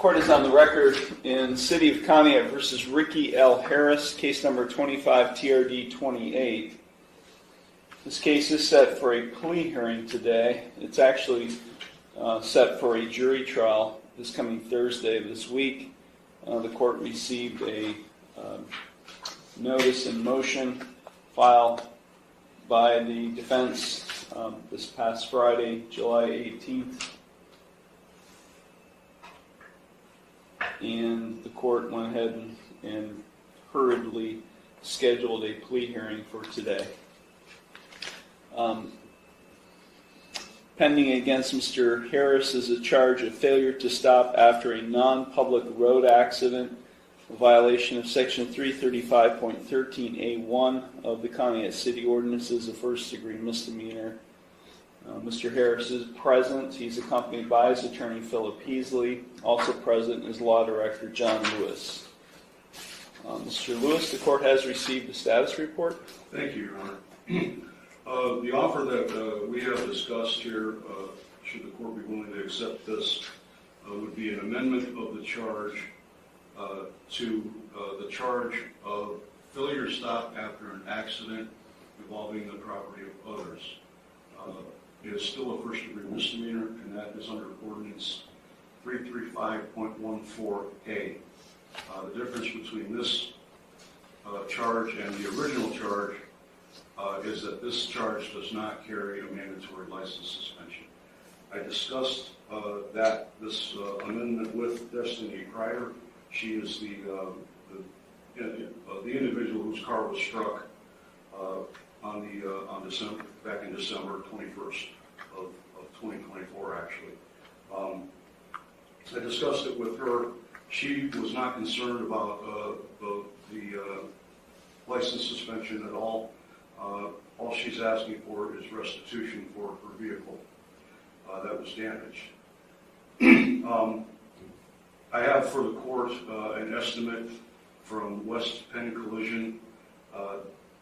Court is on the record in City of Contempt versus Ricky L. Harris, case number 25 TRD 28. This case is set for a plea hearing today. It's actually set for a jury trial this coming Thursday of this week. The court received a notice in motion filed by the defense this past Friday, July 18th. And the court went ahead and hurriedly scheduled a plea hearing for today. Pending against Mr. Harris is a charge of failure to stop after a non-public road accident, a violation of Section 335.13A1 of the Contempt City Ordinances, a first-degree misdemeanor. Mr. Harris is present. He's accompanied by his attorney, Philip Heasley. Also present is Law Director John Lewis. Mr. Lewis, the court has received the status report. Thank you, Your Honor. The offer that we have discussed here, should the court be willing to accept this, would be an amendment of the charge to the charge of failure to stop after an accident involving the property of others. It is still a first-degree misdemeanor, and that is under Ordinance 335.14A. The difference between this charge and the original charge is that this charge does not carry a mandatory license suspension. I discussed this amendment with Destiny Crider. She is the individual whose car was struck back in December 21st of 2024, actually. I discussed it with her. She was not concerned about the license suspension at all. All she's asking for is restitution for her vehicle that was damaged. I have for the court an estimate from West Penn Collision.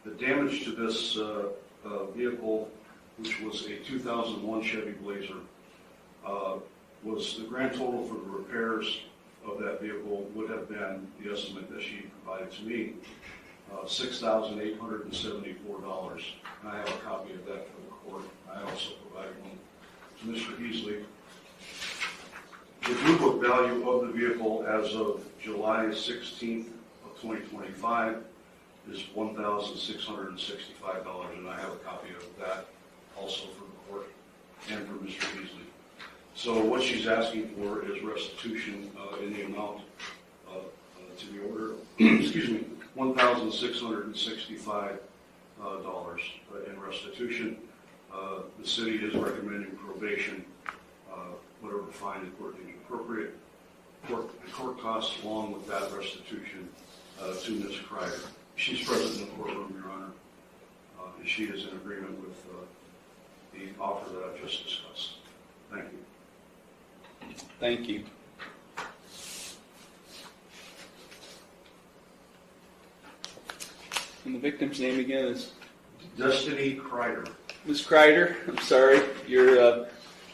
The damage to this vehicle, which was a 2001 Chevy Blazer, was the grand total for the repairs of that vehicle would have been, the estimate that she provided to me, $6,874. And I have a copy of that for the court. I also provided one to Mr. Heasley. The Blue Book value of the vehicle as of July 16th of 2025 is $1,665, and I have a copy of that also for the court and for Mr. Heasley. So what she's asking for is restitution in the amount to the order, excuse me, $1,665 in restitution. The city is recommending probation, whatever fine the court deems appropriate. The court costs along with that restitution to Ms. Crider. She's present in the courtroom, Your Honor, and she is in agreement with the offer that I've just discussed. Thank you. Thank you. And the victim's name again is? Destiny Crider. Ms. Crider, I'm sorry, you're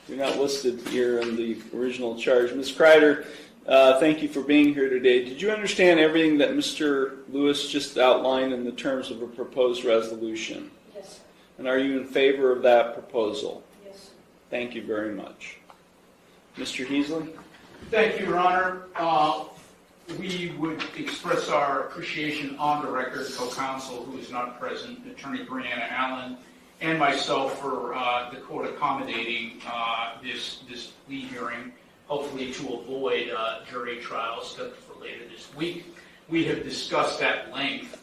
not listed here in the original charge. Ms. Crider, thank you for being here today. Did you understand everything that Mr. Lewis just outlined in the terms of a proposed resolution? Yes. And are you in favor of that proposal? Yes. Thank you very much. Mr. Heasley? Thank you, Your Honor. We would express our appreciation on the record, co-counsel who is not present, Attorney Brianna Allen, and myself for the court accommodating this plea hearing, hopefully to avoid jury trials scheduled for later this week. We have discussed at length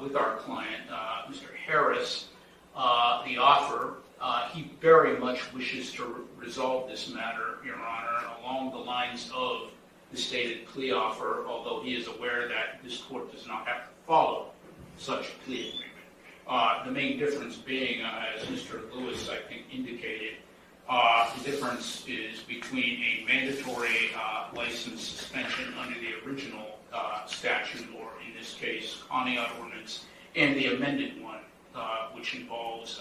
with our client, Mr. Harris, the offer. He very much wishes to resolve this matter, Your Honor, along the lines of the stated plea offer, although he is aware that this court does not have to follow such a plea agreement. The main difference being, as Mr. Lewis, I think, indicated, the difference is between a mandatory license suspension under the original statute, or in this case, Contempt ordinance, and the amended one, which involves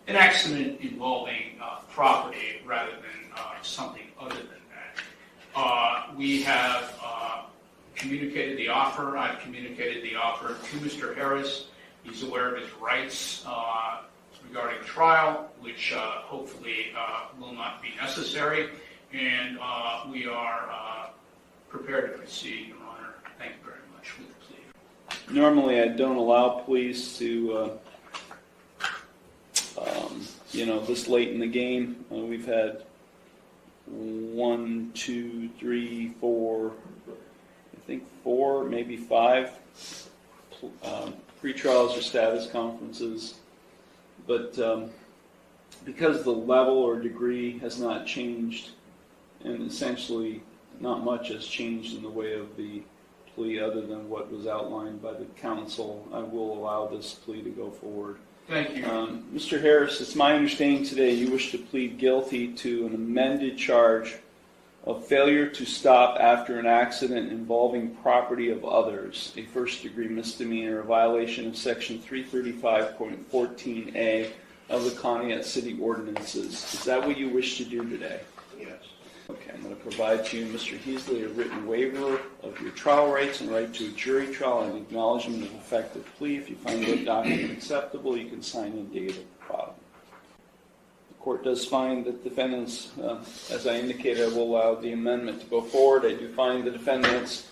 an accident involving property rather than something other than that. We have communicated the offer. I've communicated the offer to Mr. Harris. He's aware of his rights regarding trial, which hopefully will not be necessary. And we are prepared to proceed, Your Honor. Thank you very much with the plea. Normally, I don't allow pleas to, this late in the game. We've had 1, 2, 3, 4, I think 4, maybe 5 pre-trials or status conferences. But because the level or degree has not changed, and essentially not much has changed in the way of the plea other than what was outlined by the counsel, I will allow this plea to go forward. Thank you. Mr. Harris, it's my understanding today you wish to plead guilty to an amended charge of failure to stop after an accident involving property of others, a first-degree misdemeanor, a violation of Section 335.14a of the Contempt City Ordinances. Is that what you wish to do today? Yes. Okay, I'm going to provide to you, Mr. Heasley, a written waiver of your trial rights and right to a jury trial and acknowledgement of effective plea. If you find that document acceptable, you can sign and date at the bottom. The court does find that defendants, as I indicated, I will allow the amendment to go forward. I do find the defendant's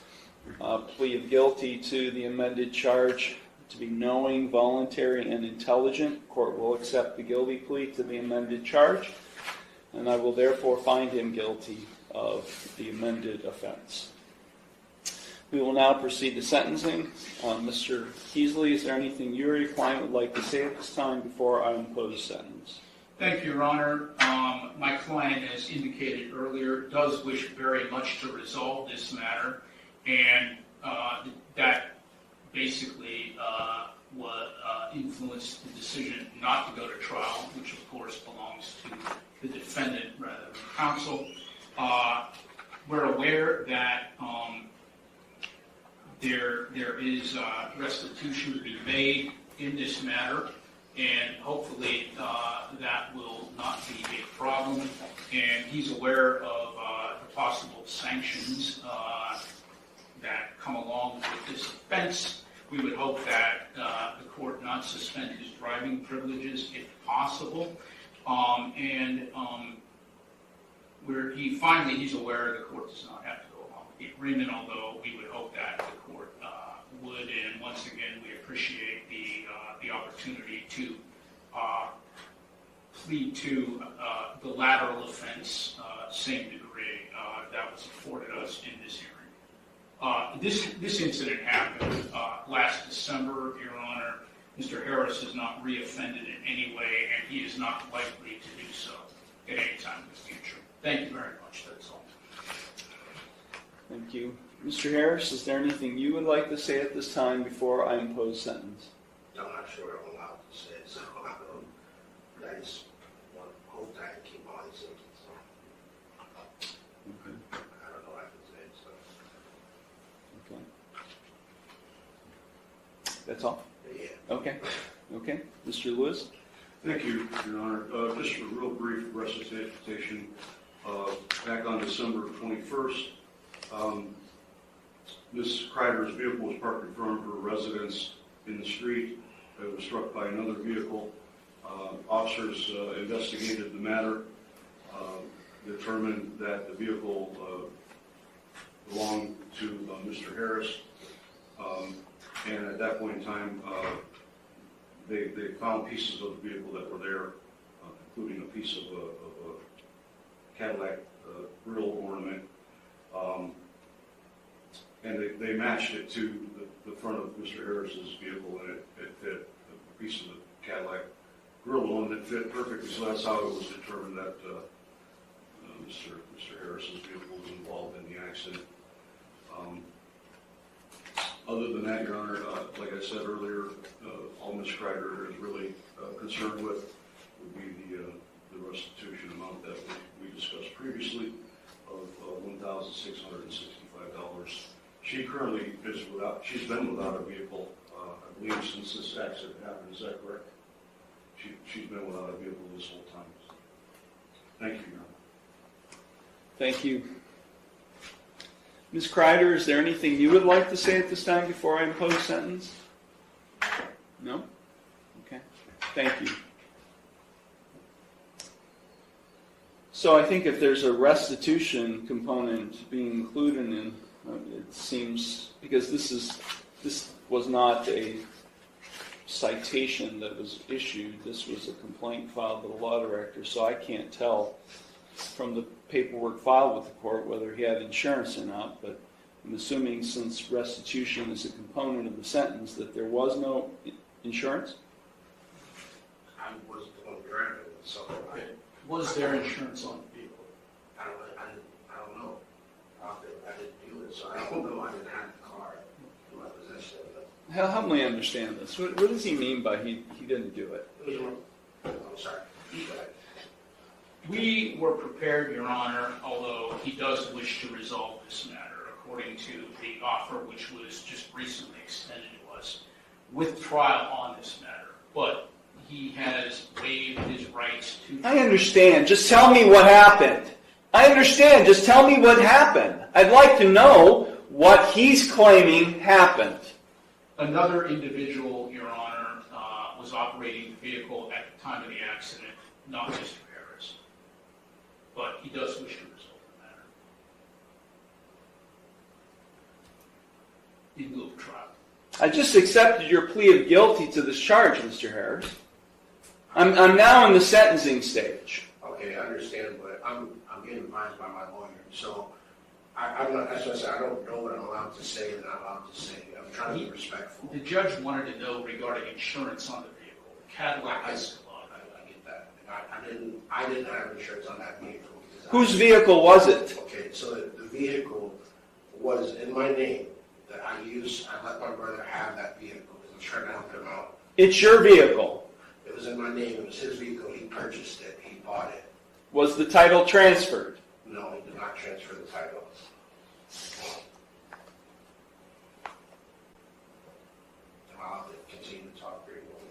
plea of guilty to the amended charge to be knowing, voluntary, and intelligent. The court will accept the guilty plea to the amended charge, and I will therefore find him guilty of the amended offense. We will now proceed to sentencing. Mr. Heasley, is there anything you or your client would like to say at this time before I impose sentence? Thank you, Your Honor. My client, as indicated earlier, does wish very much to resolve this matter, and that basically what influenced the decision not to go to trial, which of course belongs to the defendant rather than counsel. We're aware that there is restitution to be made in this matter, and hopefully that will not be a problem. And he's aware of the possible sanctions that come along with this offense. We would hope that the court not suspend his driving privileges if possible. He's aware the court does not have to go along with the agreement, although we would hope that the court would. And once again, we appreciate the opportunity to plead to the lateral offense, same degree, that was afforded us in this hearing. This incident happened last December, Your Honor. Mr. Harris has not reoffended in any way, and he is not likely to do so at any time in the future. Thank you very much. That's all. Thank you. Mr. Harris, is there anything you would like to say at this time before I impose sentence? I'm not sure I'm allowed to say it, so I just want to hold tight and keep on saying it. So Okay. I don't know what I can say. So Okay. That's all? yeah. Okay. Mr. Lewis? Thank you, Your Honor. Just a real brief recitation. Back on December 21st, Ms. Kreider's vehicle was parked in front of her residence in the street. It was struck by another vehicle. Officers investigated the matter, determined that the vehicle belonged to Mr. Harris, and at that point in time, they found pieces of the vehicle that were there, including a piece of a Cadillac grill ornament, and they matched it to the front of Mr. Harris's vehicle, and it fit. A piece of the Cadillac grill ornament fit perfectly, so that's how it was determined that Mr. Harris's vehicle was involved in the accident. Other than that, Your Honor, like I said earlier, all Ms. Kreider is really concerned with would be the restitution amount that we discussed previously of $1,665. She currently she's been without a vehicle, I believe, since this accident happened. Is that correct? She's been without a vehicle this whole time. Thank you, Your Honor. Thank you. Ms. Kreider, is there anything you would like to say at this time before I impose sentence? No? Okay. Thank you. So I think if there's a restitution component being included in, it seems, because this was not a citation that was issued, this was a complaint filed with the law director, so I can't tell from the paperwork filed with the court whether he had insurance or not, but I'm assuming since restitution is a component of the sentence that there was no insurance? I was the one driving it, so Was there insurance on the vehicle? I don't know. I didn't do it, so I don't know. I didn't have the car in my possession. Help me understand this. What does he mean by he didn't do it? I'm sorry. We were prepared, Your Honor, although he does wish to resolve this matter, according to the offer which was just recently extended to us, with trial on this matter. But he has waived his rights to... I understand. Just tell me what happened. I understand. Just tell me what happened. I'd like to know what he's claiming happened. Another individual, Your Honor, was operating the vehicle at the time of the accident, not Mr. Harris. But he does wish to resolve the matter in lieu of trial. I just accepted your plea of guilty to this charge, Mr. Harris. I'm now in the sentencing stage. Okay, I understand, but I'm getting advised by my lawyer, so I'm not. That's what I said. I don't know what I'm allowed to say and not allowed to say. I'm trying to be respectful. The judge wanted to know regarding insurance on the vehicle. The Cadillac Escalade. I get that. I didn't have insurance on that vehicle. Whose vehicle was it? Okay, so the vehicle was in my name that I used. I let my brother have that vehicle because I'm trying to help him out. It's your vehicle. It was in my name. It was his vehicle. He purchased it. He bought it. Was the title transferred? No, he did not transfer the title. I'll continue to talk very well.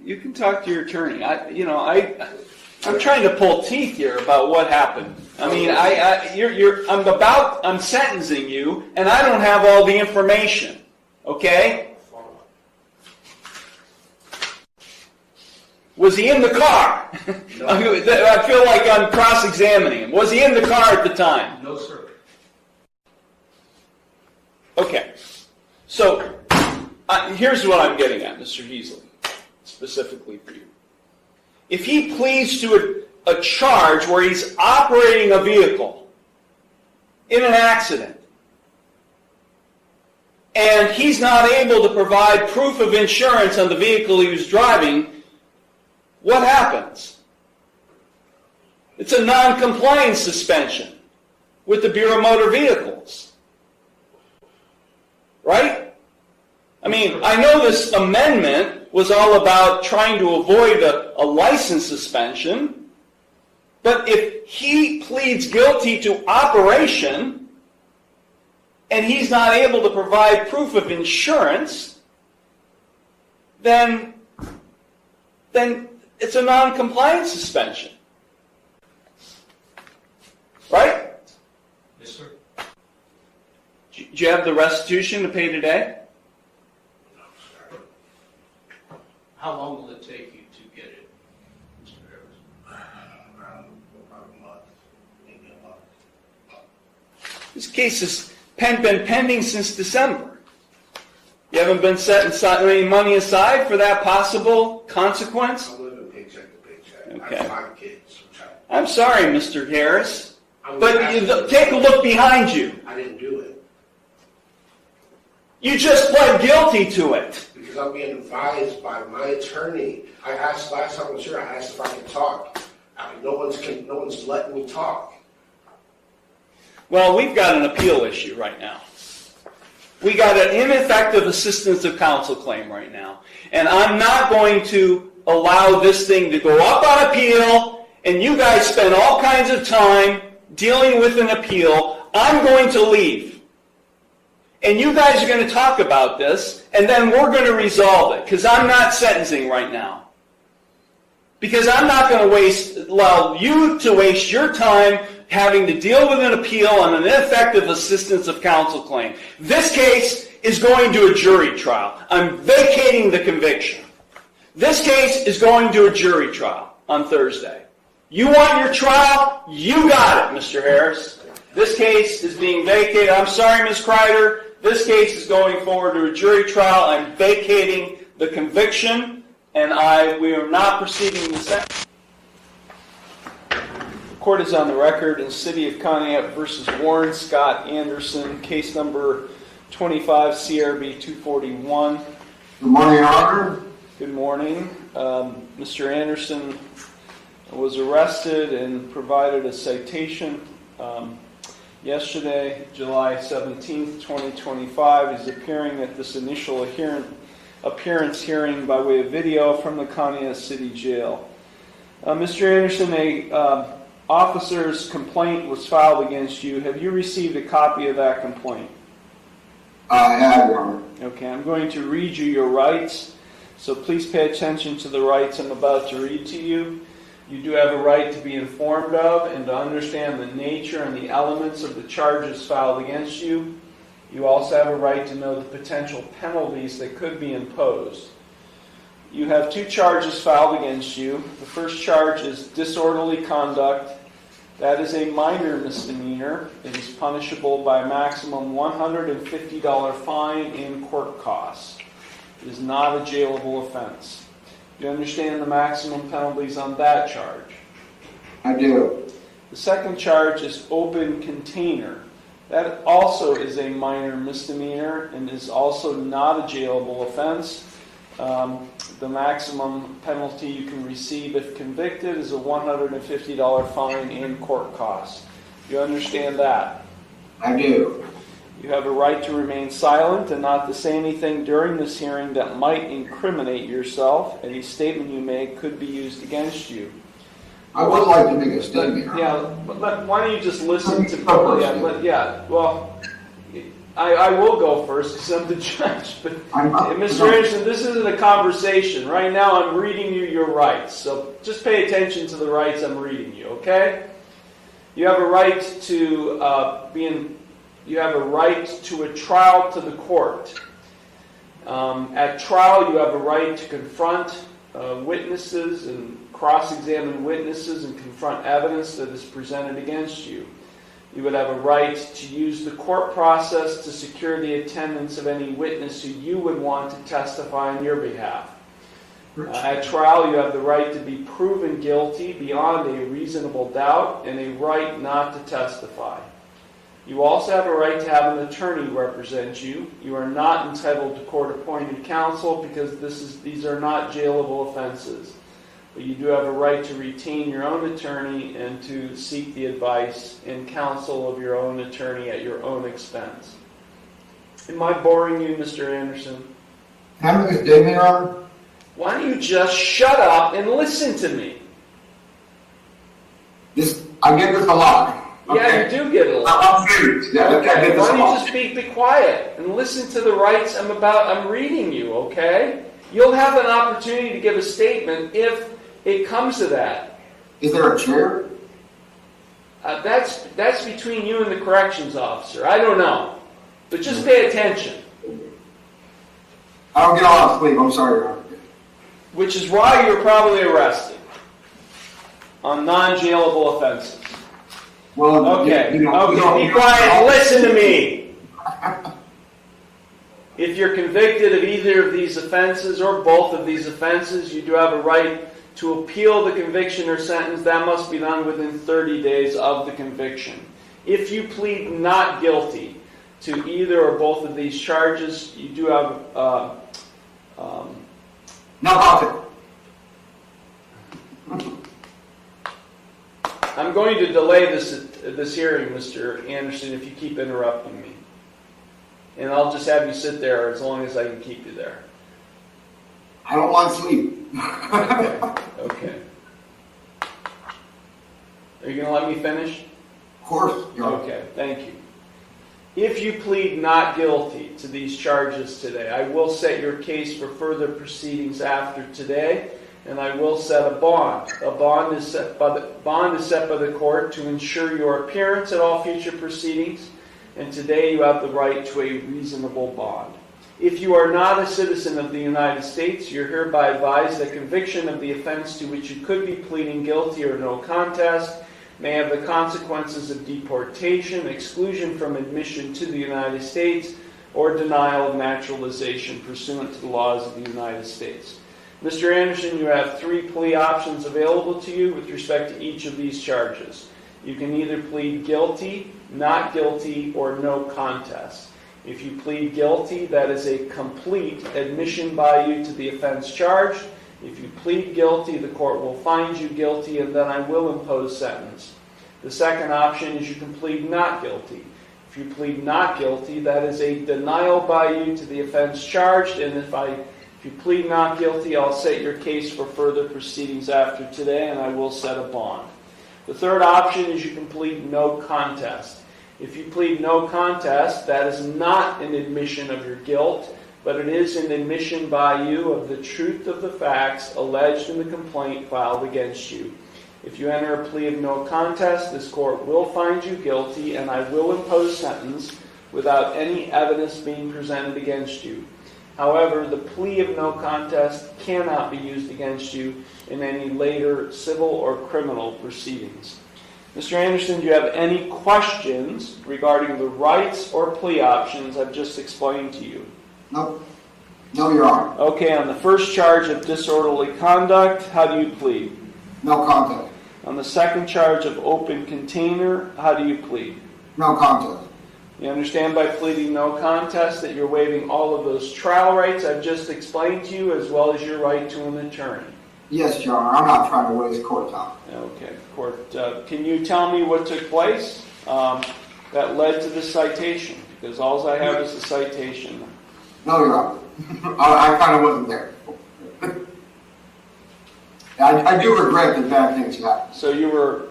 You can talk to your attorney. I'm trying to pull teeth here about what happened. I mean, I'm sentencing you, and I don't have all the information. Okay? Was he in the car? No. I feel like I'm cross-examining him. Was he in the car at the time? No, sir. Okay. So, here's what I'm getting at, Mr. Heasley, specifically for you. If he pleads to a charge where he's operating a vehicle in an accident, and he's not able to provide proof of insurance on the vehicle he was driving, what happens? It's a non-compliance suspension with the Bureau of Motor Vehicles. Right? I mean, I know this amendment was all about trying to avoid a license suspension, but if he pleads guilty to operation and he's not able to provide proof of insurance, then it's a non-compliance suspension. Right? Yes, sir. Do you have the restitution to pay today? No, sorry. How long will it take you to get it, Mr. Harris? Around about a month, maybe a month. This case has been pending since December. You haven't been setting any money aside for that possible consequence? I'm living paycheck to paycheck. Okay. I have 5 kids. I'm sorry, Mr. Harris, I'm but asking- take a look behind you. I didn't do it You just pled guilty to it. because I'm being advised by my attorney. I asked last time I was here. I asked if I could talk. No one's letting me talk. Well, we've got an appeal issue right now. We got an ineffective assistance of counsel claim right now. And I'm not going to allow this thing to go up on appeal, and you guys spend all kinds of time dealing with an appeal. I'm going to leave. And you guys are going to talk about this, and then we're going to resolve it, because I'm not sentencing right now. Because I'm not going to allow you to waste your time having to deal with an appeal on an ineffective assistance of counsel claim. This case is going to a jury trial. I'm vacating the conviction. This case is going to a jury trial on Thursday. You want your trial? You got it, Mr. Harris. This case is being vacated. I'm sorry, Ms. Kreider. This case is going forward to a jury trial. I'm vacating the conviction, and we are not proceeding the sentence. The court is on the record in City of Contempt versus Warren Scott Anderson, case number 25 CRB 241. Good morning, Your Honor. Good morning. Mr. Anderson was arrested and provided a citation yesterday, July 17th, 2025. He's appearing at this initial appearance hearing by way of video from the Conneaut City Jail. Mr. Anderson, a officer's complaint was filed against you. Have you received a copy of that complaint? I have, Your Honor. Okay, I'm going to read you your rights, so please pay attention to the rights I'm about to read to you. You do have a right to be informed of and to understand the nature and the elements of the charges filed against you. You also have a right to know the potential penalties that could be imposed. You have 2 charges filed against you. The first charge is disorderly conduct. That is a minor misdemeanor. It is punishable by a maximum $150 fine and court costs. It is not a jailable offense. Do you understand the maximum penalties on that charge? I do. The second charge is open container. That also is a minor misdemeanor and is also not a jailable offense. The maximum penalty you can receive if convicted is a $150 fine and court costs. Do you understand that? I do. You have a right to remain silent and not to say anything during this hearing that might incriminate yourself. Any statement you make could be used against you. I would like to make a statement. But why don't you just listen to me? I will go first because I'm the judge. But Mr. Anderson, this isn't a conversation. Right now I'm reading you your rights. So just pay attention to the rights I'm reading you, okay? You have a right to you have a right to a trial to the court. At trial, you have a right to confront witnesses and cross-examine witnesses and confront evidence that is presented against you. You would have a right to use the court process to secure the attendance of any witness who you would want to testify on your behalf. At trial, you have the right to be proven guilty beyond a reasonable doubt and a right not to testify. You also have a right to have an attorney represent you. You are not entitled to court-appointed counsel because these are not jailable offenses. But you do have a right to retain your own attorney and to seek the advice and counsel of your own attorney at your own expense. Am I boring you, Mr. Anderson? Can I make a statement, Your Honor? Why don't you just shut up and listen to me? I get this a lot. Okay? Yeah, you do get it a lot. I'm serious. Yeah, I get this Why a don't you lot. just be quiet and listen to the rights I'm reading you, okay? You'll have an opportunity to give a statement if it comes to that. Is there a chair? That's between you and the corrections officer. I don't know. But just pay attention. I don't get a lot of sleep. I'm sorry, Your Honor. Which is why you're probably arrested on non-jailable offenses. Well, Okay, you know, be quiet and listen to me. If you're convicted of either of these offenses or both of these offenses, you do have a right to appeal the conviction or sentence. That must be done within 30 days of the conviction. If you plead not guilty to either or both of these charges, you do have no comment. I'm going to delay this hearing, Mr. Anderson, if you keep interrupting me. And I'll just have you sit there as long as I can keep you there. I don't want sleep. Okay. Are you going to let me finish? Of course, Your Honor. Okay, thank you. If you plead not guilty to these charges today, I will set your case for further proceedings after today, and I will set a bond. A bond is set by the court to ensure your appearance at all future proceedings, and today you have the right to a reasonable bond. If you are not a citizen of the United States, you're hereby advised that conviction of the offense to which you could be pleading guilty or no contest may have the consequences of deportation, exclusion from admission to the United States, or denial of naturalization pursuant to the laws of the United States. Mr. Anderson, you have 3 plea options available to you with respect to each of these charges. You can either plead guilty, not guilty, or no contest. If you plead guilty, that is a complete admission by you to the offense charged. If you plead guilty, the court will find you guilty, and then I will impose sentence. The second option is you can plead not guilty. If you plead not guilty, that is a denial by you to the offense charged, and if you plead not guilty, I'll set your case for further proceedings after today, and I will set a bond. The third option is you can plead no contest. If you plead no contest, that is not an admission of your guilt, but it is an admission by you of the truth of the facts alleged in the complaint filed against you. If you enter a plea of no contest, this court will find you guilty, and I will impose sentence without any evidence being presented against you. However, the plea of no contest cannot be used against you in any later civil or criminal proceedings. Mr. Anderson, do you have any questions regarding the rights or plea options I've just explained to you? No. No, Your Honor. Okay, on the first charge of disorderly conduct, how do you plead? No contest. On the second charge of open container, how do you plead? No contest. You understand by pleading no contest that you're waiving all of those trial rights I've just explained to you, as well as your right to an attorney. Yes, Your Honor. I'm not trying to waste court time. Okay, court. Can you tell me what took place that led to this citation? Because all I have is a citation. No, Your Honor. I kind of wasn't there. I do regret that bad things happened. So you were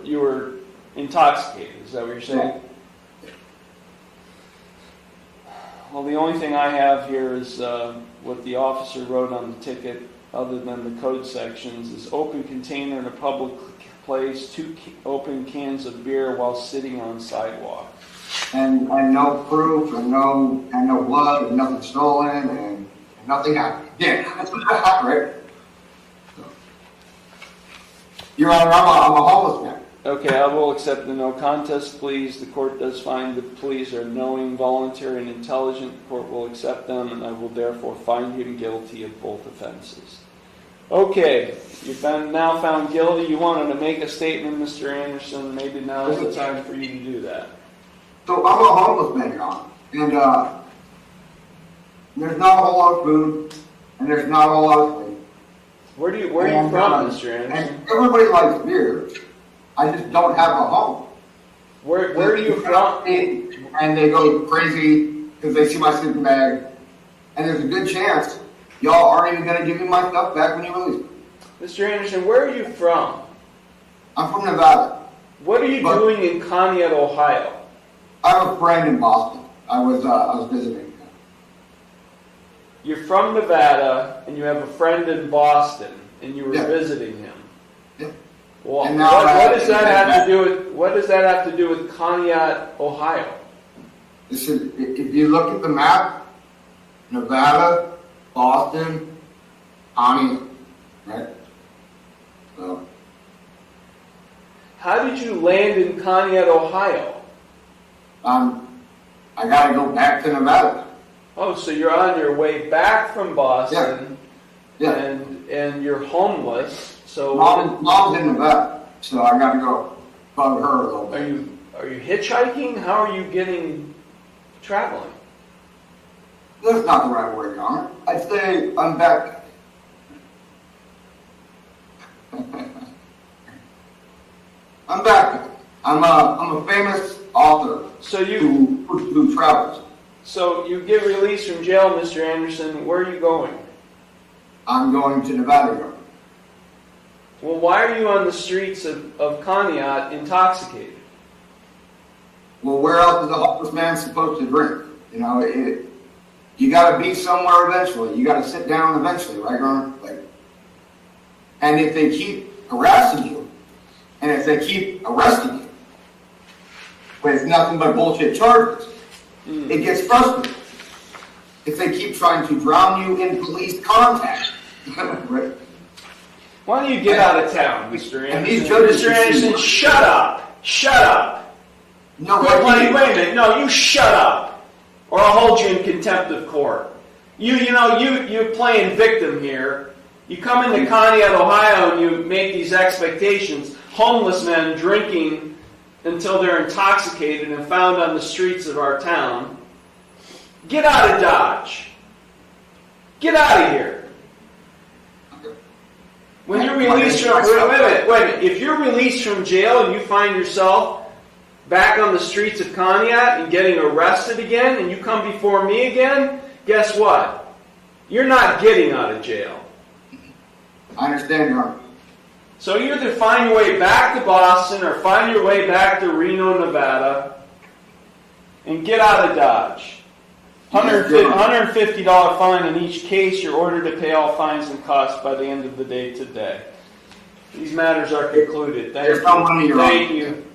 intoxicated. Is that what you're saying? Well, the only thing I have here is what the officer wrote on the ticket, other than the code sections, is open container in a public place, 2 open cans of beer while sitting on sidewalk. And no proof, and no blood, and nothing stolen, and nothing happened. Yeah, that's what happened, right? So. Your Honor, I'm a homeless man. Okay, I will accept the no contest pleas. The court does find the pleas are knowing, voluntary, and intelligent. The court will accept them, and I will therefore find him guilty of both offenses. Okay, you've been now found guilty. You wanted to make a statement, Mr. Anderson. Maybe now is the time for you to do that. So I'm a homeless man, Your Honor, and there's not a whole lot of food, and there's not a whole lot of sleep. Where are you from, Mr. Anderson? And everybody likes beer. I just don't have a home. Where are you from? And they go crazy because they see my sleeping bag, and there's a good chance y'all aren't even going to give me my stuff back when you release me. Mr. Anderson, where are you from? I'm from Nevada. What are you doing in Conneaut, Ohio? I have a friend in Boston. I was visiting. You're from Nevada, and you have a friend in Boston, and you were visiting him. Yeah. Well, And now what does that have to do with Conneaut, Ohio? Listen, if you look at the map, Nevada, Boston, Conneaut, right? So. How did you land in Conneaut, Ohio? I got to go back to Nevada. Oh, so you're on your way back from Boston, Yeah. and you're homeless. So Mom's in Nevada, so I got to go bug her a little bit. Are you hitchhiking? How are you traveling? That's not the right word, Your Honor. I'd say I'm back. I'm back. I'm a famous author who travels. So you get released from jail, Mr. Anderson. Where are you going? I'm going to Nevada, Your Honor. Well, why are you on the streets of Conneaut intoxicated? Well, where else is a homeless man supposed to drink? You know, you got to be somewhere eventually. You got to sit down eventually, right, Your Honor? And if they keep harassing you, and if they keep arresting you with nothing but bullshit charges, it gets frustrating. If they keep trying to drown you in police contact, right? Why don't you get out of town, Mr. And Anderson? these judges Mr. Anderson, shut up! Shut up! No, Wait a minute. No, you shut up, or I'll hold you in contempt of court. You're playing victim here. You come into Conneaut, Ohio, and you make these expectations. Homeless men drinking until they're intoxicated and found on the streets of our town. Get out of Dodge. Get out of here. When you're released from, wait a minute. If you're released from jail and you find yourself back on the streets of Conneaut and getting arrested again, and you come before me again, guess what? You're not getting out of jail. I understand, Your Honor. So you either find your way back to Boston or find your way back to Reno, Nevada, and get out of Dodge. $150 fine in each case. You're ordered to pay all fines and costs by the end of the day today. These matters are concluded. There's no money, Your Honor. Thank you.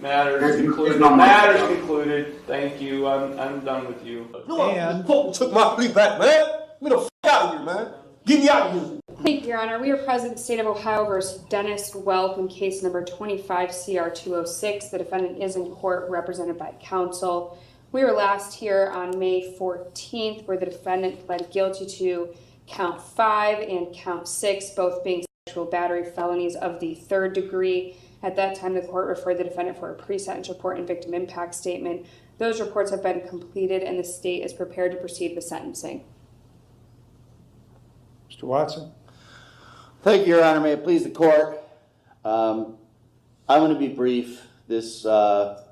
Matters concluded. no money. Matters concluded. Thank you. I'm done with you. And took my plea back, man. Get me the f out of here, man. Get me out of here. Thank you, Your Honor. We are present in the State of Ohio versus Dennis Welk in case number 25 CR 206. The defendant is in court represented by counsel. We were last here on May 14th where the defendant pled guilty to count 5 and count 6, both being sexual battery felonies of the 3rd degree. At that time, the court referred the defendant for a pre-sentence report and victim impact statement. Those reports have been completed and the state is prepared to proceed with sentencing. Mr. Watson? Thank you, Your Honor. May it please the court. I'm going to be brief. This was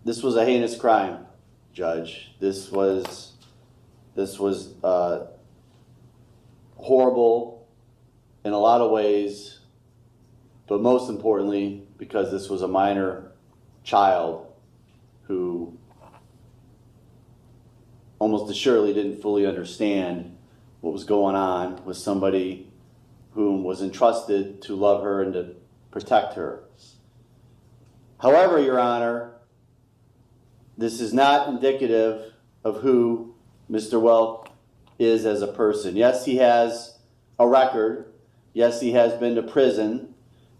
a heinous crime, Judge. This was horrible in a lot of ways, but most importantly, because this was a minor child who almost assuredly didn't fully understand what was going on with somebody whom was entrusted to love her and to protect her. However, Your Honor, this is not indicative of who Mr. Welk is as a person. Yes, he has a record. Yes, he has been to prison,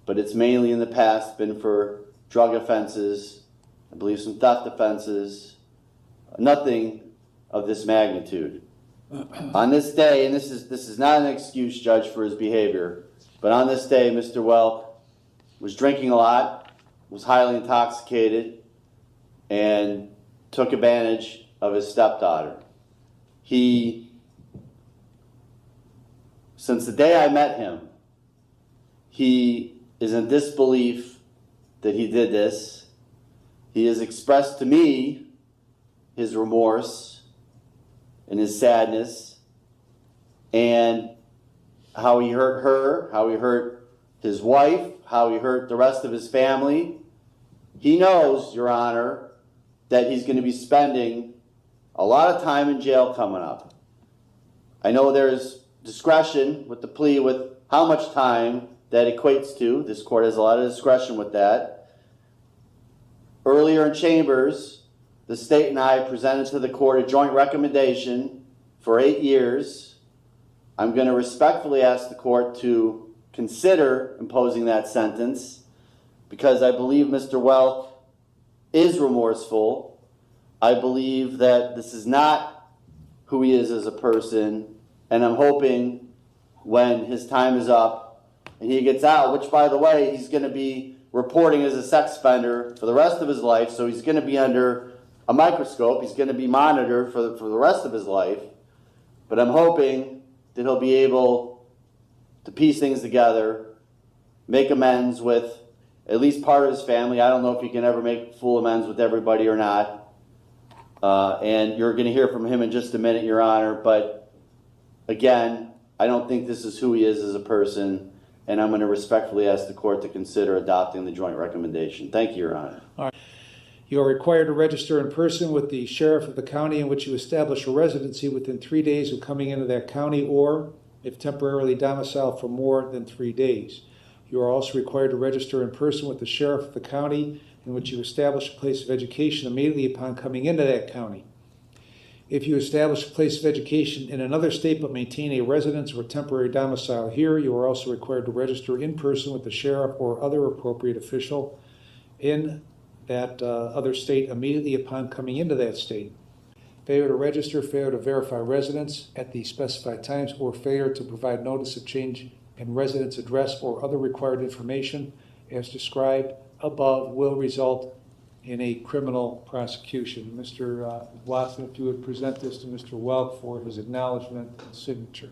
but it's mainly in the past been for drug offenses, I believe some theft offenses, nothing of this magnitude. On this day, and this is not an excuse, Judge, for his behavior, but on this day, Mr. Welk was drinking a lot, was highly intoxicated, and took advantage of his stepdaughter. Since the day I met him, he is in disbelief that he did this. He has expressed to me his remorse and his sadness and how he hurt her, how he hurt his wife, how he hurt the rest of his family. He knows, Your Honor, that he's going to be spending a lot of time in jail coming up. I know there's discretion with the plea with how much time that equates to. This court has a lot of discretion with that. Earlier in chambers, the state and I presented to the court a joint recommendation for 8 years. I'm going to respectfully ask the court to consider imposing that sentence because I believe Mr. Welk is remorseful. I believe that this is not who he is as a person, and I'm hoping when his time is up and he gets out, which by the way, he's going to be reporting as a sex offender for the rest of his life, so he's going to be under a microscope. He's going to be monitored for the rest of his life. But I'm hoping that he'll be able to piece things together, make amends with at least part of his family. I don't know if he can ever make full amends with everybody or not. And you're going to hear from him in just a minute, Your Honor. But again, I don't think this is who he is as a person. And I'm going to respectfully ask the court to consider adopting the joint recommendation. Thank you, Your Honor. All right. You are required to register in person with the sheriff of the county in which you establish a residency within 3 days of coming into that county, or if temporarily domiciled for more than 3 days. You are also required to register in person with the sheriff of the county in which you establish a place of education immediately upon coming into that county. If you establish a place of education in another state but maintain a residence or temporary domicile here, you are also required to register in person with the sheriff or other appropriate official in that other state immediately upon coming into that state. Failure to register, failure to verify residence at the specified times, or failure to provide notice of change in residence address or other required information as described above will result in a criminal prosecution. Mr. Watson, if you would present this to Mr. Welk for his acknowledgement and signature.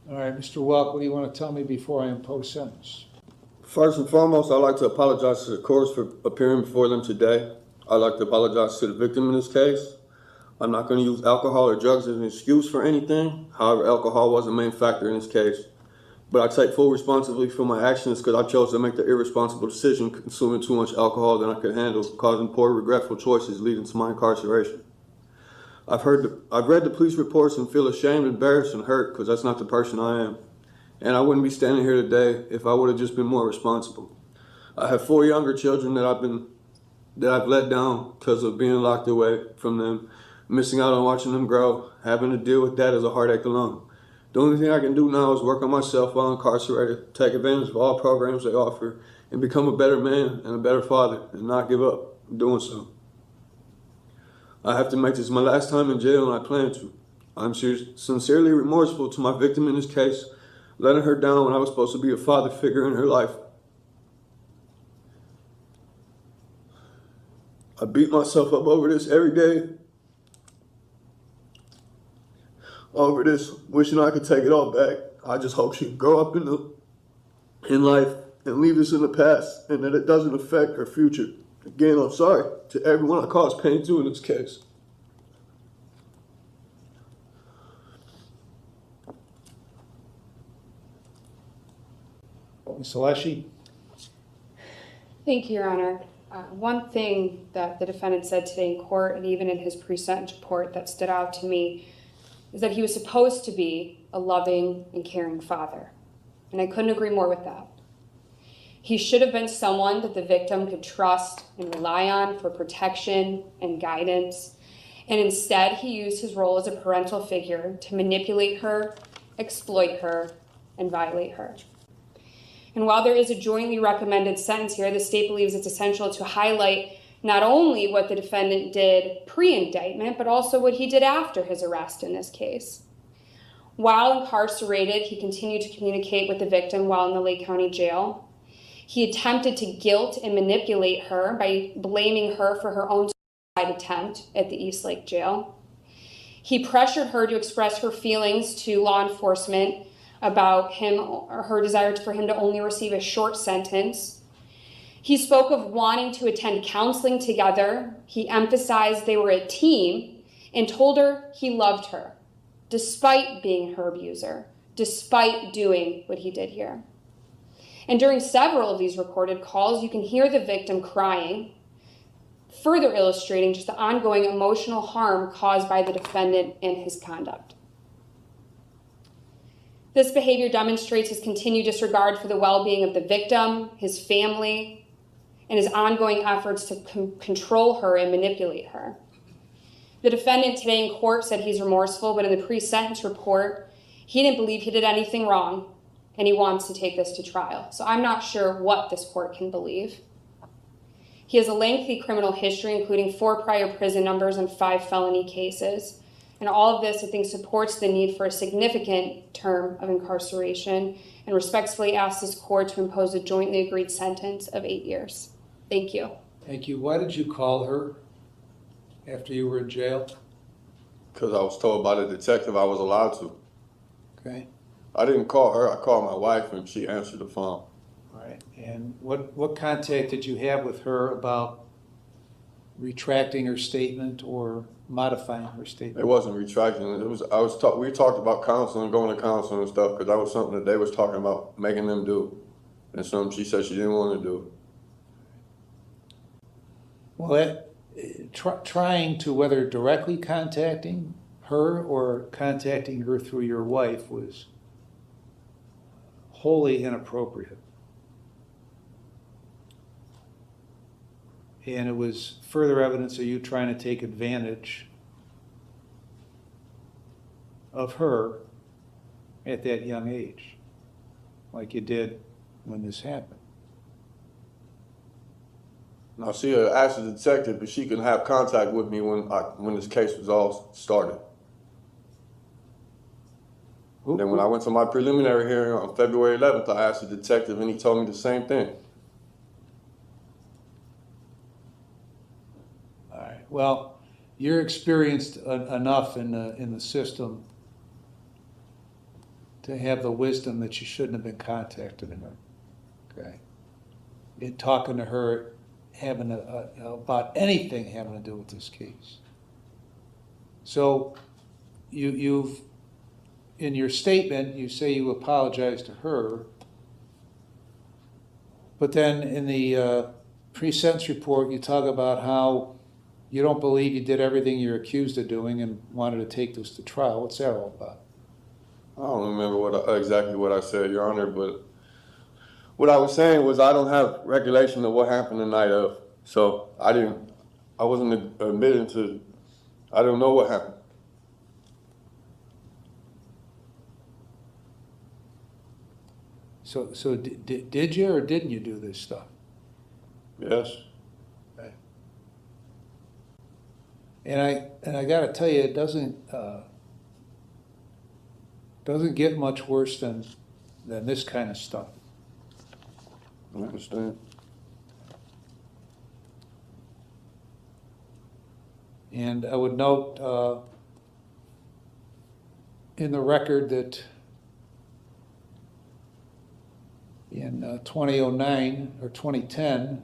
All right, Mr. Welk, what do you want to tell me before I impose sentence? First and foremost, I'd like to apologize to the courts for appearing before them today. I'd like to apologize to the victim in this case. I'm not going to use alcohol or drugs as an excuse for anything. However, alcohol was a main factor in this case. But I take full responsibility for my actions because I chose to make the irresponsible decision consuming too much alcohol than I could handle, causing poor, regretful choices leading to my incarceration. I've read the police reports and feel ashamed, embarrassed, and hurt because that's not the person I am. And I wouldn't be standing here today if I would have just been more responsible. I have 4 younger children that I've let down because of being locked away from them, missing out on watching them grow. Having to deal with that is a heartache alone. The only thing I can do now is work on myself while incarcerated, take advantage of all programs they offer, and become a better man and a better father, and not give up doing so. I have to make this my last time in jail, and I plan to. I'm sincerely remorseful to my victim in this case, letting her down when I was supposed to be a father figure in her life. I beat myself up over this every day. Over this, wishing I could take it all back. I just hope she can grow up in life and leave this in the past, and that it doesn't affect her future. Again, I'm sorry to everyone I caused pain to in this case. Ms. Alessi? Thank you, Your Honor. One thing that the defendant said today in court, and even in his pre-sentence report, that stood out to me is that he was supposed to be a loving and caring father. And I couldn't agree more with that. He should have been someone that the victim could trust and rely on for protection and guidance. And instead, he used his role as a parental figure to manipulate her, exploit her, and violate her. And while there is a jointly recommended sentence here, the state believes it's essential to highlight not only what the defendant did pre-indictment, but also what he did after his arrest in this case. While incarcerated, he continued to communicate with the victim while in the Lake County Jail. He attempted to guilt and manipulate her by blaming her for her own suicide attempt at the East Lake Jail. He pressured her to express her feelings to law enforcement about him or her desire for him to only receive a short sentence. He spoke of wanting to attend counseling together. He emphasized they were a team and told her he loved her, despite being her abuser, despite doing what he did here. And during several of these recorded calls, you can hear the victim crying, further illustrating just the ongoing emotional harm caused by the defendant and his conduct. This behavior demonstrates his continued disregard for the well-being of the victim, his family, and his ongoing efforts to control her and manipulate her. The defendant today in court said he's remorseful, but in the pre-sentence report, he didn't believe he did anything wrong, and he wants to take this to trial. So I'm not sure what this court can believe. He has a lengthy criminal history, including 4 prior prison numbers and 5 felony cases. And all of this, I think, supports the need for a significant term of incarceration, and respectfully ask this court to impose a jointly agreed sentence of 8 years. Thank you. Thank you. Why did you call her after you were in jail? Because I was told by the detective I was allowed to. Okay. I didn't call her, I called my wife and she answered the phone. All right. And what contact did you have with her about retracting her statement or modifying her statement? It wasn't retracting. We talked about counseling, going to counseling and stuff, because that was something that they was talking about making them do, and something she said she didn't want to do. Well, trying to, whether directly contacting her or contacting her through your wife was wholly inappropriate. And it was further evidence of you trying to take advantage of her at that young age, like you did when this happened. Now she had asked the detective if she could have contact with me when this case was all started. Then when I went to my preliminary hearing on February 11th, I asked the detective and he told me the same thing. All right. Well, you're experienced enough in the system to have the wisdom that you shouldn't have been contacting her. Okay. In talking to her, having about anything having to do with this case. So, you've in your statement you say you apologize to her, but then in the pre-sentence report you talk about how you don't believe you did everything you're accused of doing and wanted to take this to trial. What's that all about? I don't remember exactly what I said, Your Honor, but what I was saying was I don't have recollection of what happened the night of. So I wasn't admitting to, I don't know what happened. So did you or didn't you do this stuff? Yes. Okay. And I got to tell you, it doesn't get much worse than this kind of stuff. I understand. And I would note in the record that in 2009 or 2010,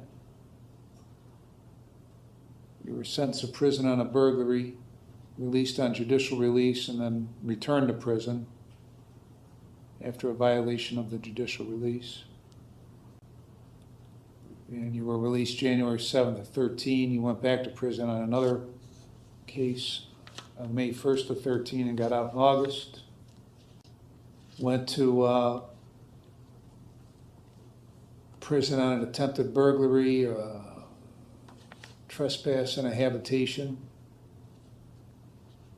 you were sentenced to prison on a burglary, released on judicial release, and then returned to prison after a violation of the judicial release. And you were released January 7th of 13. You went back to prison on another case on May 1st of 13 and got out in August. Went to prison on an attempted burglary, trespass in a habitation,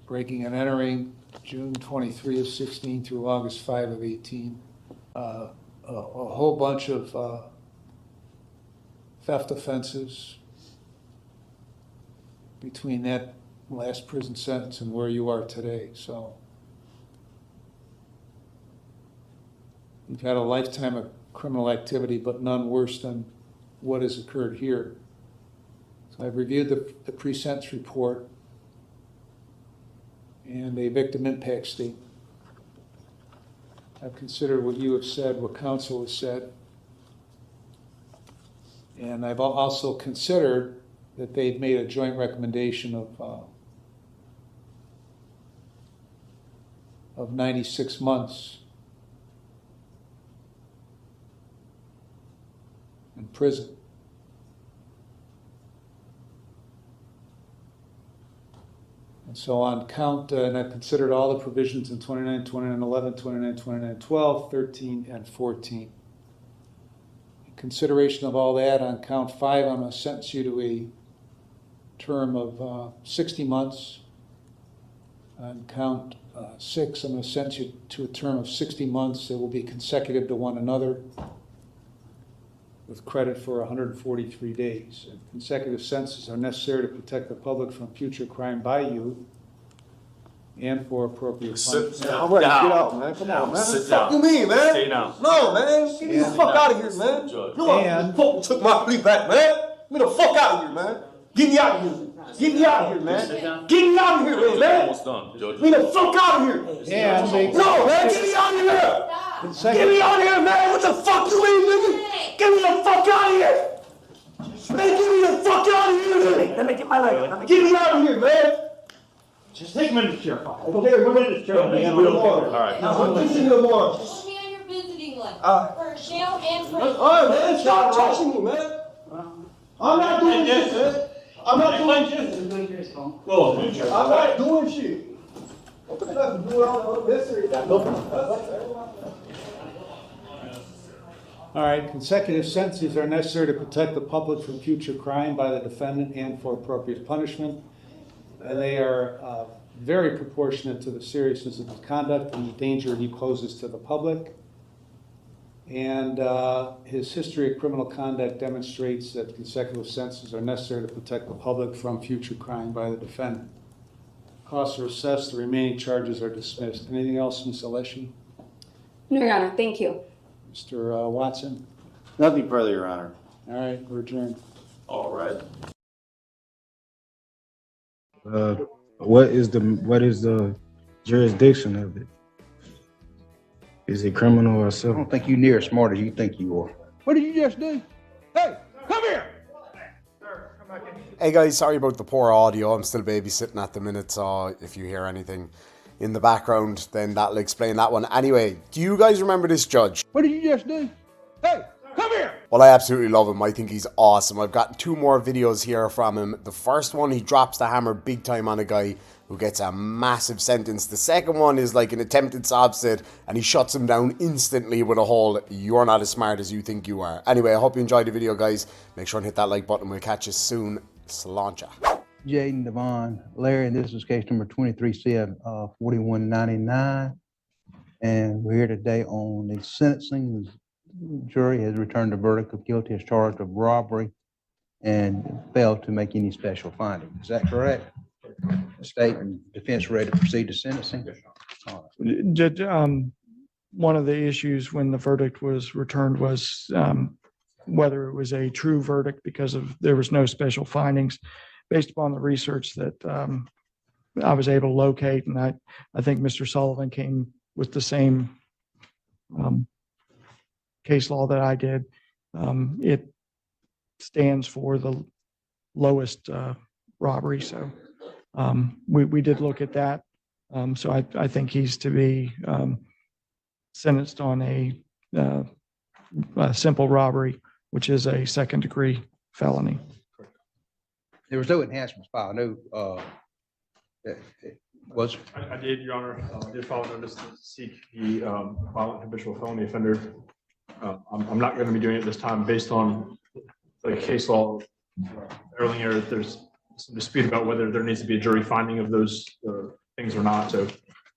breaking and entering, June 23 of 16 through August 5 of 18. A whole bunch of theft offenses between that last prison sentence and where you are today. So you've had a lifetime of criminal activity, but none worse than what has occurred here. So I've reviewed the pre-sentence report and a victim impact statement. I've considered what you have said, what counsel has said, and I've also considered that they've made a joint recommendation of 96 months in prison. And so on count, and I've considered all the provisions in 29, 29, 11, 29, 29, 12, 13, and 14. In consideration of all that, on count 5, I'm going to sentence you to a term of 60 months. On count 6, I'm going to sentence you to a term of 60 months that will be consecutive to one another, with credit for 143 days. And consecutive sentences are necessary to protect the public from future crime by you and for appropriate punishment. All right, get out, man. Come on, man. Sit What down. you mean, man? Stay down. No, man. Get me the fuck out of here, man. Judge. No, And- fuck took my plea back, man. Get me the fuck out of here, man. Get me out of here. Get me out of here, man. Get me out of here, man. Almost done, Judge. Get me the fuck out of here. And they, No, man. Get me out of here. Get me out of here, man. What the fuck you mean, nigga? Get me the fuck out of here. Man, get me the fuck out of here, nigga. Let me get my leg. Get me out of here, man. Just take him in the chair. Okay, we're in this chair. All right. I'm pushing the more. Put me on your visiting list Uh, for jail and All prison. right, man. Stop touching me, man. I'm not doing shit, man. I'm not doing shit. Go. I'm not doing shit. All right, consecutive sentences are necessary to protect the public from future crime by the defendant and for appropriate punishment. And they are very proportionate to the seriousness of his conduct and the danger he poses to the public. And his history of criminal conduct demonstrates that consecutive sentences are necessary to protect the public from future crime by the defendant. Costs are assessed, the remaining charges are dismissed. Anything else, Ms. Alessi? No, Your Honor, thank you. Mr. Watson? Nothing further, Your Honor. All right, we're adjourned. All right. What is the jurisdiction of it? Is it criminal or I civil? don't think you near as smart as you think you are. What did you just do? Hey, come here! Hey guys, sorry about the poor audio. I'm still babysitting at the minute, so if you hear anything in the background, then that'll explain that one. Anyway, do you guys remember this judge? What did you just do? Hey, come here! Well, I absolutely love him. I think he's awesome. I've got 2 more videos here from him. The first one, he drops the hammer big time on a guy who gets a massive sentence. The second one is like an attempted sob sit, and he shuts him down instantly with a whole, "You're not as smart as you think you are." Anyway, I hope you enjoyed the video, guys. Make sure and hit that like button. We'll catch you soon. Sláinte. Jaden, Devon, Larry, and this is case number 23C 4199. And we're here today on the sentencing. The jury has returned a verdict of guilty as charged of robbery and failed to make any special findings. Is that correct? The state and defense ready to proceed to sentencing? All right. Judge, one of the issues when the verdict was returned was whether it was a true verdict because there was no special findings. Based upon the research that I was able to locate, and I think Mr. Sullivan came with the same case law that I did. It stands for the lowest robbery, so we did look at that. So I think he's to be sentenced on a simple robbery, which is a second-degree felony. There was no enhancements filed. No, it was. I did, Your Honor. I did file a notice to seek the violent habitual felony offender. I'm not going to be doing it this time based on the case law earlier. There's some dispute about whether there needs to be a jury finding of those things or not. So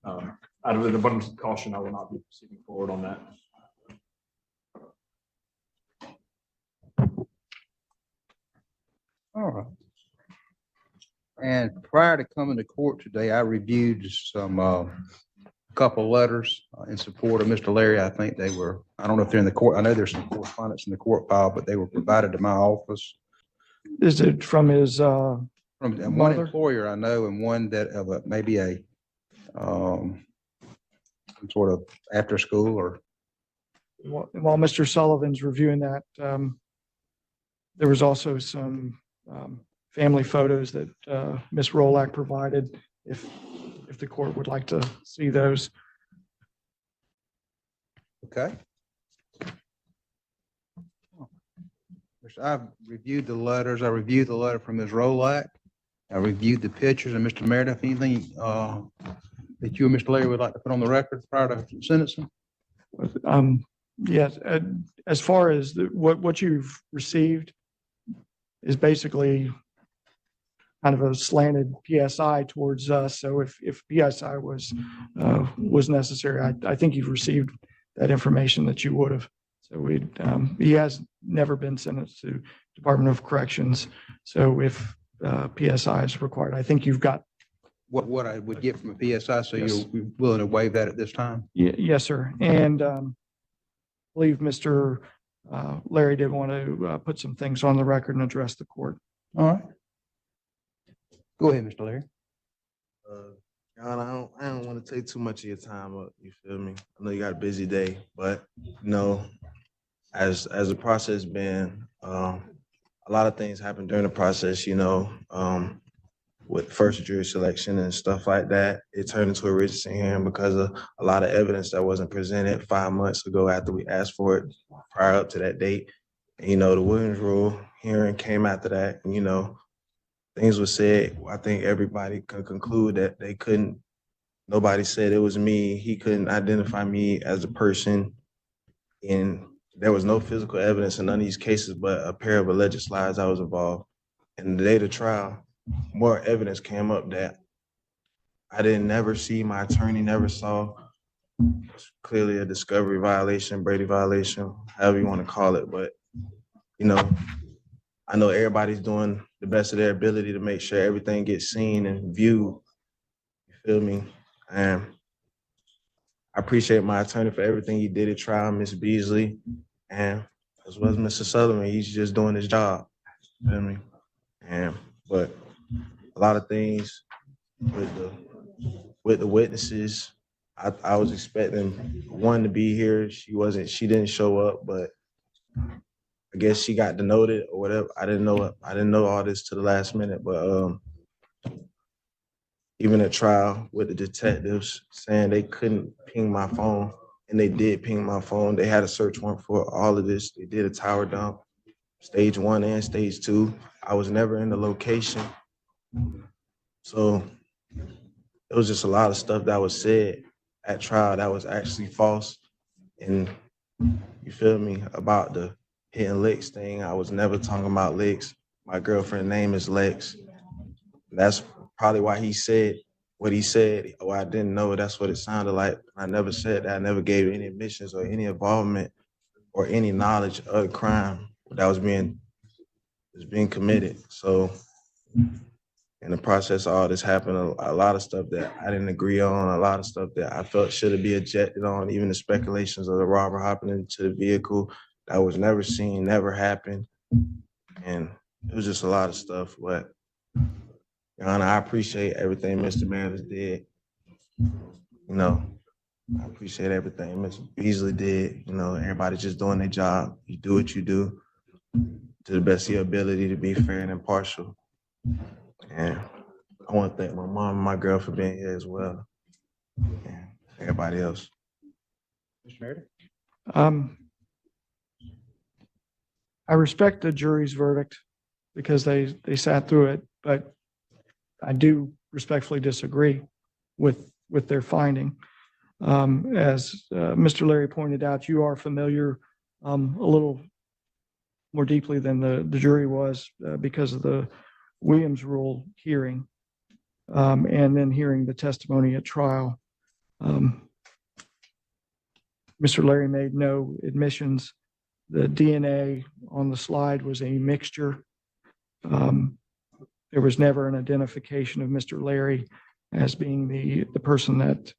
out of an abundance of caution, I will not be proceeding forward on that. All right. And prior to coming to court today, I reviewed some couple letters in support of Mr. Larry. I think they were, I don't know if they're in the court. I know there's some correspondence in the court file, but they were provided to my office. Is it from his From one mother? employer I know, and one that of maybe a some sort of after school or. While Mr. Sullivan's reviewing that, there was also some family photos that Ms. Rolak provided, if the court would like to see those. Okay. I've reviewed the letters. I reviewed the letter from Ms. Rolak. I reviewed the pictures. And Mr. Meredith, anything that you and Mr. Larry would like to put on the record prior to sentencing? Yes, as far as what you've received is basically kind of a slanted PSI towards us. So if PSI was necessary, I think you've received that information that you would have. So he has never been sentenced to Department of Corrections. So if PSI is required, I think you've got What I would get from a PSI, so Yes. you're willing to waive that at this time? Yes, sir. And I believe Mr. Larry did want to put some things on the record and address the court. All right. Go ahead, Mr. Larry. I don't want to take too much of your time up. You feel me? I know you got a busy day, but you know, as the process been, a lot of things happened during the process. You know, with first jury selection and stuff like that, it turned into a Richardson hearing because of a lot of evidence that wasn't presented 5 months ago after we asked for it prior up to that date. And, you know, the Williams Rule hearing came after that, and, you know, things were said. I think everybody could conclude that they couldn't Nobody said it was me. He couldn't identify me as a person. And there was no physical evidence in none of these cases, but a pair of alleged slides I was involved. And the day of the trial, more evidence came up that I didn't never see, my attorney never saw. It's clearly a discovery violation, Brady violation, however you want to call it. But, you know, I know everybody's doing the best of their ability to make sure everything gets seen and viewed. You feel me? And I appreciate my attorney for everything he did at trial, Miss Beasley, and as well as Mr. Sullivan. He's just doing his job. You feel me? And but a lot of things with the witnesses, I was expecting one to be here. She didn't show up, but I guess she got denoted or whatever. I didn't know all this to the last minute, but even at trial with the detectives saying they couldn't ping my phone, and they did ping my phone. They had a search warrant for all of this. They did a tower dump, stage 1 and stage 2. I was never in the location. So it was just a lot of stuff that was said at trial that was actually false. And you feel me, about the hitting licks thing. I was never talking about licks. My girlfriend's name is Lex. That's probably why he said what he said. Oh, I didn't know. That's what it sounded like. I never said that. I never gave any admissions or any involvement or any knowledge of the crime that was being committed. So in the process of all this happened, a lot of stuff that I didn't agree on, a lot of stuff that I felt should be objected on, even the speculations of the robber hopping into the vehicle that was never seen, never happened. And it was just a lot of stuff. But Your Honor, I appreciate everything Mr. Meredith did. You know, I appreciate everything Mr. Beasley did. You know, everybody just doing their job. You do what you do to the best of your ability to be fair and impartial. And I want to thank my mom and my girl for being here as well. And everybody else. Mr. Meredith? I respect the jury's verdict because they sat through it, but I do respectfully disagree with their finding. As Mr. Larry pointed out, you are familiar a little more deeply than the jury was because of the Williams rule hearing and then hearing the testimony at trial. Mr. Larry made no admissions. The DNA on the slide was a mixture. There was never an identification of Mr. Larry as being the person that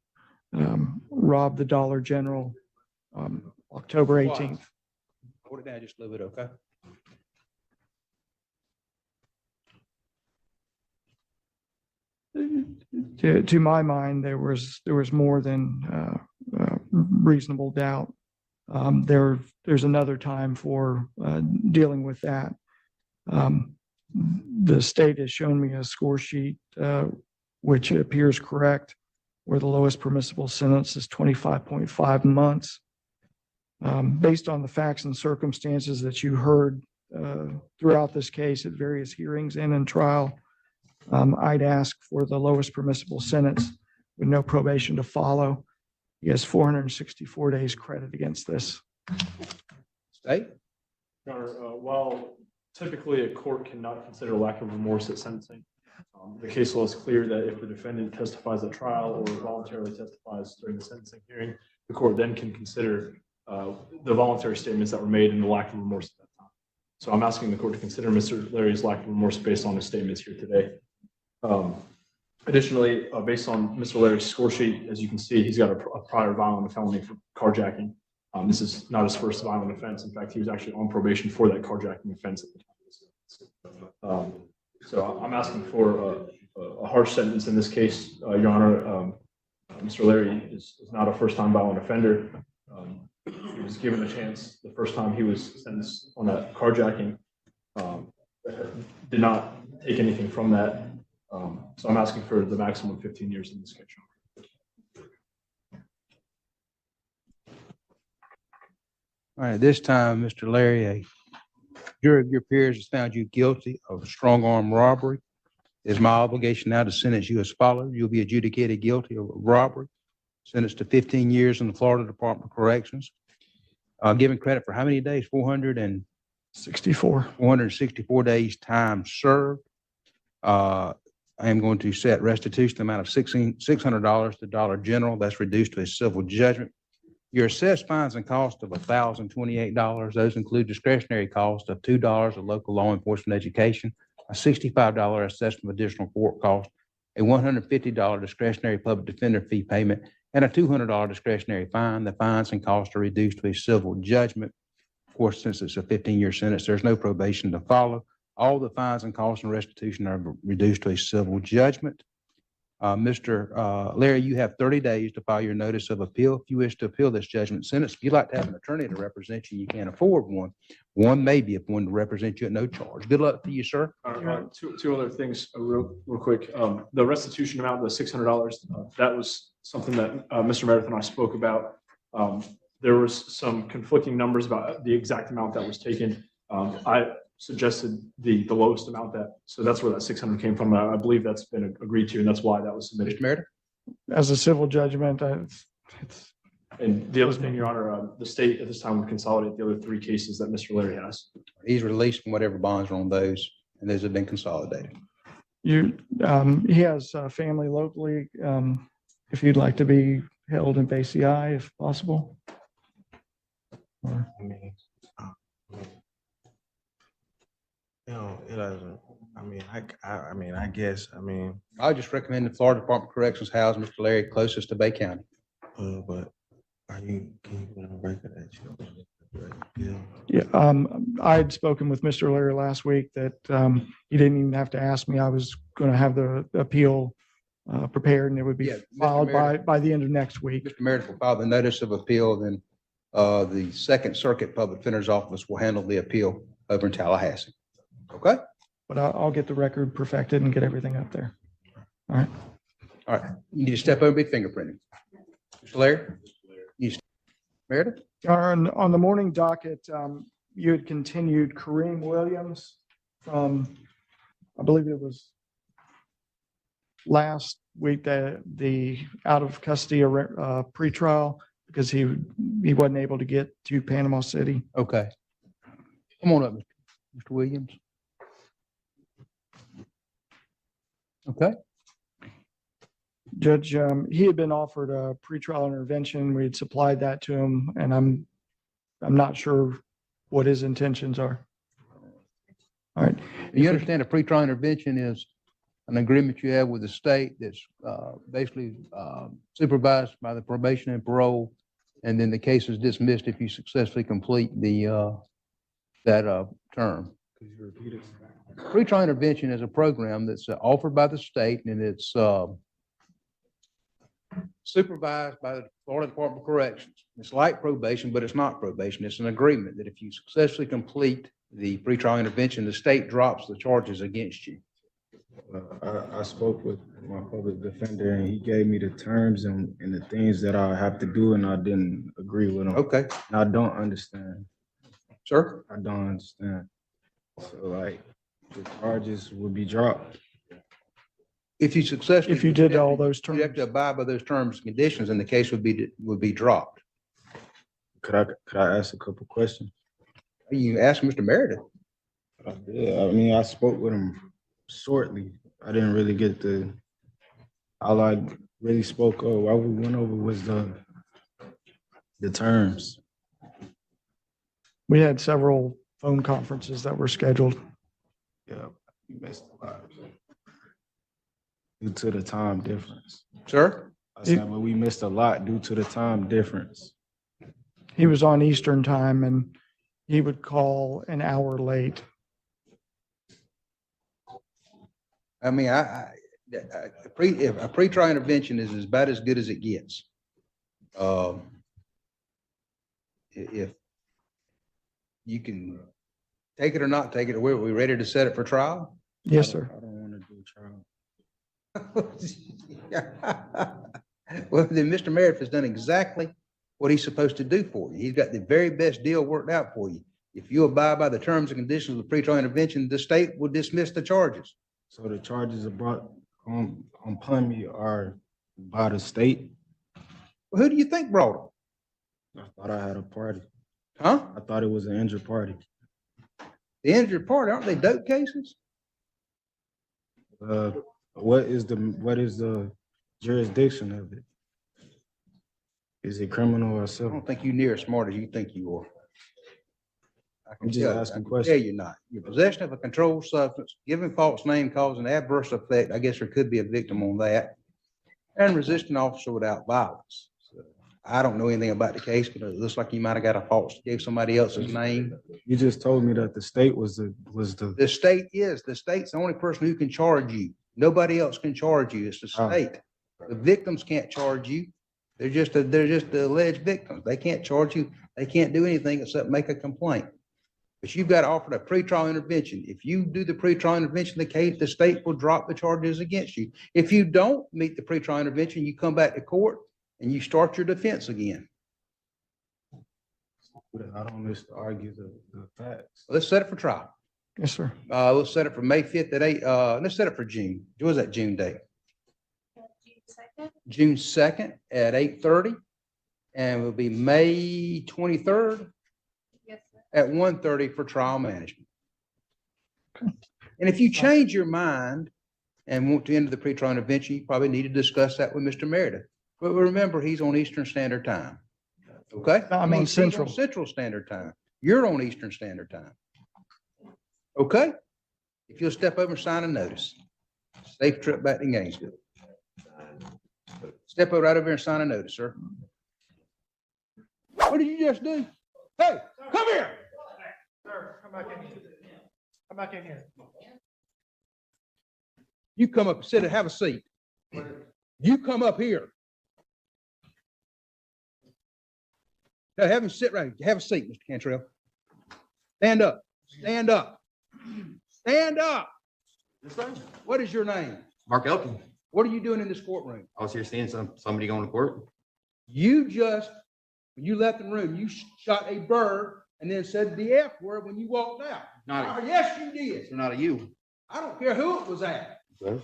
robbed the Dollar General October 18th. Hold it down just a little bit, okay? To my mind, there was more than reasonable doubt. There's another time for dealing with that. The state has shown me a score sheet which appears correct, where the lowest permissible sentence is 25.5 months. Based on the facts and circumstances that you heard throughout this case at various hearings and in trial, I'd ask for the lowest permissible sentence with no probation to follow. He has 464 days credit against this. State? Your Honor, while typically a court cannot consider lack of remorse at sentencing, the case law is clear that if the defendant testifies at trial or voluntarily testifies during the sentencing hearing, the court then can consider the voluntary statements that were made and the lack of remorse at that time. So I'm asking the court to consider Mr. Larry's lack of remorse based on his statements here today. Additionally, based on Mr. Larry's score sheet, as you can see, he's got a prior violent felony for carjacking. This is not his first violent offense. In fact, he was actually on probation for that carjacking offense at the time. So I'm asking for a harsh sentence in this case, Your Honor. Mr. Larry is not a first-time violent offender. He was given a chance the first time he was sentenced on that carjacking. Did not take anything from that. So I'm asking for the maximum 15 years in this case. All right, this time, Mr. Larry, a jury of your peers has found you guilty of strong arm robbery, It is my obligation now to sentence you as follows. You'll be adjudicated guilty of robbery, sentenced to 15 years in the Florida Department of Corrections. Given credit for how many days? 464 days time served. I am going to set restitution amount of $600 to Dollar General. That's reduced to a civil judgment. Your assessed fines and costs of $1,028. Those include discretionary cost of $2 of local law enforcement education, a $65 assessment of additional court cost, a $150 discretionary public defender fee payment, and a $200 discretionary fine. The fines and costs are reduced to a civil judgment. Of course, since it's a 15-year sentence, there's no probation to follow. All the fines and costs and restitution are reduced to a civil judgment. Mr. Larry, you have 30 days to file your notice of appeal. If you wish to appeal this judgment sentence, if you'd like to have an attorney to represent you, you can't afford one. One may be one to represent you at no charge. Good luck to you, sir. Two other things real quick. The restitution amount, the $600, that was something that Mr. Meredith and I spoke about. There was some conflicting numbers about the exact amount that was taken. I suggested the lowest amount so that's where that 600 came from. I believe that's been agreed to, and that's why that was submitted. Mr. Meredith? As a civil judgment, And the other thing, Your Honor, the state at this time would consolidate the other 3 cases that Mr. Larry has. He's released from whatever bonds are on those, and those have been consolidated. he has family locally. If you'd like to be held in Bay CI, if possible. Or, It doesn't. I guess. I would just recommend the Florida Department of Corrections house Mr. Larry closest to Bay County. But can you put on record that I had spoken with Mr. Larry last week that he didn't even have to ask me. I was going to have the appeal prepared, and it would be filed by the end of next week. Mr. Meredith will file the notice of appeal, then the Second Circuit Public Defender's Office will handle the appeal over in Tallahassee. Okay? But I'll get the record perfected and get everything up there. All right. All right. You need to step over and be fingerprinted. Mr. Larry? Meredith? On the morning docket, you had continued Kareem Williams from, I believe it was last week, the out of custody pretrial, because he wasn't able to get to Panama City. Okay. Come on up, Mr. Williams. Okay. Judge, he had been offered a pretrial intervention. We had supplied that to him, and I'm not sure what his intentions are. All right. You understand a pretrial intervention is an agreement you have with the state that's basically supervised by the probation and parole, and then the case is dismissed if you successfully complete that term. Could you repeat it? Pretrial intervention is a program that's offered by the state, and it's supervised by the Florida Department of Corrections. It's like probation, but it's not probation. It's an agreement that if you successfully complete the pretrial intervention, the state drops the charges against you. I spoke with my public defender, and he gave me the terms and the things that I have to do, and I didn't agree with him. Okay. And I don't understand. Sir? I don't understand. So, like, the charges would be dropped. If you successfully, if you did all those terms, you have to abide by those terms and conditions, and the case would be dropped. Could I ask a couple questions? You ask Mr. Meredith. I spoke with him shortly. I didn't really get all I really spoke of. What we went over was the terms. we had several phone conferences that were scheduled. Yeah, you missed a lot due to the time difference. Sir? I said, but we missed a lot due to the time difference. He was on Eastern time, and he would call an hour late. I mean, a pretrial intervention is about as good as it gets. If you can take it or not take it, are we ready to set it for trial? Yes, sir. I don't want to do trial. Well, then Mr. Meredith has done exactly what he's supposed to do for you. He's got the very best deal worked out for you. If you abide by the terms and conditions of the pretrial intervention, the state will dismiss the charges. So the charges are brought upon me are by the state. Well, who do you think brought them? I thought I had a party. Huh? I thought it was an injured party. The injured party, aren't they dope cases? What is the jurisdiction of it? Is it criminal or I civil? don't think you're near as smart as you think you are. I'm just asking Yeah, questions. you're not. Your possession of a controlled substance, giving false name, causing adverse effect, I guess there could be a victim on that. And resisting officer without violence. So, I don't know anything about the case, but it looks like you might have got a false, gave somebody else's name. You just told me that the state was the. The state's the only person who can charge you. Nobody else can charge you. It's the Oh. state. The victims can't charge you. They're just the alleged victims. They can't charge you. They can't do anything except make a complaint. But you've got to offer a pretrial intervention. If you do the pretrial intervention, the state will drop the charges against you. If you don't meet the pretrial intervention, you come back to court and you start your defense again. I don't wish to argue the facts. Let's set it for trial. Yes, sir. We'll set it for May 5th at 8. Let's set it for June. What was that June date? June 2nd at 8:30. And it will be May 23rd at 1:30 for trial management. And if you change your mind and want to enter the pretrial intervention, you probably need to discuss that with Mr. Meredith. But remember, he's on Eastern Standard Time. Okay? I'm on He's on Central. Central Standard Time. You're on Eastern Standard Time. Okay? If you'll step over and sign a notice. Safe trip back to Gainesville. Step over right over here and sign a notice, sir. What did you just do? Hey, come here. Sir, come back in here. Come back in here. You come up, sit and have a seat. You come up here. Now have him sit right. Have a seat, Mr. Cantrell. Stand up. Stand up. Stand up. What is your name? Mark Elkin. What are you doing in this courtroom? I was here seeing somebody going to court. You just, when you left the room, you shot a bird and then said the F word when you walked out. Not Yes, you did. not a you. I don't care who it was at. Okay.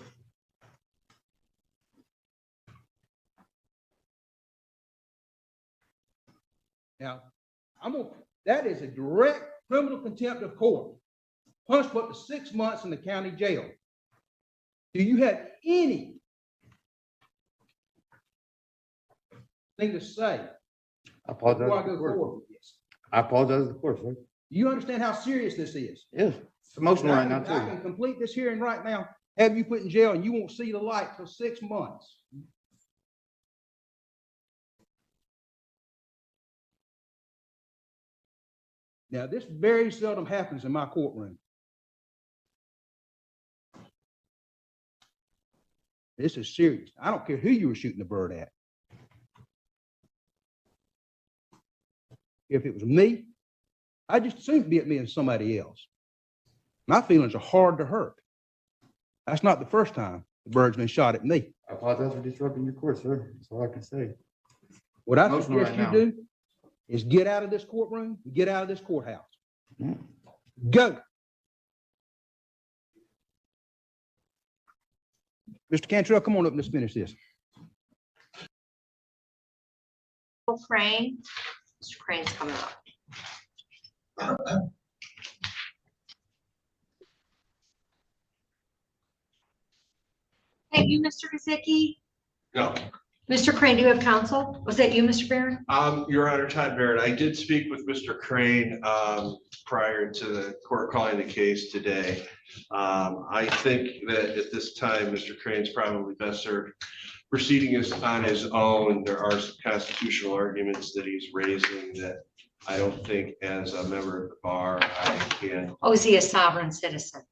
Now, that is a direct criminal contempt of court. Punishable up to 6 months in the county jail. Do you have any thing to say I apologize. before I to go the court. forward with this? I apologize to the court, sir. Do you understand how serious this is? Yes, it's emotional right now I too. can complete this hearing right now, have you put in jail, and you won't see the light for 6 months. Now, this very seldom happens in my courtroom. This is serious. I don't care who you were shooting the bird at. If it was me, I just assumed it'd be at me and somebody else. My feelings are hard to hurt. That's not the first time the bird's been shot at me. I apologize for disrupting your court, sir. That's all I can say. What I Emotional suggest right you now. do is get out of this courtroom, get out of this courthouse. Yeah. Go. Mr. Cantrell, come on up and let's finish this. Crane. Mr. Crane's coming up. Hey, you, Mr. Kazicki? No. Mr. Crane, do you have counsel? Was that you, Mr. Barron? Your Honor, Todd Barrett, I did speak with Mr. Crane prior to the court calling the case today. I think that at this time, Mr. Crane's probably best served proceeding is on his own. There are some constitutional arguments that he's raising that I don't think as a member of the bar, I can. Oh, is he a sovereign citizen?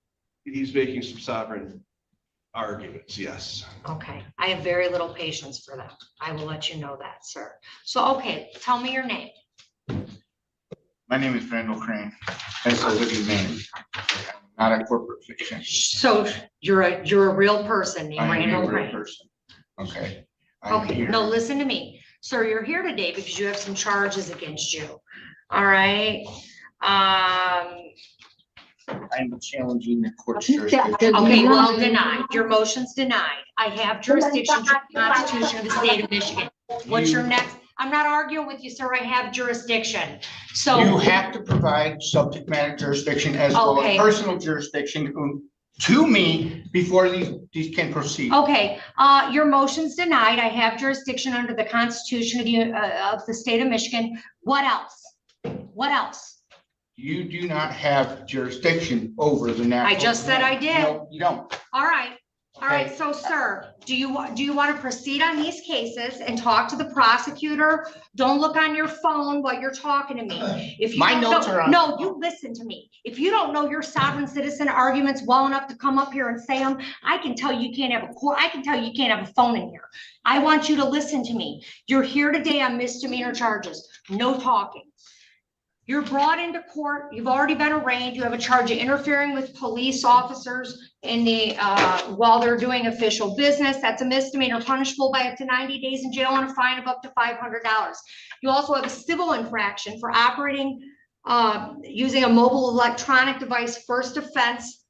He's making some sovereign arguments, yes. Okay, I have very little patience for them. I will let you know that, sir. So, okay, tell me your name. My name is Randall Crane. That's a living name, not a corporate fiction. So you're a real person named I am Randall a real Crane. person. Okay. I'm Okay, here. no, listen to me. Sir, you're here today because you have some charges against you. All right. I am challenging the court's jurisdiction. Okay, well, denied. Your motion's denied. I have jurisdiction to the Constitution of the state of Michigan. What's your next? I'm not arguing with you, sir. I have jurisdiction. So. You have to provide subject matter jurisdiction as well Okay. as personal jurisdiction to me before these can proceed. Okay, your motion's denied. I have jurisdiction under the Constitution of the state of Michigan. What else? What else? You do not have jurisdiction over the natural. I just said I did. No, you don't. All right. All right. So, sir, do you want to proceed on these cases and talk to the prosecutor? Don't look on your phone while you're talking to me. If you My don't notes know- are on. No, you listen to me. If you don't know your sovereign citizen arguments well enough to come up here and say them, I can tell you can't have I can tell you can't have a phone in here. I want you to listen to me. You're here today on misdemeanor charges. No talking. You're brought into court. You've already been arraigned. You have a charge of interfering with police officers in the while they're doing official business. That's a misdemeanor, punishable by up to 90 days in jail and a fine of up to $500. You also have a civil infraction for operating using a mobile electronic device, first offense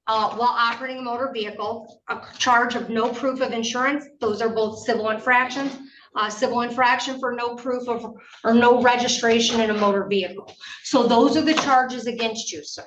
while operating a motor vehicle, a charge of no proof of insurance. Those are both civil infractions. Civil infraction for no proof of or no registration in a motor vehicle. So those are the charges against you, sir.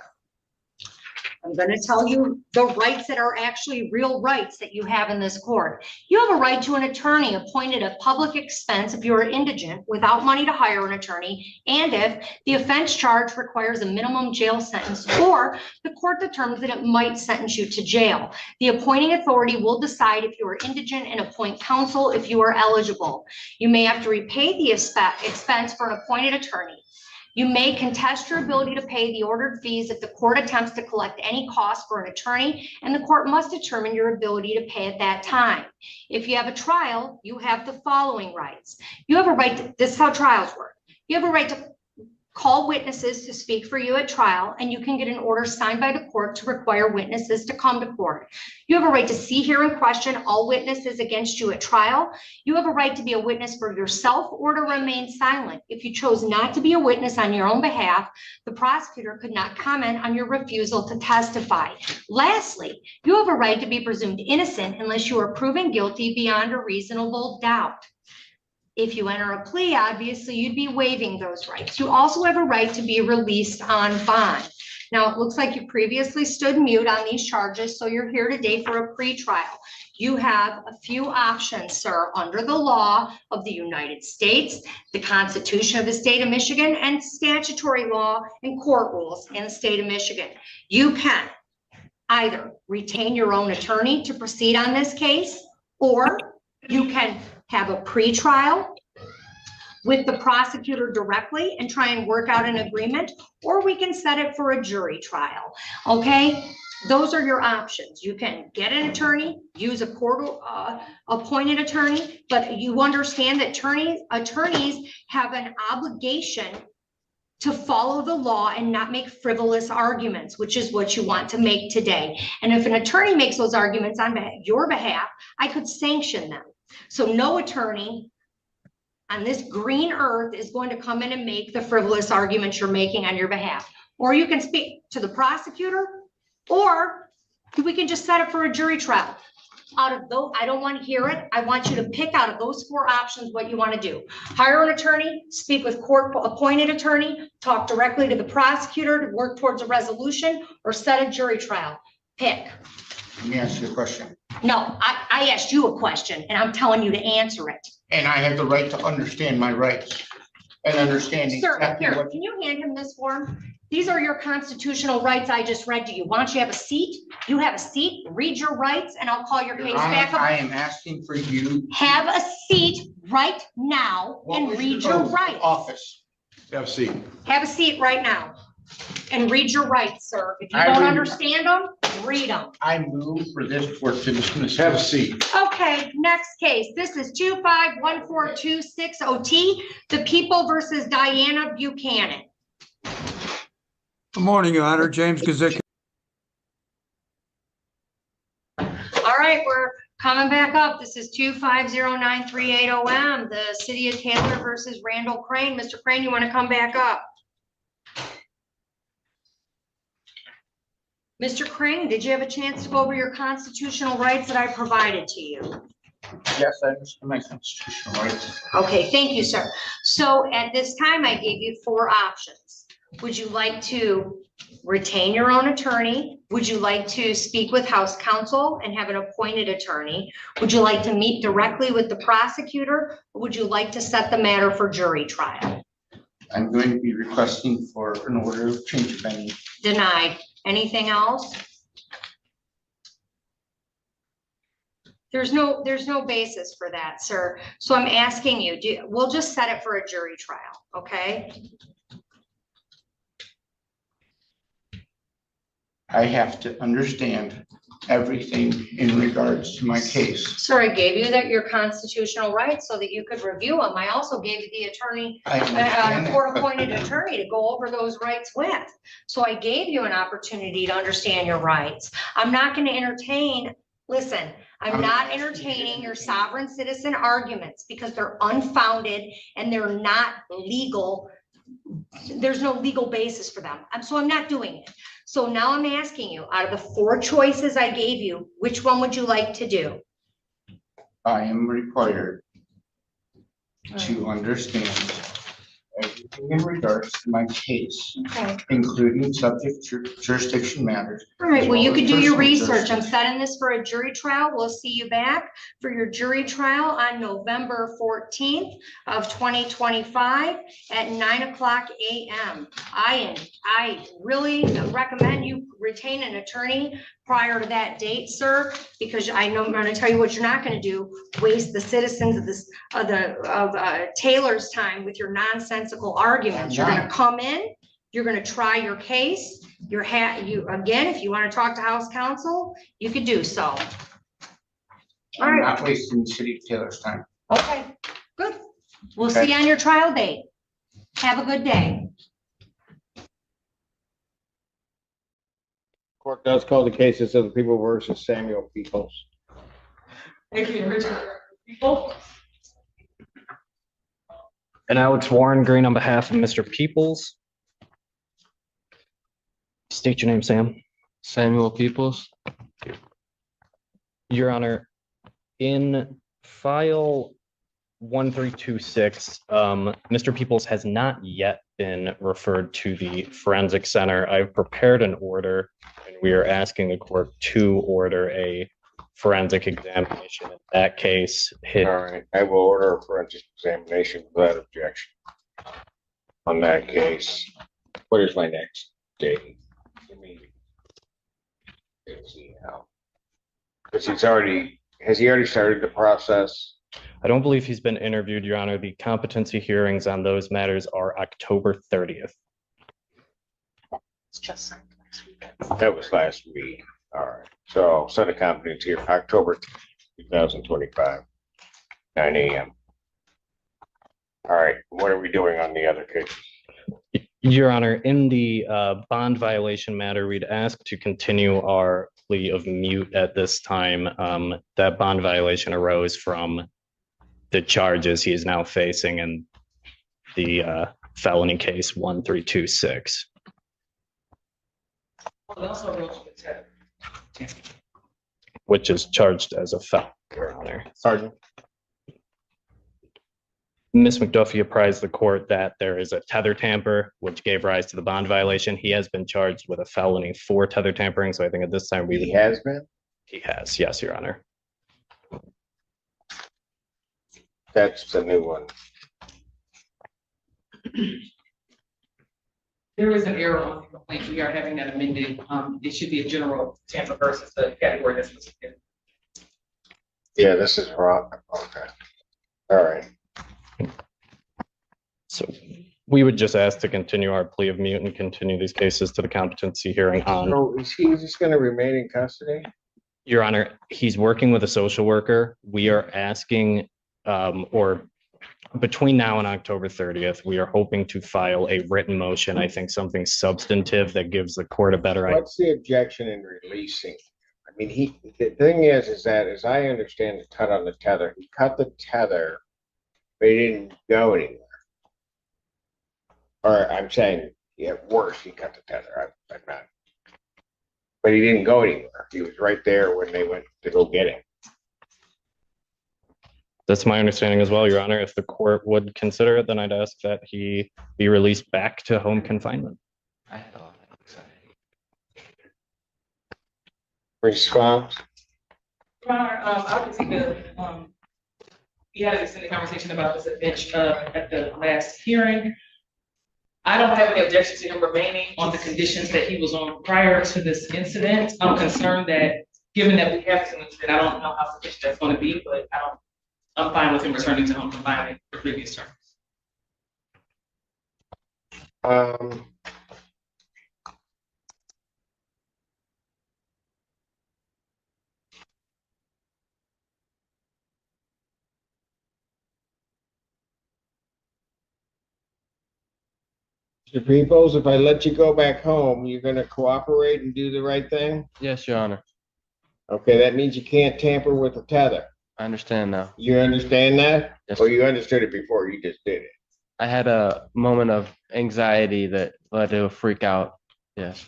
I'm going to tell you the rights that are actually real rights that you have in this court. You have a right to an attorney appointed at public expense if you are indigent without money to hire an attorney, and if the offense charge requires a minimum jail sentence or the court determines that it might sentence you to jail. The appointing authority will decide if you are indigent and appoint counsel if you are eligible. You may have to repay the expense for an appointed attorney. You may contest your ability to pay the ordered fees if the court attempts to collect any cost for an attorney, and the court must determine your ability to pay at that time. If you have a trial, you have the following rights. You have a right to, this is how trials work. You have a right to call witnesses to speak for you at trial, and you can get an order signed by the court to require witnesses to come to court. You have a right to see, hear, and question all witnesses against you at trial. You have a right to be a witness for yourself or to remain silent. If you chose not to be a witness on your own behalf, the prosecutor could not comment on your refusal to testify. Lastly, you have a right to be presumed innocent unless you are proven guilty beyond a reasonable doubt. If you enter a plea, obviously you'd be waiving those rights. You also have a right to be released on bond. Now, it looks like you previously stood mute on these charges, so you're here today for a pretrial. You have a few options, sir, under the law of the United States, the Constitution of the state of Michigan, and statutory law and court rules in the state of Michigan. You can either retain your own attorney to proceed on this case, or you can have a pretrial with the prosecutor directly and try and work out an agreement, or we can set it for a jury trial. Okay, those are your options. You can get an attorney, use a court appointed attorney, but you understand that attorneys have an obligation to follow the law and not make frivolous arguments, which is what you want to make today. And if an attorney makes those arguments on your behalf, I could sanction them. So no attorney on this green earth is going to come in and make the frivolous arguments you're making on your behalf. Or you can speak to the prosecutor, or we can just set it for a jury trial. Out of those, I don't want to hear it. I want you to pick out of those four options what you want to do. Hire an attorney, speak with court appointed attorney, talk directly to the prosecutor to work towards a resolution, or set a jury trial. Pick. Let me ask you a question. No, I asked you a question and I'm telling you to answer it. And I have the right to understand my rights and understanding. Sir, exactly here, what- can you hand him this form? These are your constitutional rights I just read to you. Why don't you have a seat? You have a seat, read your rights, and I'll call your Your case Honor, back up. I am asking for you. Have a seat right now What and was read your your oath of rights. Office. Have a seat. Have a seat right now and read your rights, sir. If you I don't read- understand them, read them. I move for this court to dismiss. Have a seat. Okay, next case. This is 2514260T, the People versus Diana Buchanan. Good morning, Your Honor. James Gazicki. All right, we're coming back up. This is 2509380M, the City of Taylor versus Randall Crane. Mr. Crane, you want to come back up? Mr. Crane, did you have a chance to go over your constitutional rights that I provided to you? Yes, I understand my constitutional rights. Okay, thank you, sir. So at this time, I gave you 4 options. Would you like to retain your own attorney? Would you like to speak with House Counsel and have an appointed attorney? Would you like to meet directly with the prosecutor? Or would you like to set the matter for jury trial? I'm going to be requesting for an order of change of venue. Denied. Anything else? There's no basis for that, sir. So I'm asking you, we'll just set it for a jury trial, okay? I have to understand everything in regards to my case. Sir, I gave you your constitutional rights so that you could review them. I also gave you the attorney, a court-appointed attorney to go over those rights with. So I gave you an opportunity to understand your rights. I'm not going to entertain, listen, I'm not entertaining your sovereign citizen arguments because they're unfounded and they're not legal. There's no legal basis for them. So I'm not doing it. So now I'm asking you, out of the 4 choices I gave you, which one would you like to do? I am required to understand everything in regards to my case, Okay. including subject jurisdiction matters. All right, well, you could do your personal research. I'm jurisdiction. setting this for a jury trial. We'll see you back for your jury trial on November 14th of 2025 at 9:00 a.m. I really recommend you retain an attorney prior to that date, sir, because I know I'm going to tell you what you're not going to do, waste the citizens of Taylor's time with your nonsensical arguments. You're going to come in, you're going to try your case. Again, if you want to talk to House Counsel, you could do so. All I'm right. not wasting the city of Taylor's time. Okay, good. We'll Okay. see you on your trial date. Have a good day. Court does call the cases of the people versus Samuel Peoples. Thank you, Richard. People. And Alex Warren Green on behalf of Mr. Peoples. State your name, Sam. Samuel Peoples. Your Honor, in file 1326, Mr. Peoples has not yet been referred to the forensic center. I've prepared an order and we are asking the court to order a forensic examination. In that case, All right, I will order a forensic examination without objection. On that case, what is my next date? Let's see now. Because has he already started the process? I don't believe he's been interviewed, Your Honor. The competency hearings on those matters are October 30th. It's just last week. That was last week. All right. So set a competency here, October 2025, 9 a.m. All right. What are we doing on the other case? Your Honor, in the bond violation matter, we'd ask to continue our plea of mute at this time. That bond violation arose from the charges he is now facing in the felony case 1326. Which is charged as a felony, Your Honor. Sergeant. Ms. McDuffie apprised the court that there is a tether tamper, which gave rise to the bond violation. He has been charged with a felony for tether tampering, so I think at this time He has been? He has, yes, Your Honor. That's the new one. There is an error on the complaint. We are having that amended. It should be a general tamper versus the category that's listed. Yeah, this is wrong. Okay. All right. So we would just ask to continue our plea of mute and continue these cases to the competency hearing on. So is he just going to remain in custody? Your Honor, he's working with a social worker. We are asking, or between now and October 30th, we are hoping to file a written motion. I think something substantive that gives the court a better idea. What's the objection in releasing? I mean, the thing is that as I understand the cut on the tether, he cut the tether, but he didn't go anywhere. Or I'm saying, yeah, worse, he cut the tether. I'm not. But he didn't go anywhere. He was right there when they went to go get him. That's my understanding as well, Your Honor. If the court would consider it, then I'd ask that he be released back to home confinement. Response? Your Honor, obviously we had an extended conversation about this at bench, at the last hearing. I don't have any objection to him remaining on the conditions that he was on prior to this incident. I'm concerned that, given that we have this incident, I don't know how sufficient that's gonna be, but I'm fine with him returning to home confinement for previous terms. Mr. Peoples, if I let you go back home, you're gonna cooperate and do the right thing? Yes, Your Honor. Okay, that means you can't tamper with the tether. I understand now. You understand that? Yes. Or you understood it before you just did it? I had a moment of anxiety that led to a freak out. Yes.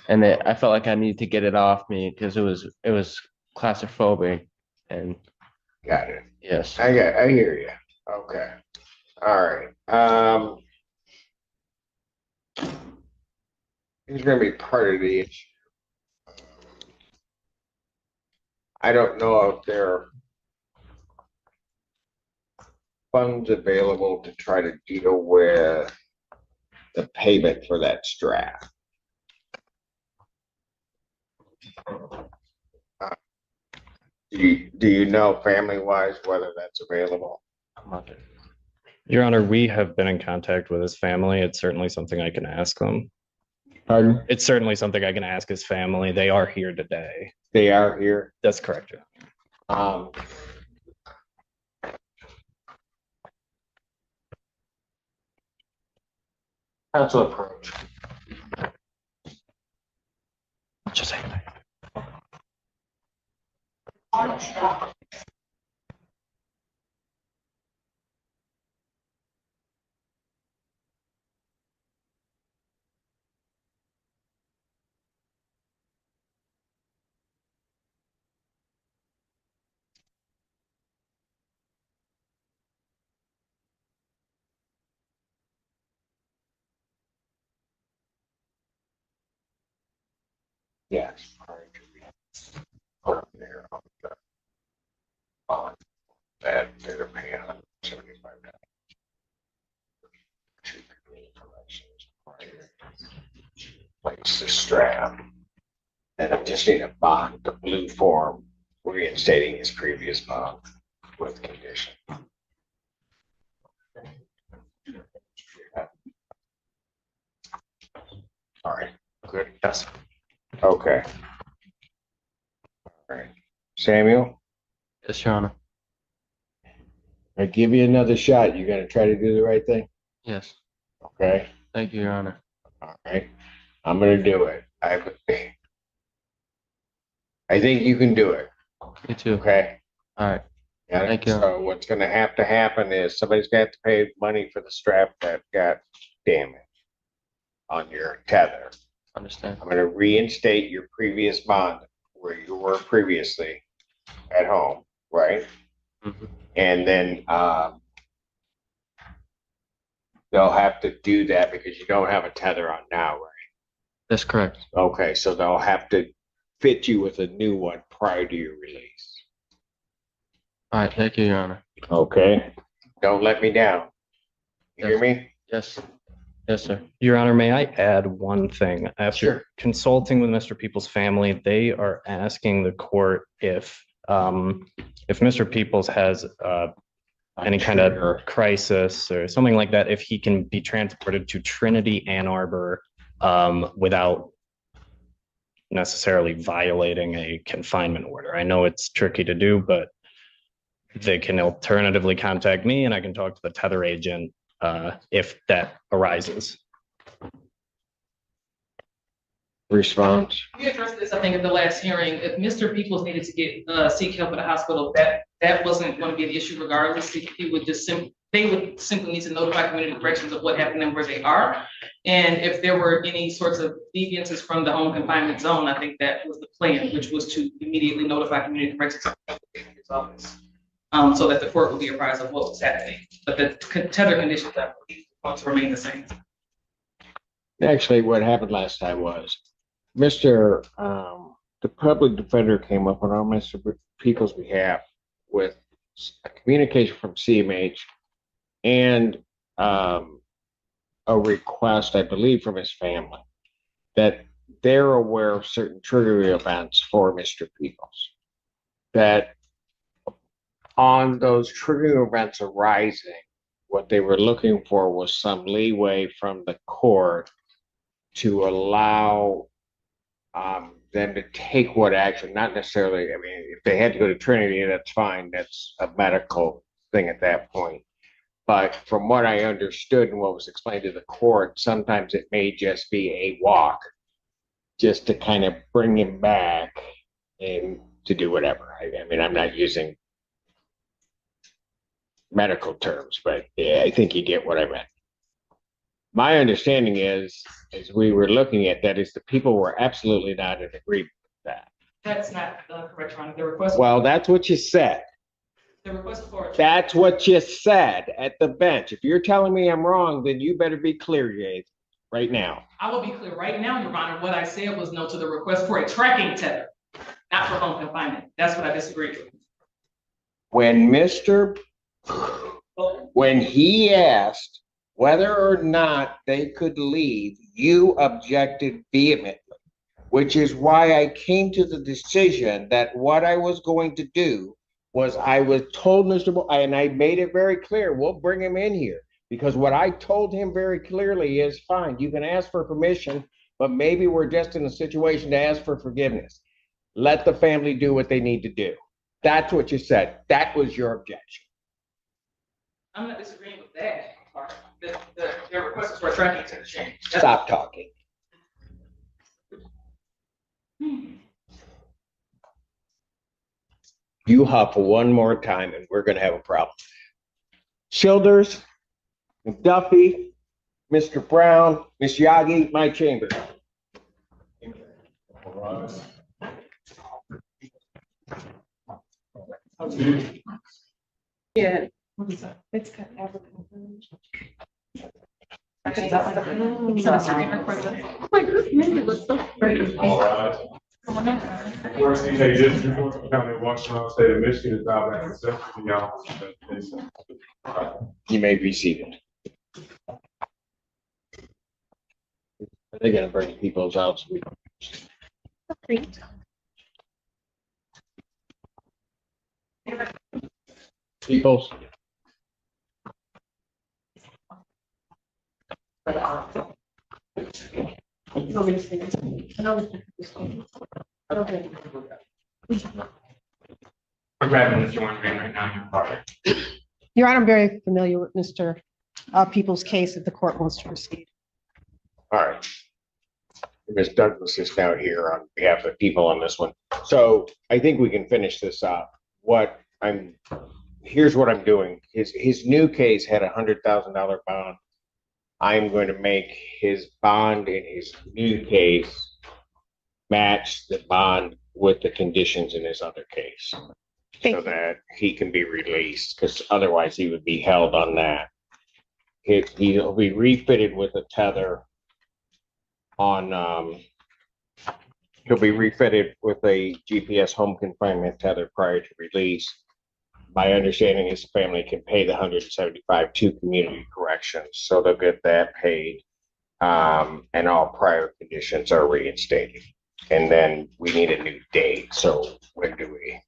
And I felt like I needed to get it off me because it was claustrophobic and. Got it. Yes. I hear you. Okay. All right. He's gonna be part of the issue. I don't know if there are funds available to try to deal with the payment for that strap. Do you know family-wise whether that's available? Your Honor, we have been in contact with his family. It's certainly something I can ask them. Pardon? It's certainly something I can ask his family. They are here today. They are here? That's correct, Your Honor. Council approach. Just say Yes. Over there on the bond that they're paying $175. Place the strap. And I just need a bond, the blue form, reinstating his previous bond with condition. All right, good. yes. Okay. All right. Samuel, Yes, Your Honor. I give you another shot. You gonna try to do the right thing? Yes. Okay. Thank you, Your Honor. All right. I'm gonna do it. I think you can do it. Me too. Okay. All right. Yeah. Thank you. So what's gonna have to happen is somebody's got to pay money for the strap that got damaged on your tether. Understand. I'm gonna reinstate your previous bond where you were previously at home, right? Mm-hmm. And then they'll have to do that because you don't have a tether on now, right? That's correct. Okay, so they'll have to fit you with a new one prior to your release. All right. Thank you, Your Honor. Okay, don't let me down. You hear me? Yes. Yes, sir. Your Honor, may I add one thing? After Sure. consulting with Mr. Peoples' family, they are asking the court if Mr. Peoples has any kind of crisis or something like that, if he can be transported to Trinity, Ann Arbor, without necessarily violating a confinement order. I know it's tricky to do, but they can alternatively contact me and I can talk to the tether agent if that arises. Response. We addressed this, I think, at the last hearing. If Mr. Peoples needed to get seek help at the hospital, that wasn't going to be an issue regardless. He would just they would simply need to notify community corrections of what happened and where they are. And if there were any sorts of deviances from the home confinement zone, I think that was the plan, which was to immediately notify community corrections office. So that the court would be apprised of what was happening. But the tether conditions, I believe, want to remain the same. Actually, what happened last time was Mr. The public defender came up on our Mr. People's behalf with a communication from CMH and a request, I believe, from his family that they're aware of certain triggering events for Mr. Peoples. That on those triggering events arising, what they were looking for was some leeway from the court to allow them to take what action, not necessarily, I mean, if they had to go to Trinity, that's fine, that's a medical thing at that point. But from what I understood and what was explained to the court, sometimes it may just be a walk, just to kind of bring him back and to do whatever. I mean, I'm not using medical terms, but yeah, I think you get what I meant. My understanding is, as we were looking at that, is the people were absolutely not in agreement with that. That's not correct, Ron. The request. Well, that's what you said. The request for. That's what you said at the bench. If you're telling me I'm wrong, then you better be clear, Jaden, right now. I will be clear right now, Your Honor. What I said was no to the request for a tracking tether, not for home confinement. That's what I disagreed with. When he asked whether or not they could leave, you objected vehemently, which is why I came to the decision that what I was going to do was I was told Mr. And I made it very clear, we'll bring him in here, because what I told him very clearly is, fine, you can ask for permission, but maybe we're just in a situation to ask for forgiveness. Let the family do what they need to do. That's what you said. That was your objection. I'm not disagreeing with that part. The request is for a tracking tether change. Stop talking. You huff one more time and we're gonna have a problem. Childers, McDuffie, Mr. Brown, Miss Yagi, my chamber. Yeah. It's got African. First thing they did before the county of Washington State of Michigan is now back to the You may be seated. Are they gonna bring people's out? Peoples. Your Honor, I'm very familiar with Mr. People's case if the court wants to proceed. All right. Ms. Douglas is now here on behalf of the people on this one. So I think we can finish this up. Here's what I'm doing. His new case had $100,000 bond. I'm going to make his bond in his new case match the bond with the conditions in his other case. So that he can be released, because otherwise he would be held on that. He'll be refitted with a tether on, he'll be refitted with a GPS home confinement tether prior to release. My understanding is the family can pay the $175 to community corrections, so they'll get that paid. And all prior conditions are reinstated. And then we need a new date, so when do we?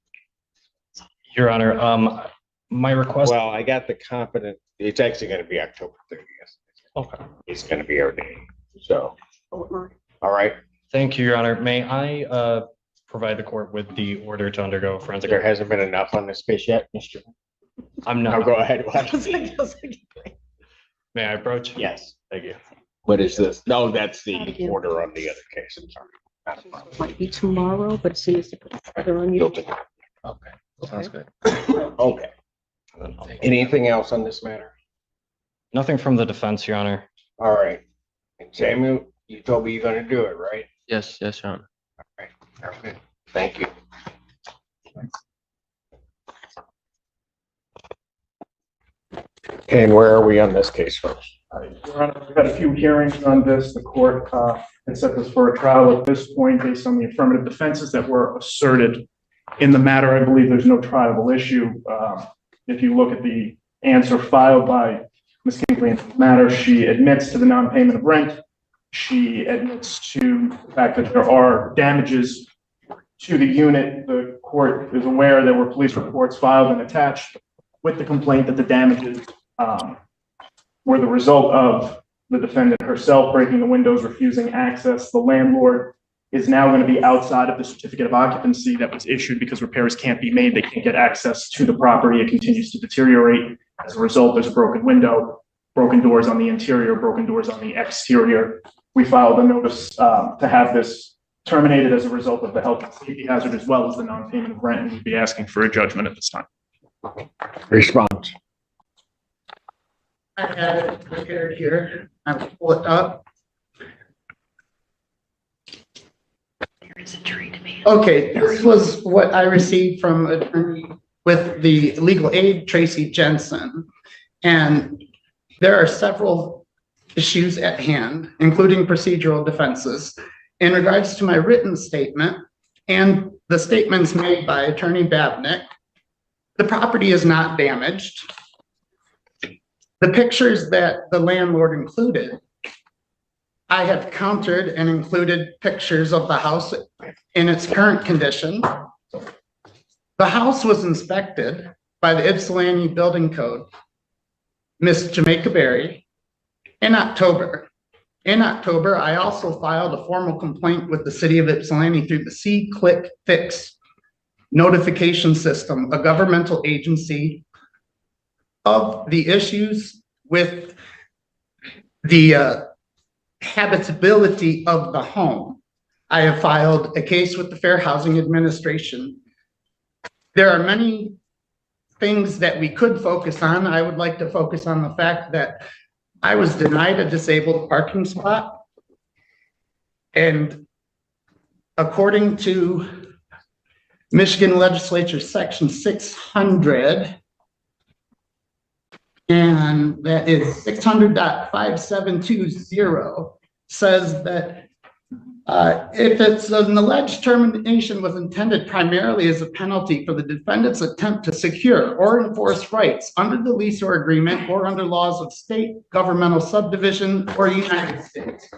Your Honor, my request. Well, I got the competent, it's actually gonna be October 30th. Okay. It's gonna be our day, so. All right. Thank you, Your Honor. May I provide the court with the order to undergo forensic? There hasn't been enough on this case yet, Mr. I'm not. No, go ahead. May I approach? Yes. Thank you. What is this? No, that's the order on the other case. I'm sorry. Not a problem. Might be tomorrow, but as soon as the other on you. Okay. Sounds good. Okay. Anything else on this matter? Nothing from the defense, Your Honor. All right. And Samuel, you told me you're gonna do it, right? Yes, Your Honor. All right. Very good. Thank you. And where are we on this case, folks? Your Honor, we've had a few hearings on this. The court had set this for a trial at this point based on the affirmative defenses that were asserted in the matter. I believe there's no triable issue. If you look at the answer filed by Ms. Kingley in the matter, she admits to the non-payment of rent. She admits to the fact that there are damages to the unit. The court is aware there were police reports filed and attached with the complaint that the damages were the result of the defendant herself breaking the windows, refusing access. The landlord is now going to be outside of the certificate of occupancy that was issued because repairs can't be made. They can't get access to the property. It continues to deteriorate. As a result, there's a broken window, broken doors on the interior, broken doors on the exterior. We filed a notice to have this terminated as a result of the health and safety hazard as well as the non-payment of rent, and we'd be asking for a judgment at this time. Response. I have it prepared here. I will pull it up. Okay, this was what I received from attorney with the legal aid, Tracy Jensen. And there are several issues at hand, including procedural defenses. In regards to my written statement and the statements made by Attorney Babnick, the property is not damaged. The pictures that the landlord included, I have countered and included pictures of the house in its current condition. The house was inspected by the Ypsilanti Building Code, Miss Jamaica Berry, in October. In October, I also filed a formal complaint with the city of Ypsilanti through the C-Click Fix notification system, a governmental agency, of the issues with the habitability of the home. I have filed a case with the Fair Housing Administration. There are many things that we could focus on. I would like to focus on the fact that I was denied a disabled parking spot. And according to Michigan Legislature Section 600, and that is 600.5720, says that if it's an alleged termination was intended primarily as a penalty for the defendant's attempt to secure or enforce rights under the lease or agreement or under laws of state, governmental subdivision, or United States,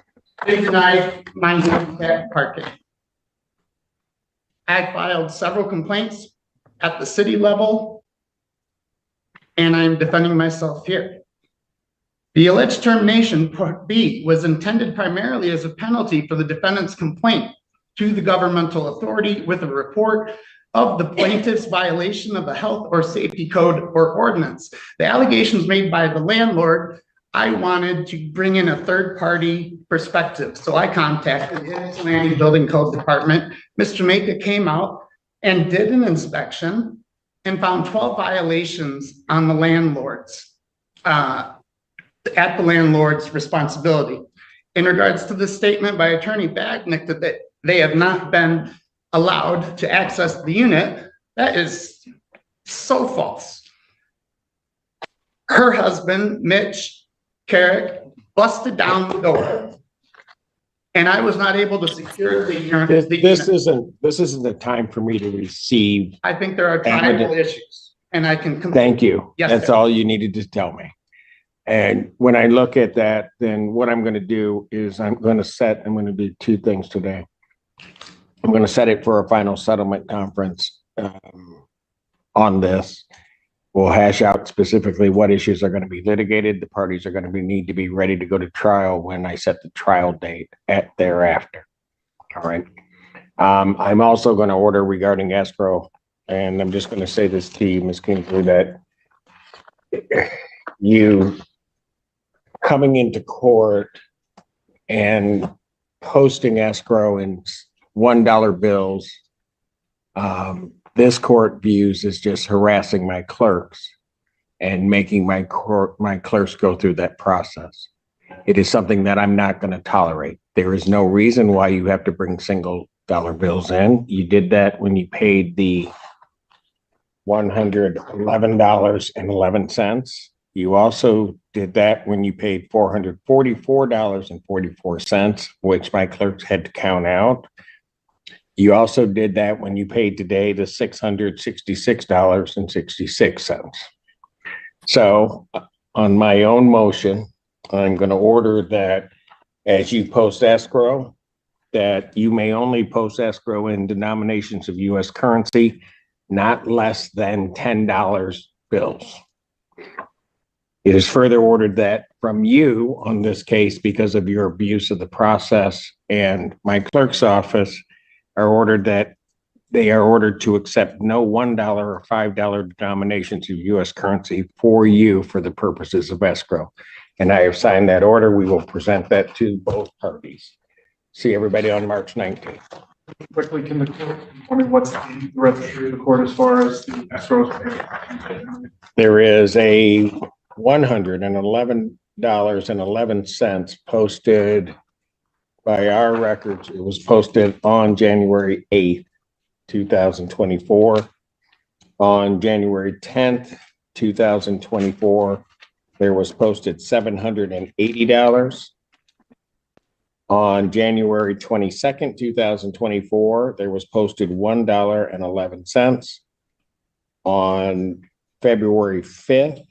they denied my handicap parking. I filed several complaints at the city level, and I'm defending myself here. The alleged termination, Part B, was intended primarily as a penalty for the defendant's complaint to the governmental authority with a report of the plaintiff's violation of a health or safety code or ordinance. The allegations made by the landlord, I wanted to bring in a third-party perspective. So I contacted the Ypsilanti Building Code Department. Ms. Jamaica came out and did an inspection and found 12 violations on the landlord's, at the landlord's responsibility. In regards to the statement by Attorney Babnick that they have not been allowed to access the unit, that is so false. Her husband, Mitch Carrick, busted down the door, and I was not able to secure the unit. This isn't the time for me to receive. I think there are tribal issues, and I can. Thank you. Yes, That's sir. all you needed to tell me. And when I look at that, then what I'm going to do is I'm going to do two things today. I'm going to set it for a final settlement conference on this. We'll hash out specifically what issues are going to be litigated. The parties are going to need to be ready to go to trial when I set the trial date thereafter. All right. I'm also going to order regarding escrow, and I'm just going to say this to you, Ms. Kingsley, that you coming into court and posting escrow in $1 bills, this court views as just harassing my clerks and making my clerks go through that process. It is something that I'm not going to tolerate. There is no reason why you have to bring single dollar bills in. You did that when you paid the $111.11. You also did that when you paid $444.44, which my clerks had to count out. You also did that when you paid today the $666.66. So on my own motion, I'm going to order that as you post escrow, that you may only post escrow in denominations of US currency, not less than $10 bills. It is further ordered that from you on this case, because of your abuse of the process, and my clerk's office are ordered that they are ordered to accept no $1 or $5 denominations of US currency for you for the purposes of escrow. And I have signed that order. We will present that to both parties. See everybody on March 19th. Quickly, can the court, I mean, what's the registry of the court as far as the escrow? There is a $111.11 posted by our records. It was posted on January 8th, 2024. On January 10th, 2024, there was posted $780. On January 22nd, 2024, there was posted $1.11. On February 5th,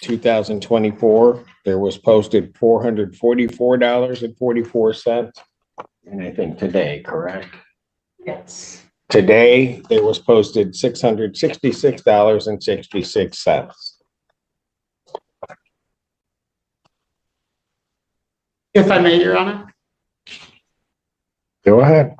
2024, there was posted $444.44. And I think today, correct? Yes. Today, there was posted $666.66. If I may, Your Honor, Go ahead.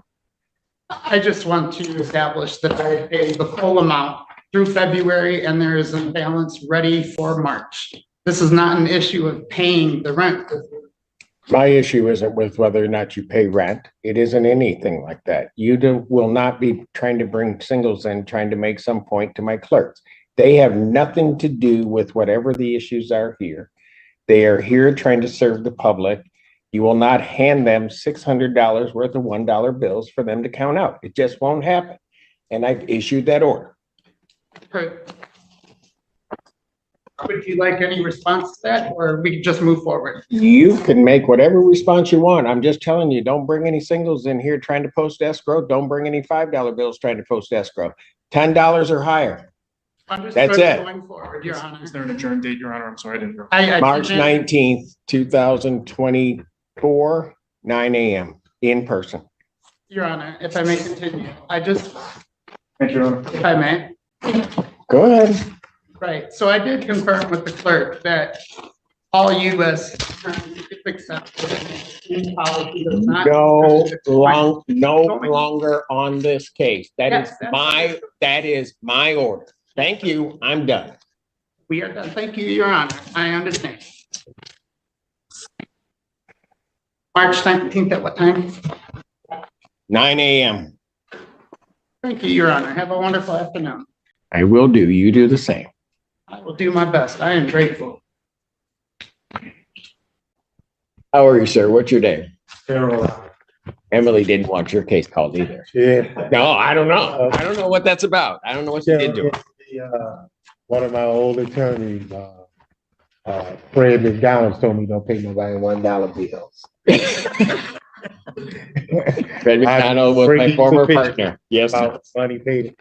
I just want to establish that I paid the full amount through February and there is a balance ready for March. This is not an issue of paying the rent. My issue isn't with whether or not you pay rent. It isn't anything like that. You will not be trying to bring singles in, trying to make some point to my clerks. They have nothing to do with whatever the issues are here. They are here trying to serve the public. You will not hand them $600 worth of $1 bills for them to count out. It just won't happen. And I've issued that order. Would you like any response to that, or we can just move forward? You can make whatever response you want. I'm just telling you, don't bring any singles in here trying to post escrow. Don't bring any $5 bills trying to post escrow. $10 or higher. Understood. That's it. Going forward, Your Honor. Is there an adjourned date, Your Honor? I'm sorry, I didn't hear. March 19th, 2024, 9 a.m. in person. Your Honor, if I may continue, Thank you, Your Honor. if I may. Go ahead. Right, so I did confirm with the clerk that all US accepted. Policy does not. No longer on this case. That is my order. Thank you. I'm done. We are done. Thank you, Your Honor. I understand. March 19th at what time? 9 a.m. Thank you, Your Honor. Have a wonderful afternoon. I will do. You do the same. I will do my best. I am grateful. How are you, sir? What's your name? Harold. Emily didn't want your case called either. Yeah. No, I don't know. I don't know what that's about. I don't know what you did to her. One of my old attorneys, Fred McDonald, told me don't pay nobody $1 bills. Fred McDonald was my former partner. Yes. Sir. Money paid.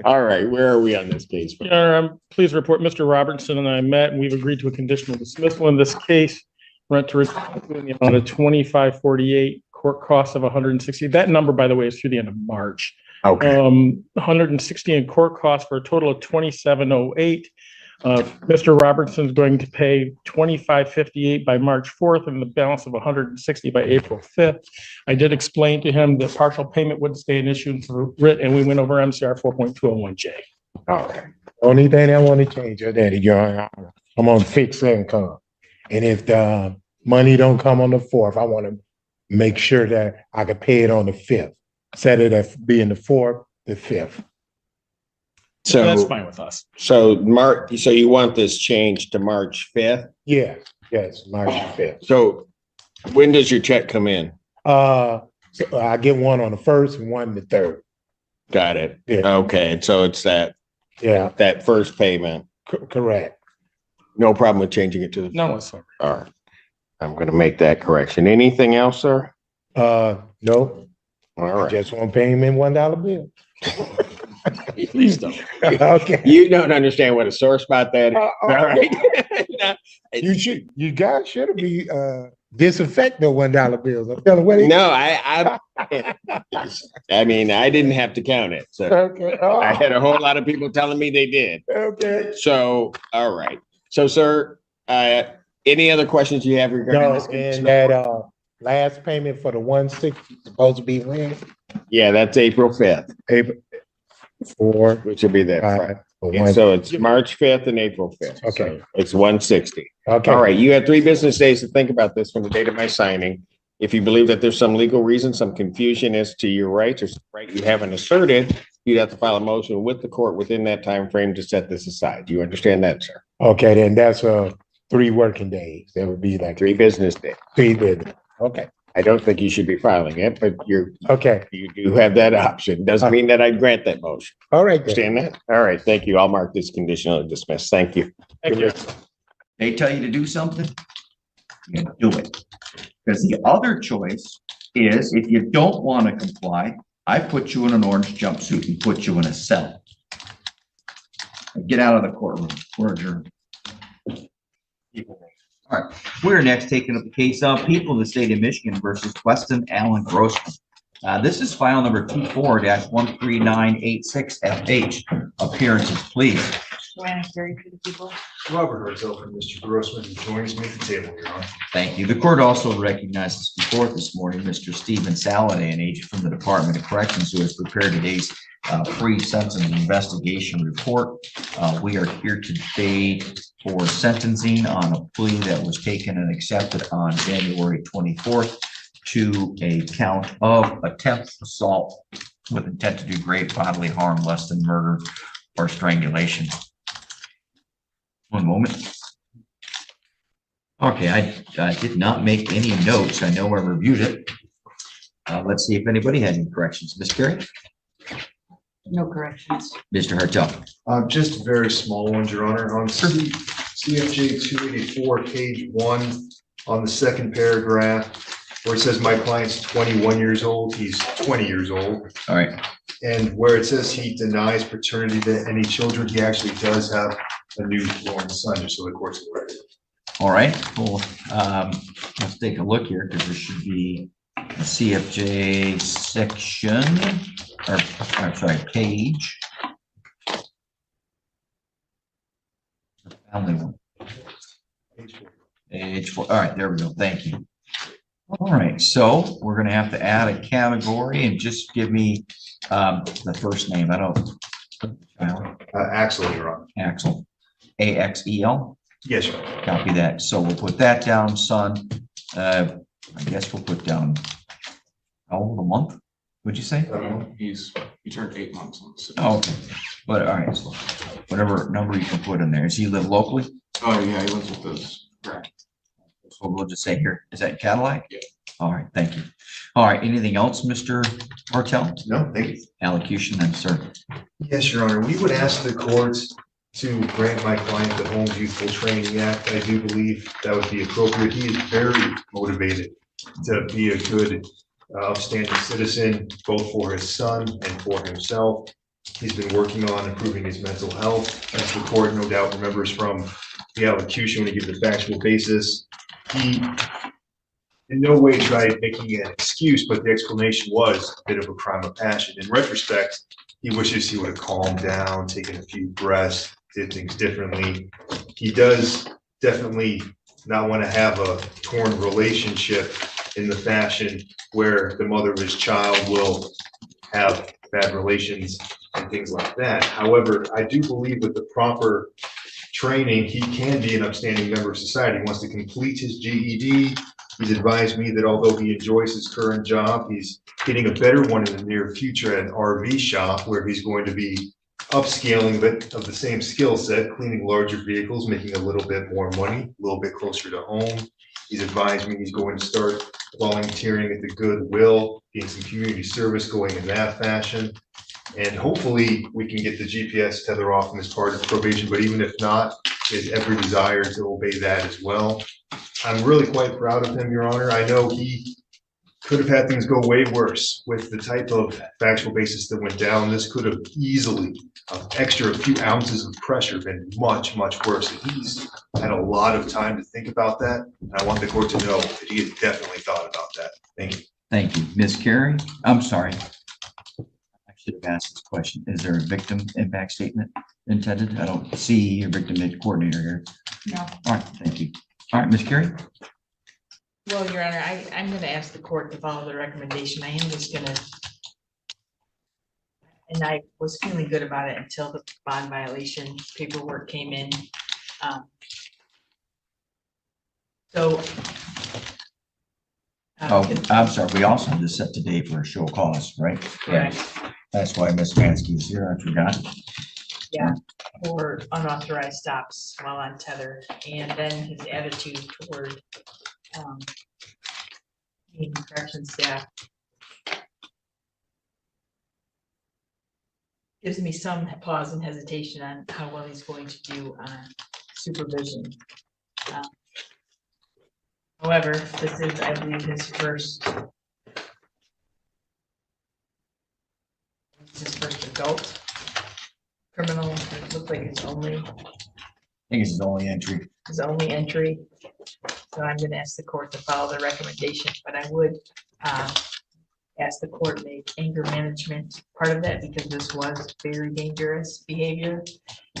All right, where are we on this case? Your Honor, I'm pleased to report Mr. Robertson and I met and we've agreed to a conditional dismissal in this case. Rent to return in the amount of $25.48, court costs of $160. That number, by the way, is through the end of March. Okay. $160 in court costs for a total of $27.08. Mr. Robertson is going to pay $25.58 by March 4th and the balance of $160 by April 5th. I did explain to him that partial payment would stay an issue for writ, and we went over MCR 4.201J. Okay. Only thing I want to change, your daddy, Your Honor, I'm on fixed income. And if the money don't come on the 4th, I want to make sure that I can pay it on the 5th. Set it as being the 4th, the 5th. So That's fine with us. So Mark, so you want this changed to March 5th? Yeah, yes, March 5th. So when does your check come in? So I get one on the 1st and one the 3rd. Got it. Yeah. Okay, so it's that Yeah, that first payment. correct. No problem with changing it to the. No, sir. All right. I'm gonna make that correction. Anything else, sir? No, All I right. just want to pay him in $1 bill. Please don't. Okay. You don't understand what a sore spot that is. All right. You guys should be disinfect the $1 bills. I'm telling you what. No, I mean, I didn't have to count it. So Okay. Oh, I had a whole lot of people telling me they did. okay. So, all right. So, sir, any other questions you have regarding No, this? and that last payment for the 160 supposed to be when? Yeah, that's April 5th, April 4, which will be that 5, Friday. or Yeah, 1. so it's March 5th and April 5th. Okay. So it's 160. Okay. All right, you had 3 business days to think about this from the date of my signing. If you believe that there's some legal reason, some confusion as to your rights or some right you haven't asserted, you'd have to file a motion with the court within that time frame to set this aside. Do you understand that, sir? Okay, then that's 3 working days. That would be like 3 business days. 3 business. Okay. I don't think you should be filing it, but you Okay. do have that option. Doesn't mean that I'd grant that motion. All right. Then. Understand that? All right, thank you. I'll mark this conditional and dismiss. Thank you. Thank you. They tell you to do something, you do it. Because the other choice is if you don't want to comply, I put you in an orange jumpsuit and put you in a cell. Get out of the courtroom. We're adjourned. All right, we're next taking up the case of People of the State of Michigan versus Weston Allen Grossman. This is file number 24-13986FH. Appearances, please. Robert Randall from Mr. Grossman, who joins me at the table, Your Honor. Thank you. The court also recognizes before this morning, Mr. Stephen Saladay, an agent from the Department of Corrections, who has prepared today's pre-sentence investigation report. We are here today for sentencing on a plea that was taken and accepted on January 24th to a count of attempt assault with intent to do great bodily harm less than murder or strangulation. One moment. Okay, I did not make any notes. I know I reviewed it. Let's see if anybody had any corrections. Ms. Carey? No corrections. Mr. Hartel? Just very small ones, Your Honor. On CFJ 284, page 1, on the second paragraph, where it says my client's 21 years old, he's 20 years old. All right. And where it says he denies paternity to any children, he actually does have a newborn son, just so the court's aware. All right, cool. Let's take a look here because there should be a CFJ section, or I'm sorry, page. Family one. Page 4. All right, there we go. Thank you. All right, so we're gonna have to add a category and just give me the first name. I don't. Axel, Your Honor. Axel. AXEL. Yes, Your Honor. Copy that. So we'll put that down, son. I guess we'll put down how old, a month? Would you say? He turned 8 months on this. Oh, okay. But all right, so whatever number you can put in there. Does he live locally? Oh, yeah, he lives with his parents. So we'll just say here, is that Cadillac? Yeah. All right, thank you. All right, anything else, Mr. Martell? No, thank you. Allocution then, sir. Yes, Your Honor. We would ask the courts to grant my client the Home Youthful Training Act. I do believe that would be appropriate. He is very motivated to be a good, upstanding citizen, both for his son and for himself. He's been working on improving his mental health, as the court no doubt remembers from the allocution when he gives the factual basis. He in no way tried making an excuse, but the explanation was a bit of a crime of passion. In retrospect, he wishes he would have calmed down, taken a few breaths, did things differently. He does definitely not want to have a torn relationship in the fashion where the mother of his child will have bad relations and things like that. However, I do believe with the proper training, he can be an upstanding member of society. He wants to complete his GED. He's advised me that although he enjoys his current job, he's getting a better one in the near future at an RV shop where he's going to be upscaling but of the same skill set, cleaning larger vehicles, making a little bit more money, a little bit closer to home. He's advised me he's going to start volunteering at the Goodwill, getting some community service going in that fashion. And hopefully we can get the GPS tether off him as part of probation, but even if not, he has every desire to obey that as well. I'm really quite proud of him, Your Honor. I know he could have had things go way worse with the type of factual basis that went down. This could have easily, extra few ounces of pressure been much, much worse. And he's had a lot of time to think about that. And I want the court to know that he has definitely thought about that. Thank you. Thank you. Ms. Carey, I'm sorry. I should have asked this question. Is there a victim impact statement intended? I don't see a victim coordinator here. No. All right, thank you. All right, Ms. Carey? Well, Your Honor, I'm gonna ask the court to follow the recommendation. I am just gonna, and I was feeling good about it until the bond violation paperwork came in. So. Oh, I'm sorry. We also have to set today for a show cause, right? Correct. That's why Ms. Mansky is here. I forgot. Yeah, for unauthorized stops while on tether, and then his attitude toward the correction staff gives me some pause and hesitation on how well he's going to do on supervision. However, this is, I believe, his first adult criminal. It looked like his only. I think it's his only entry. His only entry. So I'm gonna ask the court to follow the recommendation, but I would ask the court to make anger management part of that, because this was very dangerous behavior.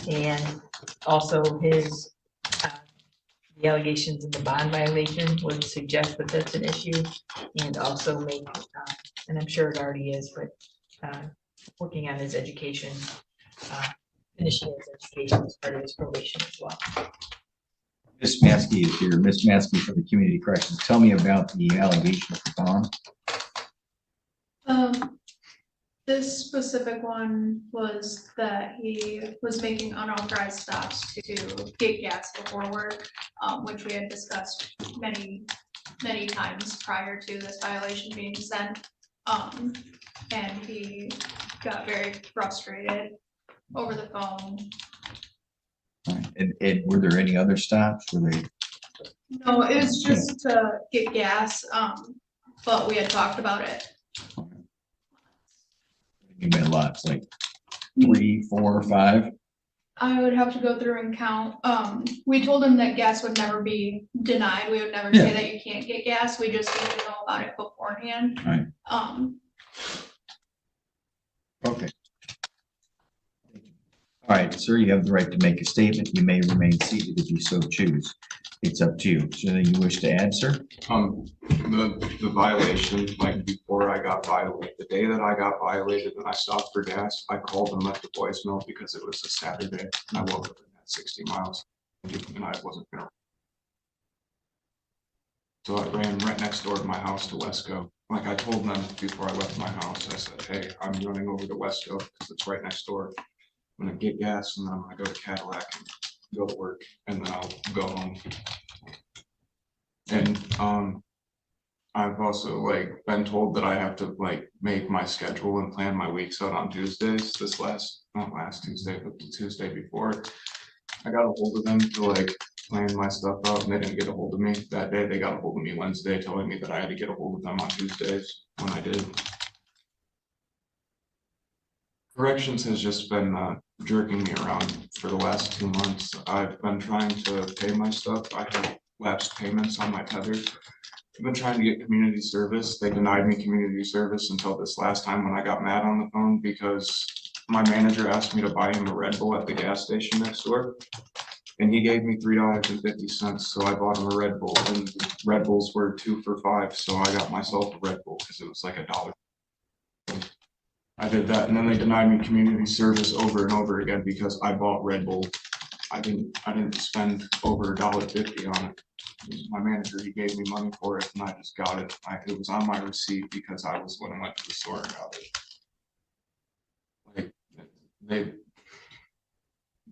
And also his, the allegations in the bond violation would suggest that that's an issue, and also make, and I'm sure it already is, but working on his education, finishing his education as part of his probation as well. Ms. Mansky is here. Ms. Mansky from the Community Corrections. Tell me about the allegation of the bond. This specific one was that he was making unauthorized stops to get gas before work, which we had discussed many times prior to this violation being sent. And he got very frustrated over the phone. And were there any other stops? Were they? No, it was just to get gas, but we had talked about it. You made lots, like 3, 4, 5. I would have to go through and count. We told him that gas would never be denied. We would never say that you can't get gas. We just need to know about it beforehand. Right. Okay. All right, sir, you have the right to make a statement. You may remain seated if you so choose. It's up to you. Is there anything you wish to add, sir? The violation, like before I got violated, the day that I got violated and I stopped for gas, I called and left a voicemail because it was a Saturday and I woke up and had 60 miles and I wasn't there. So I ran right next door to my house to Wesco. Like I told them before I left my house, I said, hey, I'm running over to Wesco because it's right next door. I'm gonna get gas and then I'm gonna go to Cadillac and go to work and then I'll go home. And I've also like been told that I have to like make my schedule and plan my weeks out on Tuesdays. This not last Tuesday, but the Tuesday before. I got a hold of them to like plan my stuff out and they didn't get a hold of me that day. They got a hold of me Wednesday telling me that I had to get a hold of them on Tuesdays when I did. Corrections has just been jerking me around for the last 2 months. I've been trying to pay my stuff. I have lapsed payments on my tether. I've been trying to get community service. They denied me community service until this last time when I got mad on the phone because my manager asked me to buy him a Red Bull at the gas station next door. And he gave me $3.50, so I bought him a Red Bull. And Red Bulls were 2 for $5, so I got myself a Red Bull because it was like $1. I did that, and then they denied me community service over and over again because I bought Red Bull. I didn't spend over $1.50 on it. It was my manager, he gave me money for it, and I just got it. It was on my receipt because I was when I went to the store and got it. Like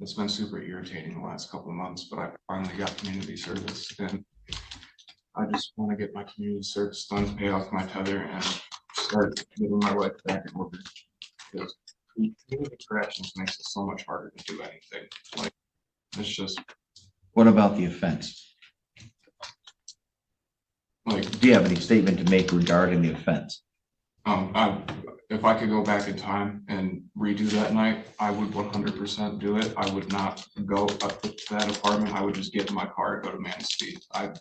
it's been super irritating the last couple of months, but I finally got community service, and I just want to get my community service done, pay off my tether, and start getting my life back in order. Because community corrections makes it so much harder to do anything. Like, it's just. What about the offense? Like, do you have any statement to make regarding the offense? If I could go back in time and redo that night, I would 100% do it. I would not go up to that apartment. I would just get in my car and go to Manistee. If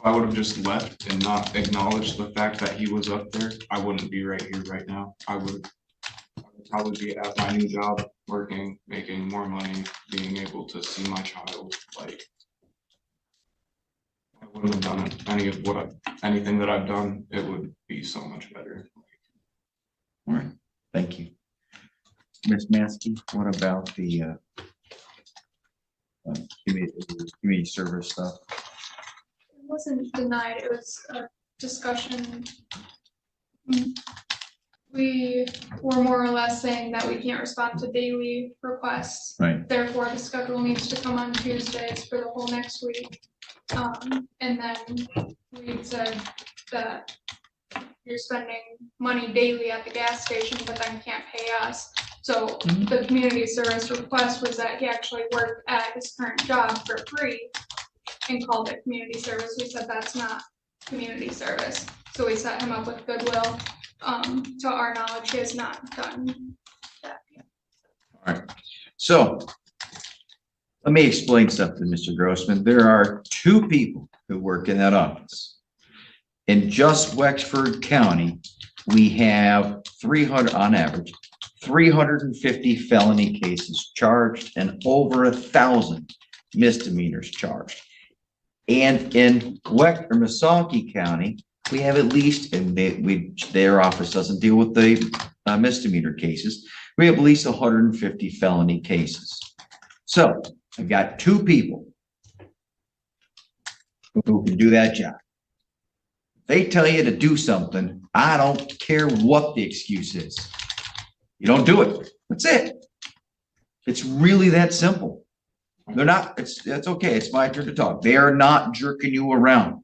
I would have just left and not acknowledged the fact that he was up there, I wouldn't be right here right now. I would probably be at my new job, working, making more money, being able to see my child. Like, I wouldn't have done anything that I've done. It would be so much better. All right, thank you. Ms. Maskey, what about the community service stuff? It wasn't denied, it was a discussion. We were more or less saying that we can't respond to daily requests. Right. Therefore, the schedule needs to come on Tuesdays for the whole next week. And then we said that you're spending money daily at the gas station, but then can't pay us. So the community service request was that he actually worked at his current job for free and called it community service. We said that's not community service. So we set him up with Goodwill. To our knowledge, he has not done that yet. All right, so let me explain something, Mr. Grossman. There are two people who work in that office. In just Wexford County, we have 300, on average, 350 felony cases charged and over 1,000 misdemeanors charged. And in Missaukee County, we have at least, and their office doesn't deal with the misdemeanor cases, we have at least 150 felony cases. So I've got two people who can do that job. They tell you to do something, I don't care what the excuse is. You don't do it. That's it. It's really that simple. They're not, that's okay. It's my turn to talk. They are not jerking you around.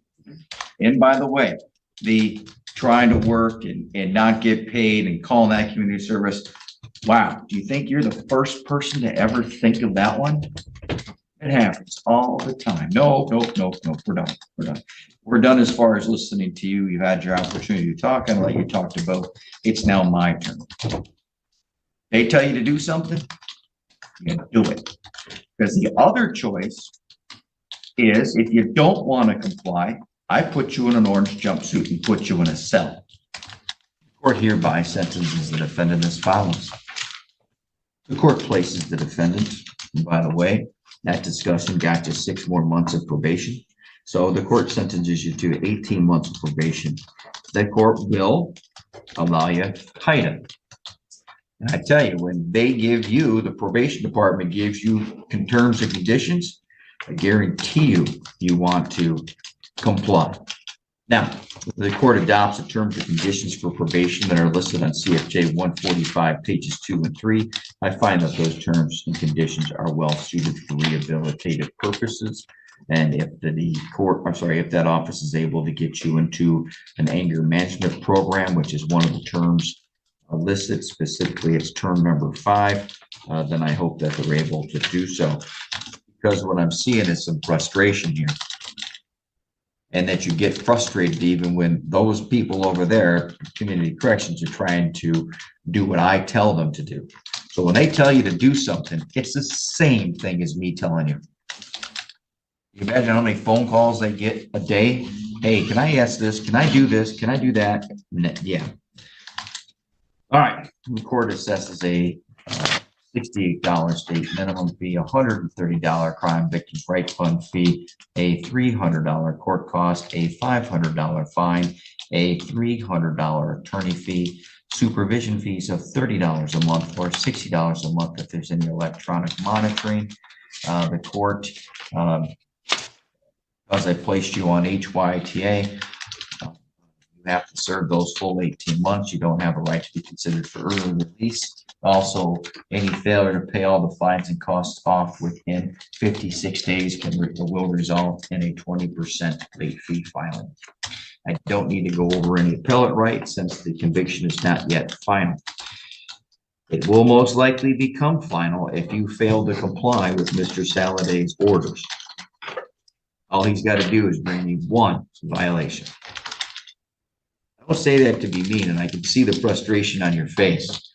And by the way, the trying to work and not get paid and calling that community service. Wow. Do you think you're the first person to ever think of that one? It happens all the time. No. We're done. We're done as far as listening to you. You've had your opportunity to talk. I'm gonna let you talk to both. It's now my turn. They tell you to do something, you do it. Because the other choice is if you don't want to comply, I put you in an orange jumpsuit and put you in a cell. The court hereby sentences the defendant as follows. The court places the defendant, and by the way, that discussion got you 6 more months of probation. So the court sentences you to 18 months of probation. The court will allow you tighten. And I tell you, when they give you, the probation department gives you terms and conditions, I guarantee you want to comply. Now, the court adopts the terms and conditions for probation that are listed on CFJ 145, pages 2 and 3. I find that those terms and conditions are well suited for rehabilitative purposes. And if if that office is able to get you into an anger management program, which is one of the terms listed, specifically it's term number 5, then I hope that they're able to do so. Because what I'm seeing is some frustration here. And that you get frustrated even when those people over there, community corrections, are trying to do what I tell them to do. So when they tell you to do something, it's the same thing as me telling you. You imagine how many phone calls they get a day? Hey, can I ask this? Can I do this? Can I do that? Yeah. All right. The court assesses a $68 state minimum fee, $130 crime victims' right fund fee, a $300 court cost, a $500 fine, a $300 attorney fee, supervision fees of $30 a month or $60 a month if there's any electronic monitoring. The court, because I placed you on HYTA, you have to serve those full 18 months. You don't have a right to be considered for early release. Also, any failure to pay all the fines and costs off within 56 days will result in a 20% late fee filing. I don't need to go over any appellate rights since the conviction is not yet final. It will most likely become final if you fail to comply with Mr. Saladay's orders. All he's got to do is bring me one violation. I don't say that to be mean, and I can see the frustration on your face.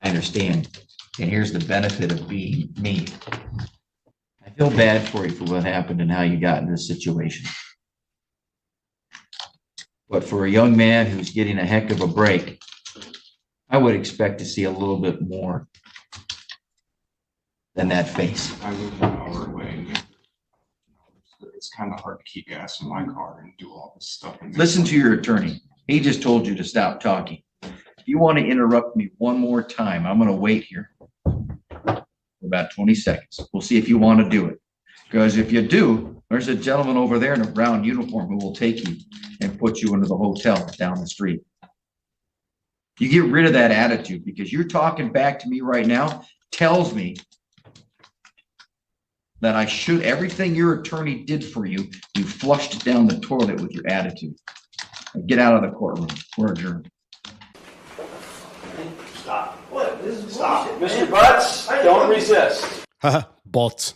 I understand. And here's the benefit of being me. I feel bad for you for what happened and how you got in this situation. But for a young man who's getting a heck of a break, I would expect to see a little bit more than that face. I live an hour away. It's kind of hard to keep gas in my car and do all this stuff. Listen to your attorney. He just told you to stop talking. If you want to interrupt me one more time, I'm going to wait here for about 20 seconds. We'll see if you want to do it. Because if you do, there's a gentleman over there in a brown uniform who will take you and put you into the hotel down the street. You get rid of that attitude, because you're talking back to me right now tells me that I should, everything your attorney did for you, you flushed it down the toilet with your attitude. Now get out of the courtroom. We're adjourned. Stop. What? This is stop. Mr. Butts, don't resist. But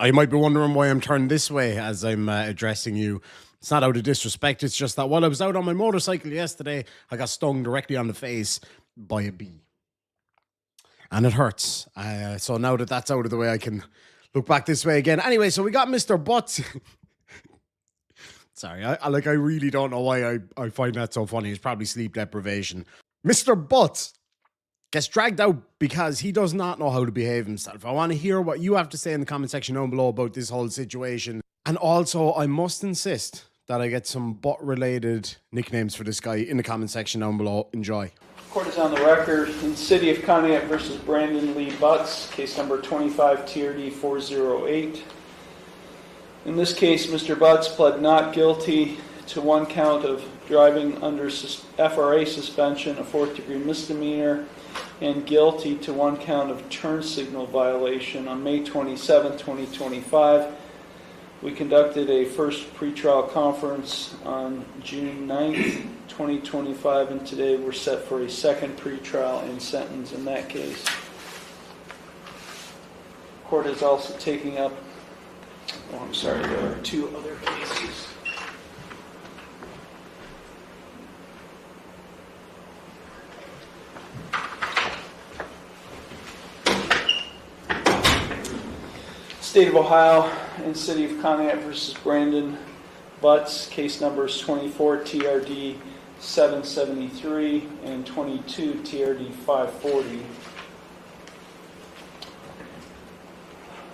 I might be wondering why I'm turned this way as I'm addressing you. It's not out of disrespect. It's just that while I was out on my motorcycle yesterday, I got stung directly on the face by a bee. And it hurts. So now that that's out of the way, I can look back this way again. Anyway, so we got Mr. Butts. Sorry, I really don't know why I find that so funny. It's probably sleep deprivation. Mr. Butts gets dragged out because he does not know how to behave himself. I want to hear what you have to say in the comment section down below about this whole situation. And also, I must insist that I get some butt-related nicknames for this guy in the comment section down below. Enjoy. Court is on the record in City of Contempt versus Brandon Lee Butts, case number 25 TRD 408. In this case, Mr. Butts pled not guilty to one count of driving under FRA suspension, a fourth-degree misdemeanor, and guilty to one count of turn signal violation. On May 27, 2025, we conducted a first pretrial conference on June 9th, 2025, and today we're set for a second pretrial and sentence in that case. Court is also taking up, there are two other cases. State of Ohio and City of Contempt versus Brandon Butts, case numbers 24 TRD 773 and 22 TRD 540.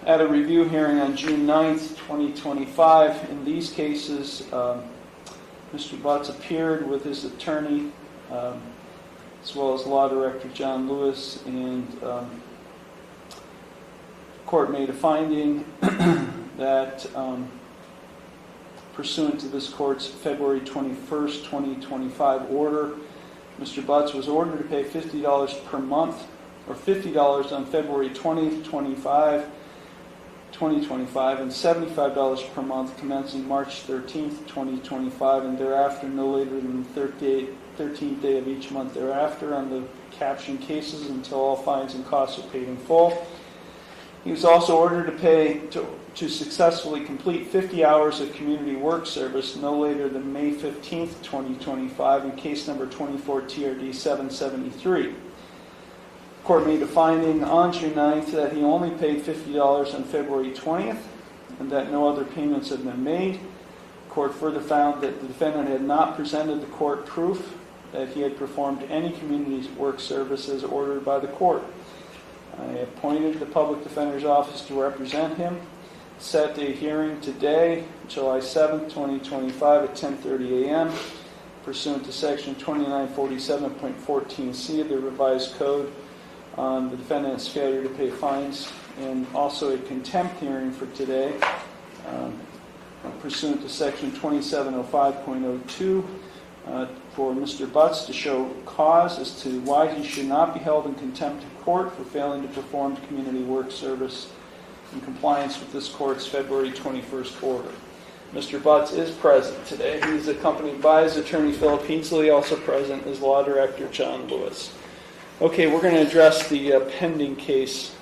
At a review hearing on June 9th, 2025, in these cases, Mr. Butts appeared with his attorney, as well as Law Director John Lewis, and court made a finding that pursuant to this court's February 21st, 2025 order, Mr. Butts was ordered to pay $50 per month, or $50 on February 20th, 2025, and $75 per month commencing March 13th, 2025, and thereafter no later than the 13th day of each month thereafter on the captioned cases until all fines and costs are paid in full. He was also ordered to successfully complete 50 hours of community work service no later than May 15th, 2025 in case number 24 TRD 773. Court made a finding on June 9th that he only paid $50 on February 20th and that no other payments have been made. Court further found that the defendant had not presented the court proof that he had performed any community work service as ordered by the court. I appointed the Public Defender's Office to represent him, set a hearing today, July 7th, 2025 at 10:30 a.m. pursuant to section 2947.14c of the revised code on the defendant's failure to pay fines, and also a contempt hearing for today pursuant to section 2705.02 for Mr. Butts to show cause as to why he should not be held in contempt of court for failing to perform community work service in compliance with this court's February 21st order. Mr. Butts is present today. He is accompanied by his attorney, Philip Heasley, also present is Law Director John Lewis. Okay, we're going to address the pending case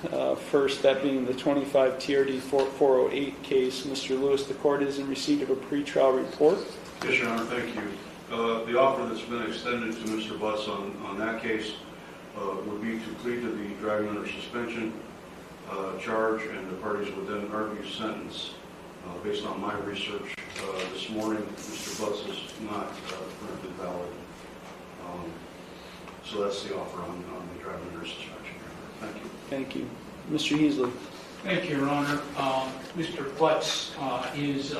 first, that being the 25 TRD 408 case. Mr. Lewis, the court is in receipt of a pretrial report. Yes, Your Honor, thank you. The offer that's been extended to Mr. Butts on that case would be to plead to the driving under suspension charge, and the parties would then argue sentence. Based on my research this morning, Mr. Butts is not currently valid. So that's the offer on the driving under suspension. Thank you. Thank you. Mr. Heasley. Thank you, Your Honor. Mr. Butts is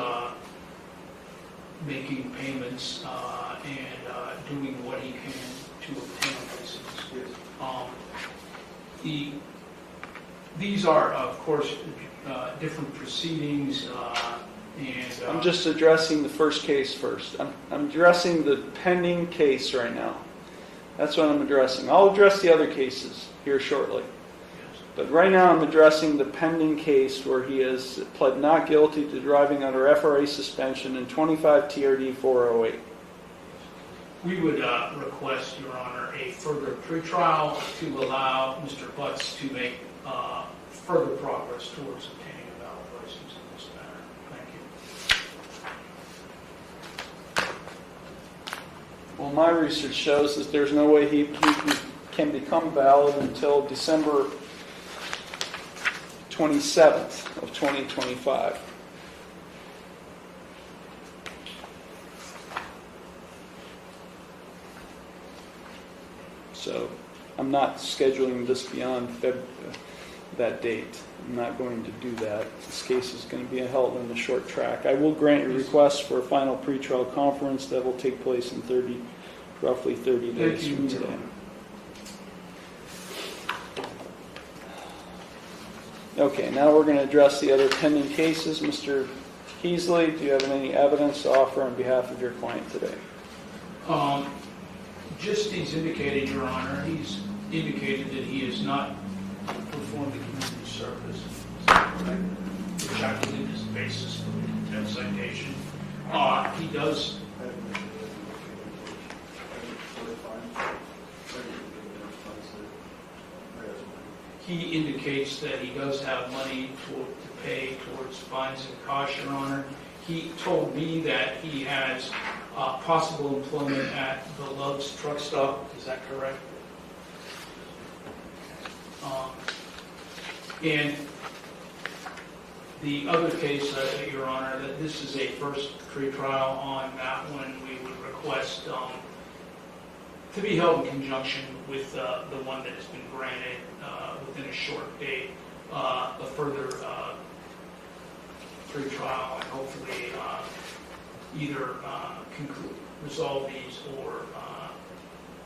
making payments and doing what he can to obtain a license. These are, of course, different proceedings, and I'm just addressing the first case first. I'm addressing the pending case right now. That's what I'm addressing. I'll address the other cases here shortly. But right now I'm addressing the pending case where he has pled not guilty to driving under FRA suspension in 25 TRD 408. we would request, Your Honor, a further pretrial to allow Mr. Butts to make further progress towards obtaining a valid license in this matter. Thank you. Well, my research shows that there's no way he can become valid until December 27th of 2025. So I'm not scheduling this beyond that date. I'm not going to do that. This case is going to be held on the short track. I will grant your request for a final pretrial conference that will take place in roughly 30 days from today. Okay, now we're going to address the other pending cases. Mr. Heasley, do you have any evidence to offer on behalf of your client today? Just he's indicated, Your Honor, he's indicated that he has not performed the community service, which I believe is the basis for the contempt citation. He does. He indicates that he does have money to pay towards fines and costs, Your Honor. He told me that he has possible employment at the Love's truck stop. Is that correct? And the other case, Your Honor, that this is a first pretrial on that one, we would request to be held in conjunction with the one that has been granted within a short date, a further pretrial, and hopefully either resolve these or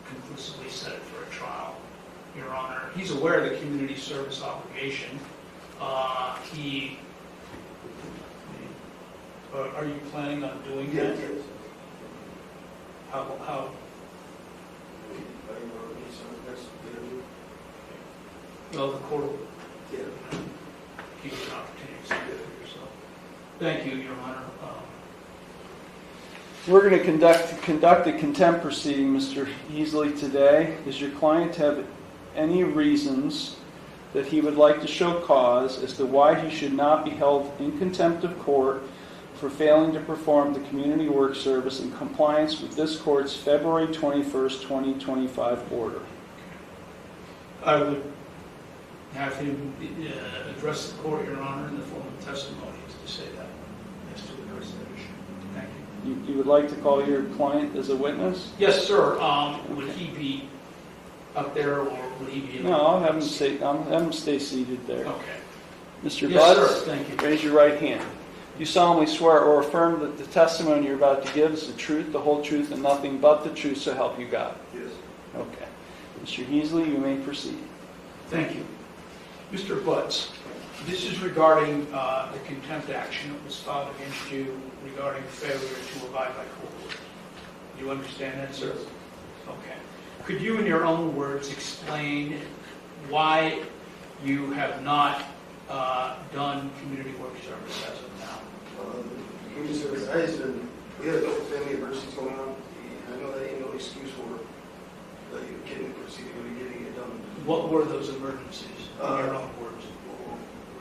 conclusively set it for a trial, Your Honor. He's aware of the community service obligation. Are you planning on doing that? How? Well, the court will give you an opportunity to speak for yourself. Thank you, Your Honor. We're going to conduct a contempt proceeding, Mr. Heasley, today. Does your client have any reasons that he would like to show cause as to why he should not be held in contempt of court for failing to perform the community work service in compliance with this court's February 21st, 2025 order? I would have him address the court, Your Honor, in the form of testimony to say that as to the rest of the issue. Thank you. You would like to call your client as a witness? Yes, sir. Would he be up there, or would he be? No, I'll have him stay seated there. Okay. Mr. Yes, Butts, sir. Thank you. Raise your right hand. You solemnly swear or affirm that the testimony you're about to give is the truth, the whole truth, and nothing but the truth, so help you God? Yes. Okay. Mr. Heasley, you may proceed. Thank you. Mr. Butts, This is regarding the contempt action that was filed against you regarding failure to abide by court orders. Do you understand that, sir? Okay. Could you, in your own words, explain why you have not done community work service as of now? Community service, we had a couple family emergencies going on, and I know that ain't no excuse for you getting it done. What were those emergencies, in your own words?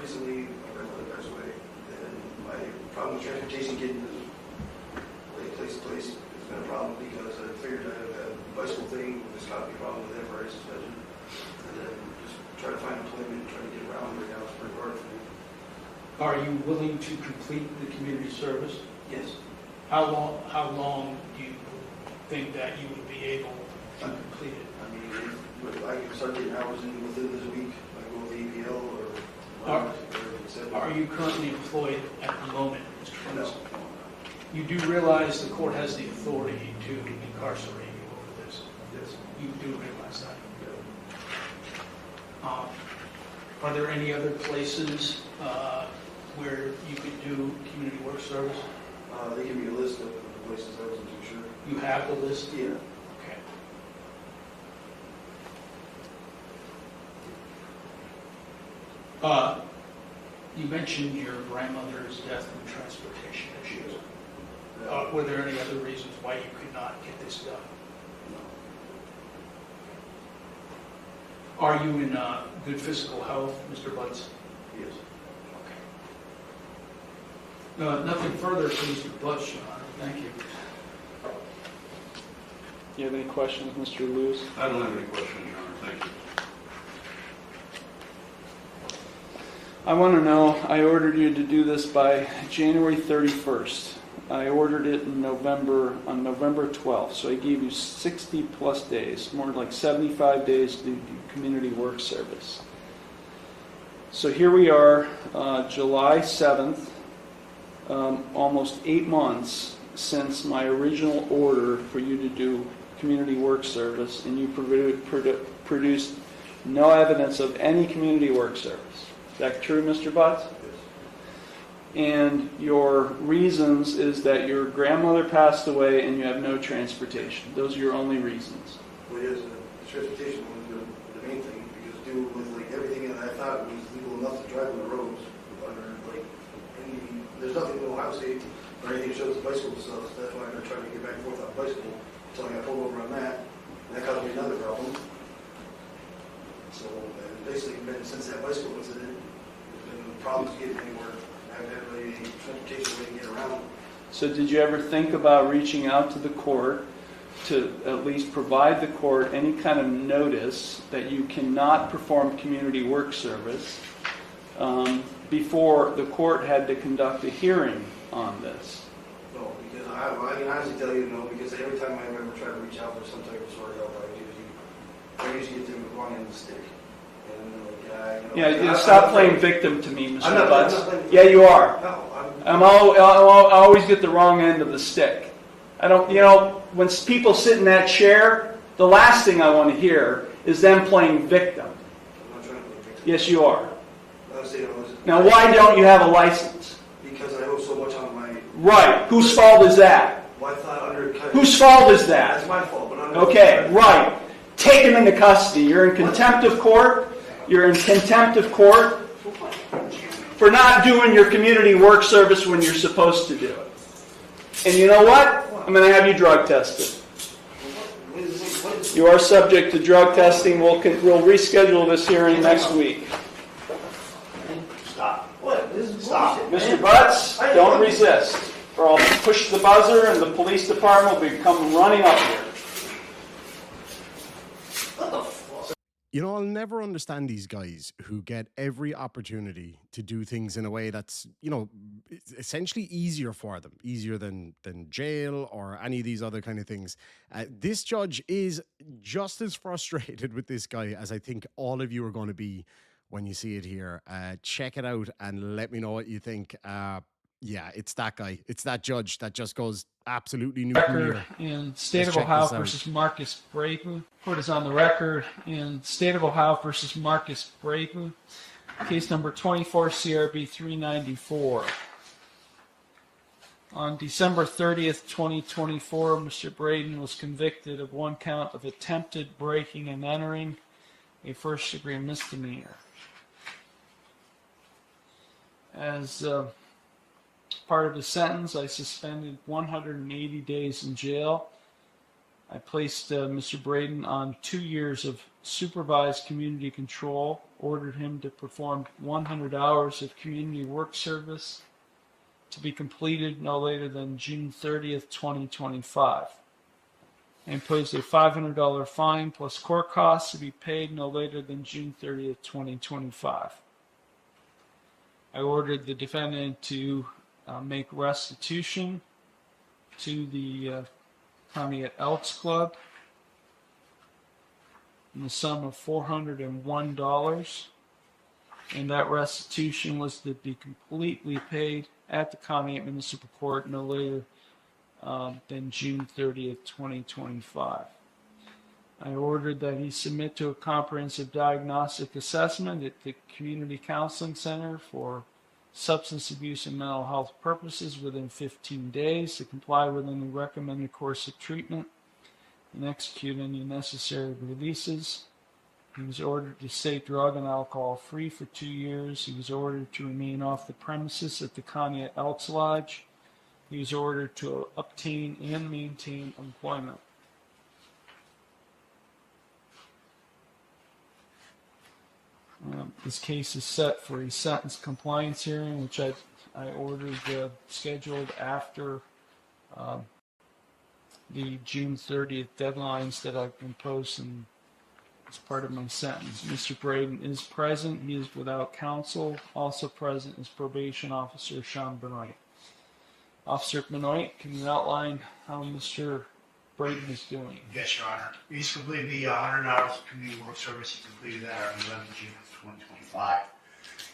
Recently, my grandmother passed away, and my problem with transportation getting from place to place has been a problem because I figured I had a bicycle thing, there's got to be a problem with temporary suspension, and then just try to find employment and try to get around right now is pretty hard for me. Are you willing to complete the community service? Yes. How long do you think that you would be able to complete it? I mean, if I can start getting hours in within this week, I go with the EPL or Are you currently employed at the moment, Mr. Prince? You do realize the court has the authority to incarcerate you over this? Yes. You do realize that? Are there any other places where you could do community work service? They give me a list of the places I wasn't too sure. You have the list? Yeah. Okay. You mentioned your grandmother's death from transportation issues. Were there any other reasons why you could not get this done? Are you in good physical health, Mr. Butts? Yes. Okay. Nothing further from Mr. Butts, Your Honor. Thank you. Do you have any questions, Mr. Lewis? I don't have any questions, Your Honor. Thank you. I want to know, I ordered you to do this by January 31st. I ordered it in on November 12th, so I gave you 60 plus days, more like 75 days to do community work service. So here we are, July 7th, almost 8 months since my original order for you to do community work service, and you produced no evidence of any community work service. Is that true, Mr. Butts? And your reasons is that your grandmother passed away and you have no transportation. Those are your only reasons. Well, yes, the transportation was the main thing, because due with like everything that I thought was legal enough to drive on the roads, under like there's nothing in Ohio State or anything that shows the bicycle and stuff. So that's why I've been trying to get back and forth on bicycle until I got pulled over on that. And that caused me another problem. So basically, since that bicycle incident, there's been problems getting anywhere. I haven't had really any transportation way to get around. So did you ever think about reaching out to the court to at least provide the court any kind of notice that you cannot perform community work service before the court had to conduct a hearing on this? No, because I can honestly tell you no, because every time I ever try to reach out for some type of sort of help, I usually get to the wrong end of the stick. Yeah, stop playing victim to me, Mr. Butts. Yeah, you are. No, I always get the wrong end of the stick. I don't, when people sit in that chair, the last thing I want to hear is them playing victim. I'm not trying to play victim. Yes, you are. I Now, why don't you have a license? Because I owe so much on my... Right. Whose fault is that? Well, I thought undercut... Whose fault is that? That's my fault, but I'm... Okay, right. Take him into custody. You're in contempt of court. You're in contempt of court for not doing your community work service when you're supposed to do it. And you know what? I'm going to have you drug tested. You are subject to drug testing. We'll reschedule this hearing next week. Stop. What? This is stop. Mr. Butts, don't resist, or I'll push the buzzer and the police department will come running up here. You know, I'll never understand these guys who get every opportunity to do things in a way that's, essentially easier for them, easier than jail or any of these other kind of things. This judge is just as frustrated with this guy as I think all of you are going to be when you see it here. Check it out and let me know what you think. Yeah, it's that guy. It's that judge that just goes absolutely nuclear. In State of Ohio versus Marcus Braven. Court is on the record in State of Ohio versus Marcus Braven. Case number 24 CRB 394. On December 30th, 2024, Mr. Braden was convicted of one count of attempted breaking and entering, a first-degree misdemeanor. As part of the sentence, I suspended 180 days in jail. I placed Mr. Braden on 2 years of supervised community control, ordered him to perform 100 hours of community work service to be completed no later than June 30th, 2025. I imposed a $500 fine plus court costs to be paid no later than June 30th, 2025. I ordered the defendant to make restitution to the County at Elks Club in the sum of $401, and that restitution was to be completely paid at the County Municipal Court no later than June 30th, 2025. I ordered that he submit to a comprehensive diagnostic assessment at the Community Counseling Center for substance abuse and mental health purposes within 15 days to comply with any recommended course of treatment and execute any necessary releases. He was ordered to stay drug and alcohol free for 2 years. He was ordered to remain off the premises at the Connie Elks Lodge. He was ordered to obtain and maintain employment. This case is set for a sentence compliance hearing, which I ordered scheduled after the June 30th deadlines that I've imposed as part of my sentence. Mr. Braden is present. He is without counsel. Also present is probation officer Sean Benoit. Officer Benoit, can you outline how Mr. Braden is doing? Yes, Your Honor. He's completed the 100 hours of community work service. He completed that on 11 June 2025.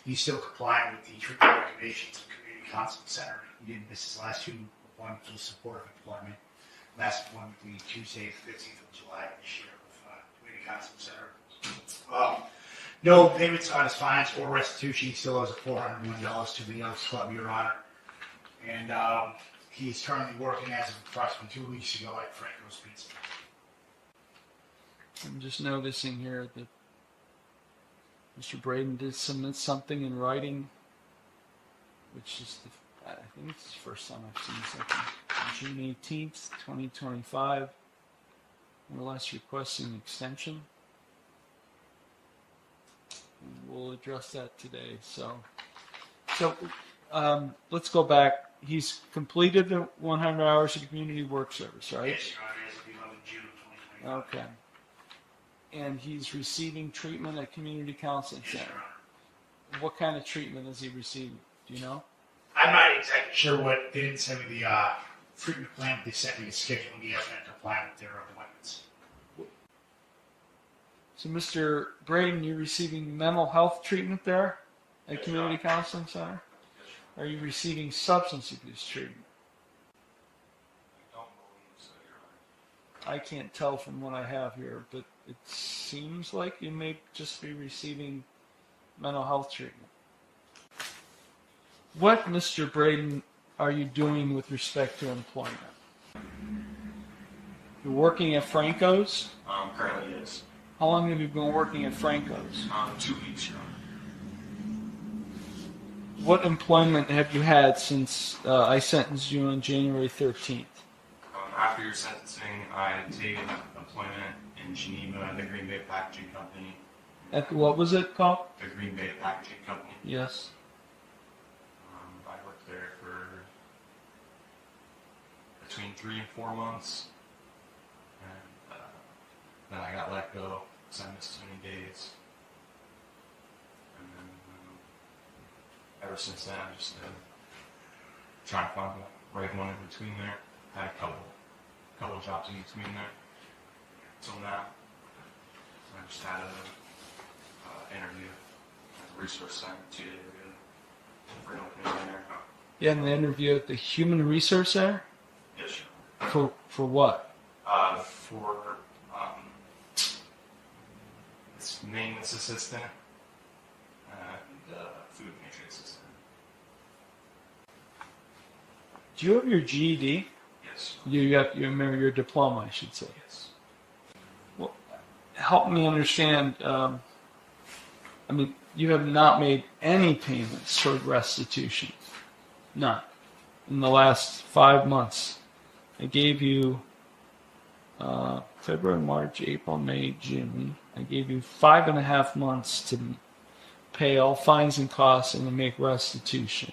He's still complying with the treatment recommendations of Community Counseling Center. He didn't miss his last 2 appointments with supportive employment. Last appointment will be Tuesday, the 15th of July of this year with Community Counseling Center. No payments on his fines or restitution. He still owes $401 to the Elks Club, Your Honor. And he's currently working as of approximately 2 weeks ago at Franco's Pizza. I'm just noticing here that Mr. Braden did submit something in writing, which is, I think it's the first time I've seen something. On June 18th, 2025, more or less requesting an extension. And we'll address that today. So let's go back. He's completed the 100 hours of community work service, right? Yes, Your Honor, as of 11 June 2025. Okay. And he's receiving treatment at Community Counseling Center. What kind of treatment is he receiving? Do you know? I'm not exactly sure what. They didn't send me the treatment plan, but they sent me a schedule, and he has to comply with their appointments. So, Mr. Braden, you're receiving mental health treatment there at Community Counseling Center? Are you receiving substance abuse treatment? I can't tell from what I have here, but it seems like you may just be receiving mental health treatment. What, Mr. Braden, are you doing with respect to employment? You're working at Franco's? Currently, yes. How long have you been working at Franco's? 2 weeks, Your Honor. What employment have you had since I sentenced you on January 13th? After your sentencing, I taken employment in Geneva at the Green Bay Packaging Company. At what was it called? The Green Bay Packaging Company. Yes. I worked there for between 3 and 4 months, and then I got let go because I missed so many days. And then ever since then, I've just been trying to find the right one in between there. Had a couple jobs in between there. Until now, I just had an interview at the resource center 2 days ago for an opening there. You had an interview at the Human Resource Center? Yes, sir. For what? For it's maintenance assistant. food pantry assistant. Do you have your GED? Yes. You remember your diploma, I should say. Yes. Well, help me understand. I mean, you have not made any payments toward restitution. None. In the last 5 months. I gave you February, March, April, May, June. I gave you 5.5 months to pay all fines and costs and to make restitution.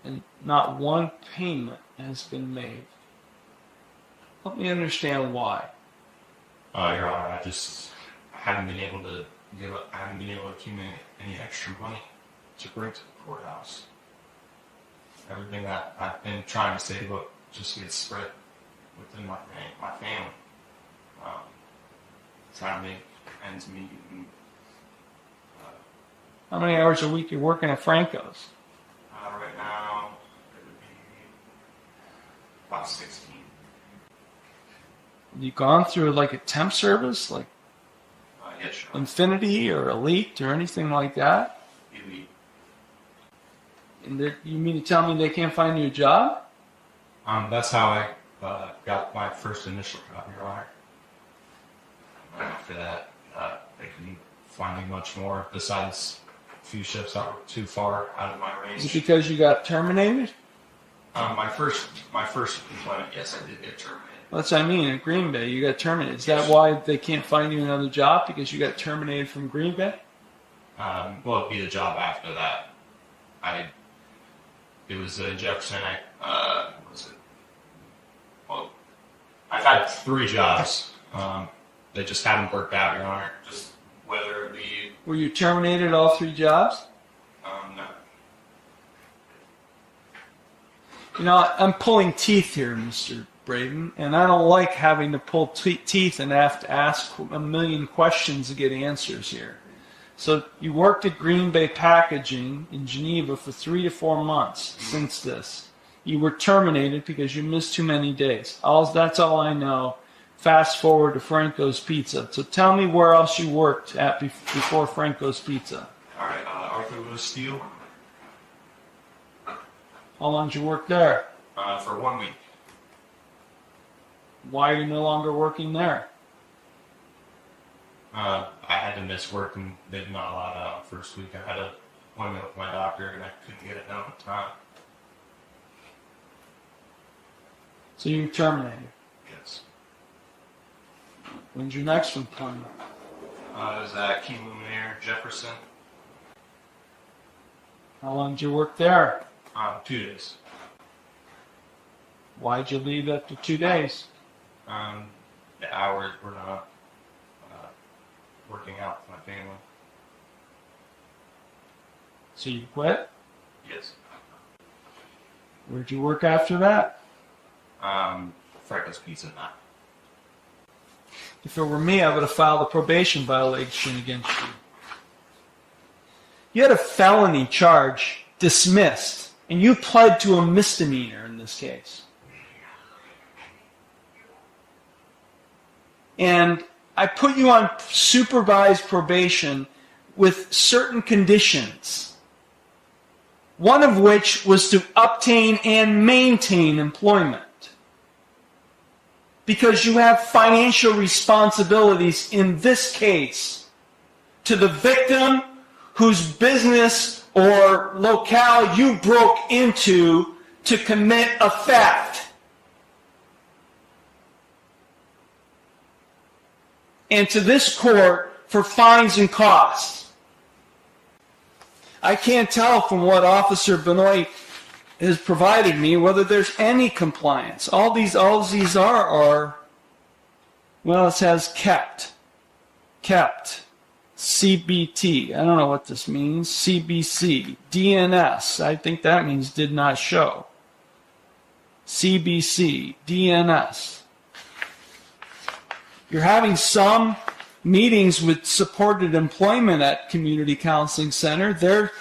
And not one payment has been made. Help me understand why. Your Honor, I haven't been able to accumulate any extra money to bring to the courthouse. Everything that I've been trying to save up just gets spread within my family. Trying to make ends meet. And, How many hours a week you working at Franco's? right now, it would be about 16. Have you gone through like a temp service, like Yes, sure. Infinity or Elite or anything like that? Elite. And you mean to tell me they can't find you a job? That's how I got my first initial job, Your Honor. And after that, they couldn't find me much more besides a few shifts that were too far out of my Is it range. because you got terminated? My first employment, yes, I did get terminated. That's what I mean. In Green Bay, you got terminated. Is that why they can't find you another job? Because you got terminated from Green Bay? Well, it'd be the job after that. It was in Jefferson. I've had 3 jobs. They just haven't worked out, Your Honor. Just whether it be, Were you terminated all 3 jobs? no. You know, I'm pulling teeth here, Mr. Braven, and I don't like having to pull teeth and have to ask a million questions to get answers here. So you worked at Green Bay Packaging in Geneva for 3 to 4 months since this. You were terminated because you missed too many days. That's all I know. Fast forward to Franco's Pizza. So tell me where else you worked at before Franco's Pizza. All right, Arthur Lewis Steel How long did you work there? for 1 week. Why are you no longer working there? I had to miss work and they did not allow that on the first week. I had an appointment with my doctor and I couldn't get it done in time. So you were terminated. Yes. When's your next employment? It was at King Luminaire, Jefferson. How long did you work there? 2 days. Why'd you leave after 2 days? The hours were not working out for my family. So you quit? Yes. Where'd you work after that? Franco's Pizza not. If it were me, I would have filed a probation violation against you. You had a felony charge dismissed, and you pled to a misdemeanor in this case. And I put you on supervised probation with certain conditions, one of which was to obtain and maintain employment. Because you have financial responsibilities in this case to the victim whose business or locale you broke into to commit a theft. And to this court for fines and costs. I can't tell from what Officer Benoit has provided me whether there's any compliance. All these are, well, it says kept, CBT, I don't know what this means, CBC, DNS, I think that means did not show, CBC, DNS. You're having some meetings with supported employment at Community Counseling Center. They're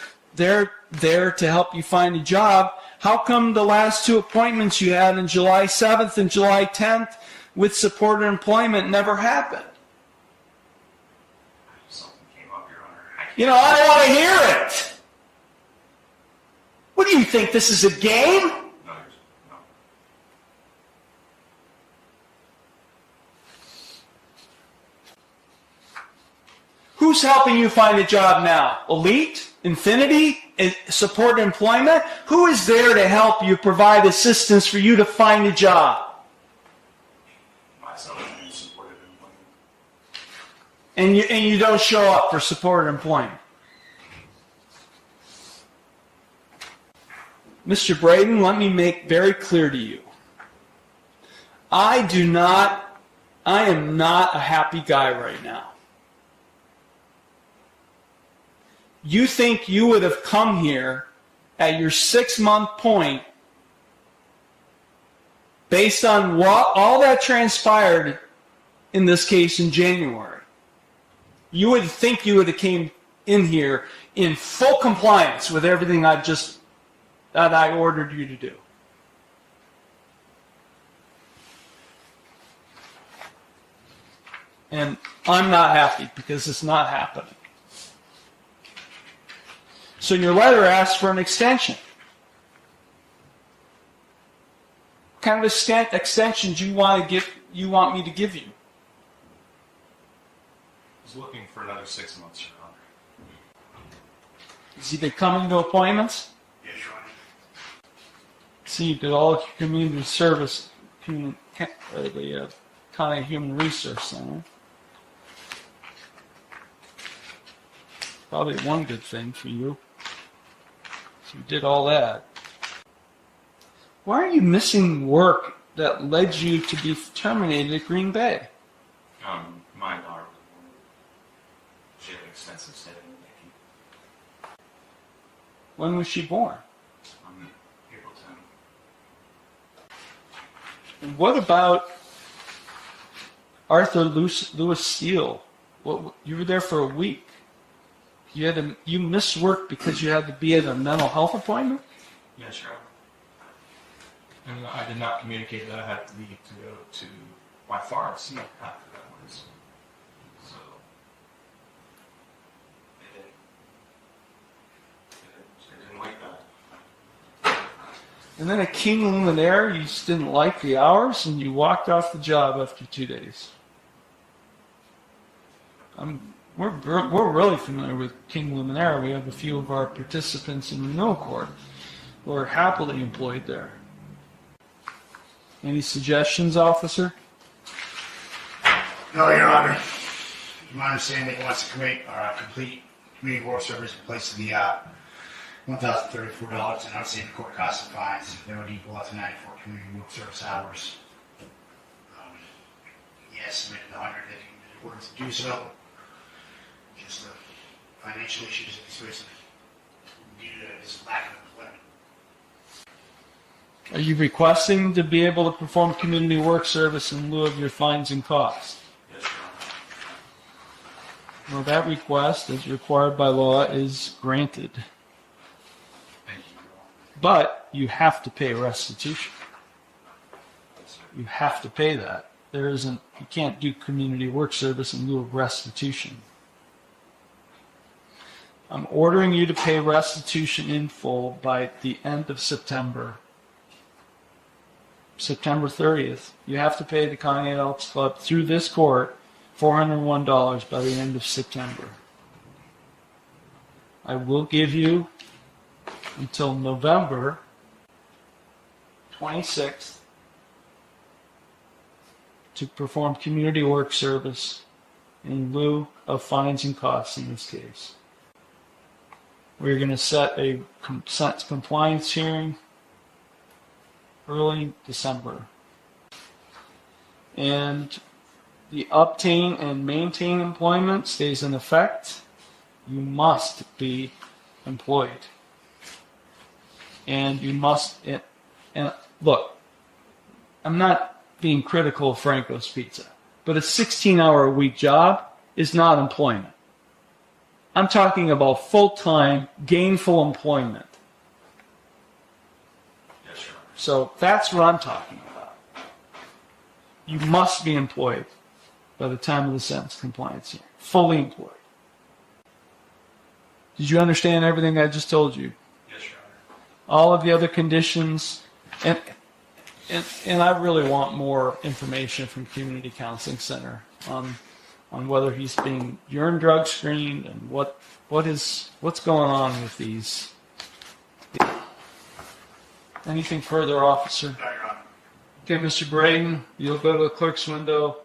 there to help you find a job. How come the last 2 appointments you had on July 7th and July 10th with supported employment never happened? Something came up, Your Honor. I You know, I don't want to hear it. What do you think? This is a game? Who's helping you find a job now? Elite? Infinity? Support employment? Who is there to help you provide assistance for you to find a job? Myself and supported employment. And you don't show up for supported employment. Mr. Braden, let me make very clear to you. I am not a happy guy right now. You think you would have come here at your 6-month point based on what all that transpired in this case in January. You would think you would have came in here in full compliance with everything that I ordered you to do. And I'm not happy because it's not happening. So your letter asks for an extension. What kind of extension do you want me to give you? I was looking for another 6 months, Your Honor. Has he been coming to appointments? Yes, Your Honor. See, you did all community service, the County Human Resource Center. Probably one good thing for you. So you did all that. Why are you missing work that led you to be terminated at Green Bay? My daughter, she had an extensive stay in Nikki. When was she born? On April 10th. And what about Arthur Lewis Steele? You were there for a week. You missed work because you had to be at a mental health appointment? Yes, Your Honor. And I did not communicate that I had to leave to go to my pharmacy after that was. So, they didn't like that. And then at King Luminaire, you just didn't like the hours and you walked off the job after 2 days. We're really familiar with King Luminaire. We have a few of our participants in renewal court who are happily employed there. Any suggestions, officer? No, Your Honor. My understanding he wants to complete community work service in place of the $1,034 and outstanding court costs and fines. That would equal up to 94 community work service hours. He estimated the 100 that he ordered to do so. Just the financial issues that he's facing due to his lack of employment. Are you requesting to be able to perform community work service in lieu of your fines and costs? Yes, Your Honor. Well, that request, as required by law, is granted. Thank you, Your Honor. But you have to pay restitution. You have to pay that. You can't do community work service in lieu of restitution. I'm ordering you to pay restitution in full by the end of September. September 30th. You have to pay the County Elks Club through this court $401 by the end of September. I will give you until November 26th to perform community work service in lieu of fines and costs in this case. We're going to set a compliance hearing early December. And the obtain and maintain employment stays in effect. You must be employed. And you must, and look, I'm not being critical of Franco's Pizza, but a 16-hour-a-week job is not employment. I'm talking about full-time, gainful employment. Yes, Your Honor. So that's what I'm talking about. You must be employed by the time of the sentence compliance hearing. Fully employed. Did you understand everything I just told you? Yes, Your Honor. All of the other conditions, and I really want more information from Community Counseling Center on whether he's being urine drug screened and what's going on with these. Anything further, officer? No, Your Honor. Okay, Mr. Braden, you'll go to the clerk's window.